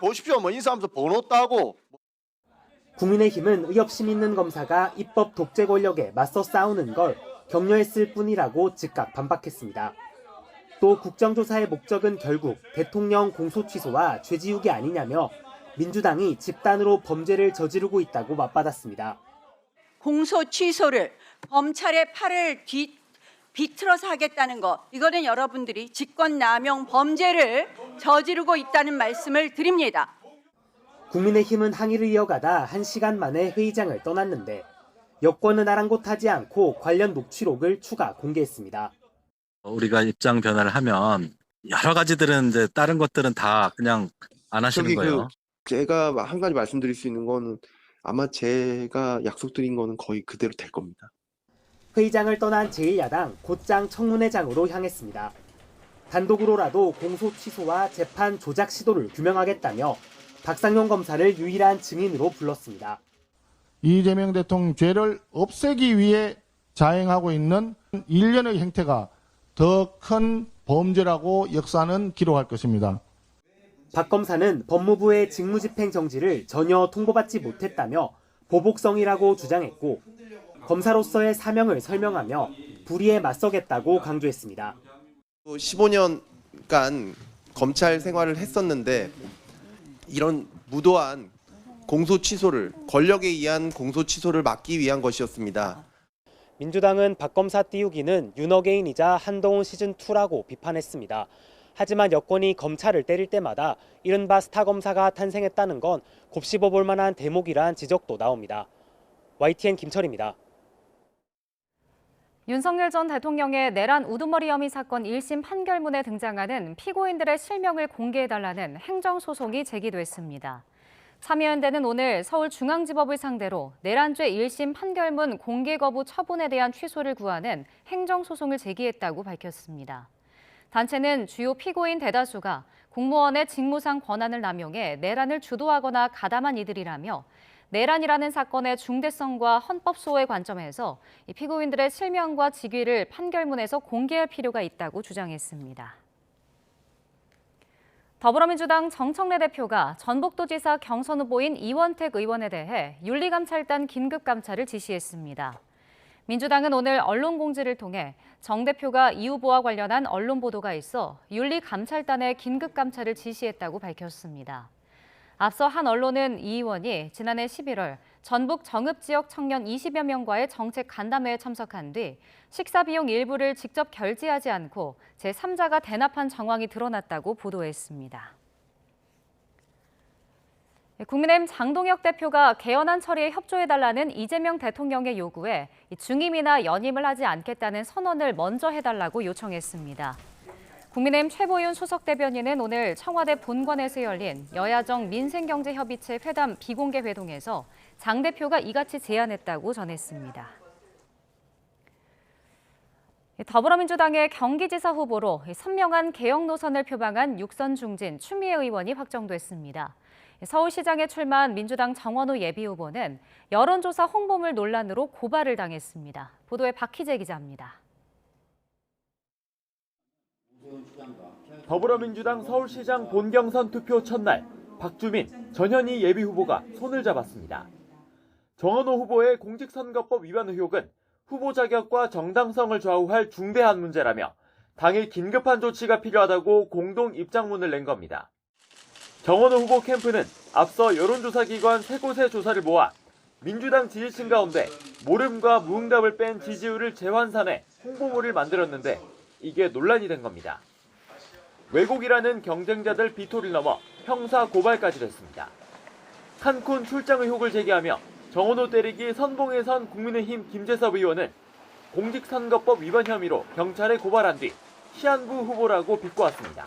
보십시오 인사하면서 번호 따고. 국민의힘은 의협심 있는 검사가 입법 독재 권력에 맞서 싸우는 걸 격려했을 뿐이라고 즉각 반박했습니다. 또 국정조사의 목적은 결국 대통령 공소 취소와 죄지우기 아니냐며 민주당이 집단으로 범죄를 저지르고 있다고 맞받았습니다. 공소 취소를 검찰의 팔을 비틀어서 하겠다는 것, 이거는 여러분들이 직권남용 범죄를 저지르고 있다는 말씀을 드립니다. 국민의힘은 항의를 이어가다 1시간 만에 회의장을 떠났는데 여권은 아랑곳하지 않고 관련 녹취록을 추가 공개했습니다. 우리가 입장 변화를 하면 여러 가지들은 이제 다른 것들은 다 그냥 안 하시는 거예요. 제가 한 가지 말씀드릴 수 있는 거는 아마 제가 약속드린 거는 거의 그대로 될 겁니다. 회의장을 떠난 제1야당 곧장 청문회장으로 향했습니다. 단독으로라도 공소 취소와 재판 조작 시도를 규명하겠다며 박상용 검사를 유일한 증인으로 불렀습니다. 이재명 대통령 죄를 없애기 위해 자행하고 있는 일련의 행태가 더 큰 범죄라고 역사는 기록할 것입니다. 박 검사는 법무부의 직무집행 정지를 전혀 통보받지 못했다며 보복성이라고 주장했고 검사로서의 사명을 설명하며 불의에 맞서겠다고 강조했습니다. 15년간 검찰 생활을 했었는데 이런 무도한 공소 취소를 권력에 의한 공소 취소를 막기 위한 것이었습니다. 민주당은 박 검사 띄우기는 윤어게인이자 한동훈 시즌2라고 비판했습니다. 하지만 여권이 검찰을 때릴 때마다 이른바 스타 검사가 탄생했다는 건 곱씹어볼 만한 대목이란 지적도 나옵니다. YTN 김철입니다. 윤석열 전 대통령의 내란 우두머리 혐의 사건 1심 판결문에 등장하는 피고인들의 실명을 공개해달라는 행정소송이 제기됐습니다. 참여연대는 오늘 서울중앙지법을 상대로 내란죄 1심 판결문 공개 거부 처분에 대한 취소를 구하는 행정소송을 제기했다고 밝혔습니다. 단체는 주요 피고인 대다수가 공무원의 직무상 권한을 남용해 내란을 주도하거나 가담한 이들이라며 내란이라는 사건의 중대성과 헌법 수호의 관점에서 이 피고인들의 실명과 직위를 판결문에서 공개할 필요가 있다고 주장했습니다. 더불어민주당 정청래 대표가 전북도지사 경선 후보인 이원택 의원에 대해 윤리감찰단 긴급감찰을 지시했습니다. 민주당은 오늘 언론공지를 통해 정 대표가 이 후보와 관련한 언론 보도가 있어 윤리감찰단에 긴급감찰을 지시했다고 밝혔습니다. 앞서 한 언론은 이 의원이 지난해 11월 전북 정읍 지역 청년 20여 명과의 정책 간담회에 참석한 뒤 식사 비용 일부를 직접 결제하지 않고 제3자가 대납한 정황이 드러났다고 보도했습니다. 국민의힘 장동혁 대표가 개헌안 처리에 협조해달라는 이재명 대통령의 요구에 중임이나 연임을 하지 않겠다는 선언을 먼저 해달라고 요청했습니다. 국민의힘 최보윤 수석대변인은 오늘 청와대 본관에서 열린 여야정 민생경제협의체 회담 비공개 회동에서 장 대표가 이같이 제안했다고 전했습니다. 더불어민주당의 경기지사 후보로 선명한 개혁 노선을 표방한 육선 중진 추미애 의원이 확정됐습니다. 서울시장에 출마한 민주당 정원호 예비후보는 여론조사 홍보물 논란으로 고발을 당했습니다. 보도에 박희재 기자입니다. 더불어민주당 서울시장 본경선 투표 첫날 박주민, 전현희 예비후보가 손을 잡았습니다. 정원호 후보의 공직선거법 위반 의혹은 후보 자격과 정당성을 좌우할 중대한 문제라며 당의 긴급한 조치가 필요하다고 공동 입장문을 낸 겁니다. 정원호 후보 캠프는 앞서 여론조사기관 3곳의 조사를 모아 민주당 지지층 가운데 모름과 무응답을 뺀 지지율을 재환산해 홍보물을 만들었는데 이게 논란이 된 겁니다. 왜곡이라는 경쟁자들 비토를 넘어 형사 고발까지 됐습니다. 칸쿤 출장 의혹을 제기하며 정원호 때리기 선봉에 선 국민의힘 김재섭 의원은 공직선거법 위반 혐의로 경찰에 고발한 뒤 시한부 후보라고 비꼬았습니다.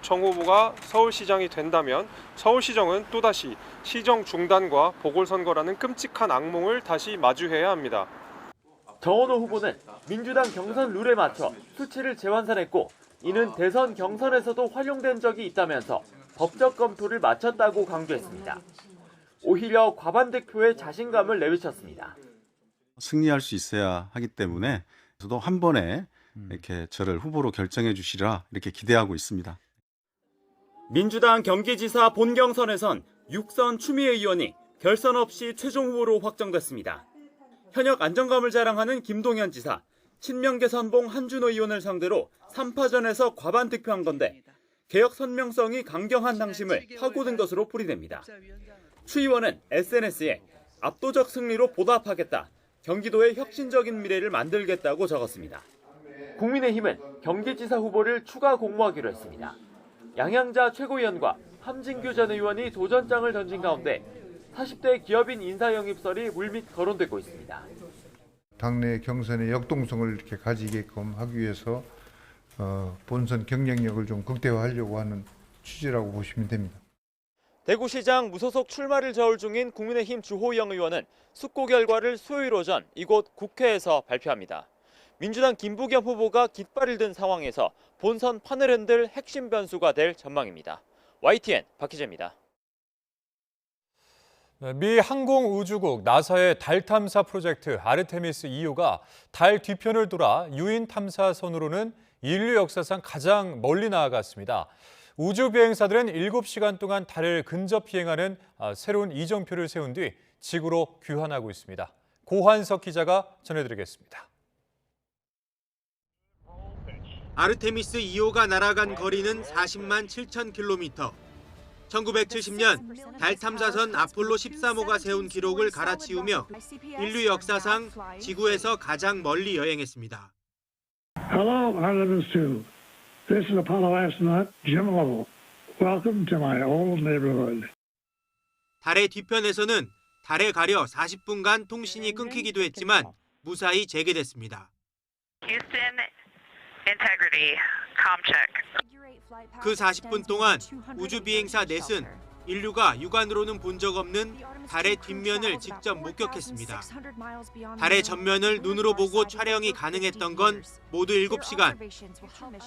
정 후보가 서울시장이 된다면 서울시정은 또다시 시정 중단과 보궐선거라는 끔찍한 악몽을 다시 마주해야 합니다. 정원호 후보는 민주당 경선 룰에 맞춰 수치를 재환산했고 이는 대선 경선에서도 활용된 적이 있다면서 법적 검토를 마쳤다고 강조했습니다. 오히려 과반 득표에 자신감을 내비쳤습니다. 승리할 수 있어야 하기 때문에 저도 한 번에 이렇게 저를 후보로 결정해 주시라 이렇게 기대하고 있습니다. 민주당 경기지사 본경선에선 육선 추미애 의원이 결선 없이 최종 후보로 확정됐습니다. 현역 안정감을 자랑하는 김동연 지사, 친명계 선봉 한준호 의원을 상대로 3파전에서 과반 득표한 건데 개혁 선명성이 강경한 당심을 파고든 것으로 풀이됩니다. 추 의원은 SNS에 압도적 승리로 보답하겠다, 경기도의 혁신적인 미래를 만들겠다고 적었습니다. 국민의힘은 경기지사 후보를 추가 공모하기로 했습니다. 양양자 최고위원과 함진규 전 의원이 도전장을 던진 가운데 40대 기업인 인사영입설이 물밑 거론되고 있습니다. 당내 경선의 역동성을 이렇게 가지게끔 하기 위해서 본선 경쟁력을 좀 극대화하려고 하는 취지라고 보시면 됩니다. 대구시장 무소속 출마를 저울 중인 국민의힘 주호영 의원은 숙고 결과를 수요일 오전 이곳 국회에서 발표합니다. 민주당 김부겸 후보가 깃발을 든 상황에서 본선 판을 흔들 핵심 변수가 될 전망입니다. YTN 박희재입니다. 미 항공우주국 나사의 달 탐사 프로젝트 아르테미스 2호가 달 뒤편을 돌아 유인 탐사선으로는 인류 역사상 가장 멀리 나아갔습니다. 우주 비행사들은 7시간 동안 달을 근접 비행하는 새로운 이정표를 세운 뒤 지구로 귀환하고 있습니다. 고환석 기자가 전해드리겠습니다. 아르테미스 2호가 날아간 거리는 40만 7천 킬로미터. 1970년 달 탐사선 아폴로 13호가 세운 기록을 갈아치우며 인류 역사상 지구에서 가장 멀리 여행했습니다. Hello, Artemis 2. This is Apollo astronaut Jim Lovell. Welcome to my old neighborhood. 달의 뒤편에서는 달에 가려 40분간 통신이 끊기기도 했지만 무사히 재개됐습니다. Houston, integrity, com check. 그 40분 동안 우주 비행사 넷은 인류가 육안으로는 본 적 없는 달의 뒷면을 직접 목격했습니다. 달의 전면을 눈으로 보고 촬영이 가능했던 건 모두 7시간.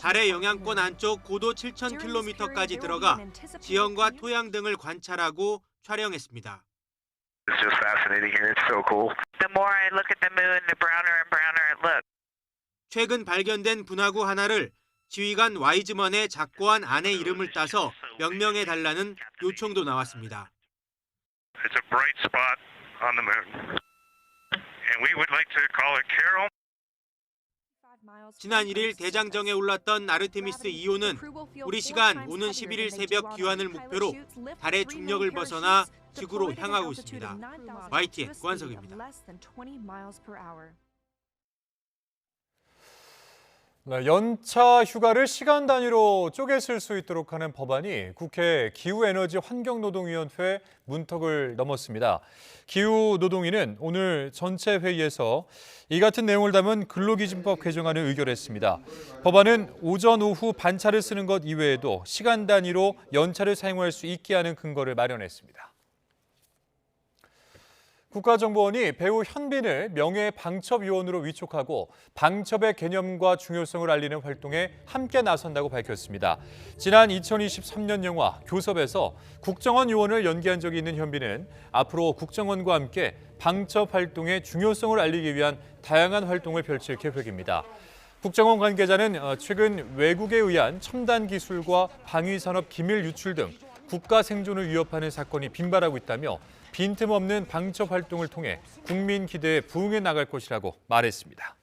달의 영향권 안쪽 고도 7,000km까지 들어가 지형과 토양 등을 관찰하고 촬영했습니다. It's just fascinating here. It's so cool. The more I look at the moon, the browner and browner it looks. 최근 발견된 분화구 하나를 지휘관 와이즈먼의 작고한 아내 이름을 따서 명명해달라는 요청도 나왔습니다. It's a bright spot on the moon. And we would like to call it Carol. 지난 1일 대장정에 올랐던 아르테미스 2호는 우리 시간 오는 11일 새벽 귀환을 목표로 달의 중력을 벗어나 지구로 향하고 있습니다. YTN 고한석입니다. 연차 휴가를 시간 단위로 쪼개 쓸 수 있도록 하는 법안이 국회 기후에너지환경노동위원회 문턱을 넘었습니다. 기후노동위는 오늘 전체 회의에서 이 같은 내용을 담은 근로기준법 개정안을 의결했습니다. 법안은 오전, 오후 반차를 쓰는 것 이외에도 시간 단위로 연차를 사용할 수 있게 하는 근거를 마련했습니다. 국가정보원이 배우 현빈을 명예방첩위원으로 위촉하고 방첩의 개념과 중요성을 알리는 활동에 함께 나선다고 밝혔습니다. 지난 2023년 영화 교섭에서 국정원 요원을 연기한 적이 있는 현빈은 앞으로 국정원과 함께 방첩 활동의 중요성을 알리기 위한 다양한 활동을 펼칠 계획입니다. 국정원 관계자는 최근 외국에 의한 첨단 기술과 방위산업 기밀 유출 등 국가 생존을 위협하는 사건이 빈발하고 있다며 빈틈없는 방첩 활동을 통해 국민 기대에 부응해 나갈 것이라고 말했습니다.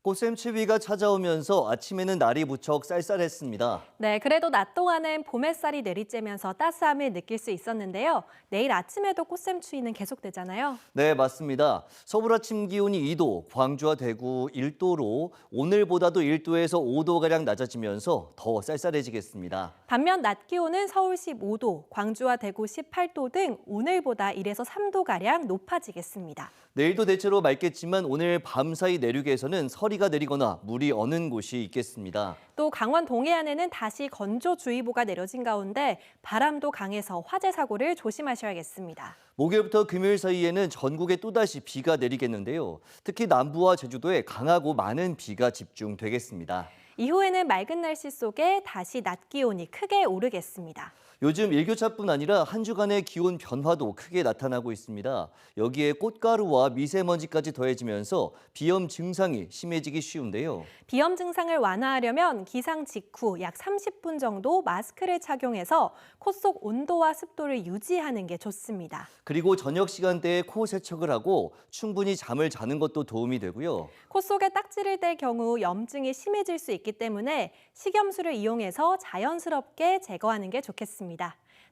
꽃샘추위가 찾아오면서 아침에는 날이 무척 쌀쌀했습니다. 네, 그래도 낮 동안은 봄 햇살이 내리쬐면서 따스함을 느낄 수 있었는데요. 내일 아침에도 꽃샘추위는 계속되잖아요. 네, 맞습니다. 서울 아침 기온이 2도, 광주와 대구 1도로 오늘보다도 1도에서 5도가량 낮아지면서 더 쌀쌀해지겠습니다. 반면 낮 기온은 서울 15도, 광주와 대구 18도 등 오늘보다 1에서 3도가량 높아지겠습니다. 내일도 대체로 맑겠지만 오늘 밤사이 내륙에서는 서리가 내리거나 물이 어는 곳이 있겠습니다. 또 강원 동해안에는 다시 건조주의보가 내려진 가운데 바람도 강해서 화재 사고를 조심하셔야겠습니다. 목요일부터 금요일 사이에는 전국에 또다시 비가 내리겠는데요. 특히 남부와 제주도에 강하고 많은 비가 집중되겠습니다. 이후에는 맑은 날씨 속에 다시 낮 기온이 크게 오르겠습니다. 요즘 일교차뿐 아니라 한 주간의 기온 변화도 크게 나타나고 있습니다. 여기에 꽃가루와 미세먼지까지 더해지면서 비염 증상이 심해지기 쉬운데요. 비염 증상을 완화하려면 기상 직후 약 30분 정도 마스크를 착용해서 코 속 온도와 습도를 유지하는 게 좋습니다. 그리고 저녁 시간대에 코 세척을 하고 충분히 잠을 자는 것도 도움이 되고요. 코 속에 딱지를 뗄 경우 염증이 심해질 수 있기 때문에 식염수를 이용해서 자연스럽게 제거하는 게 좋겠습니다.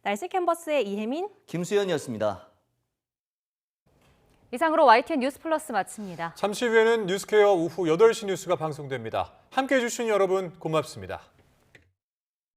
날씨 캔버스의 이혜민, 김수현이었습니다. 이상으로 YTN 뉴스 플러스 마칩니다. 잠시 후에는 뉴스케어 오후 8시 뉴스가 방송됩니다. 함께해 주신 여러분 고맙습니다.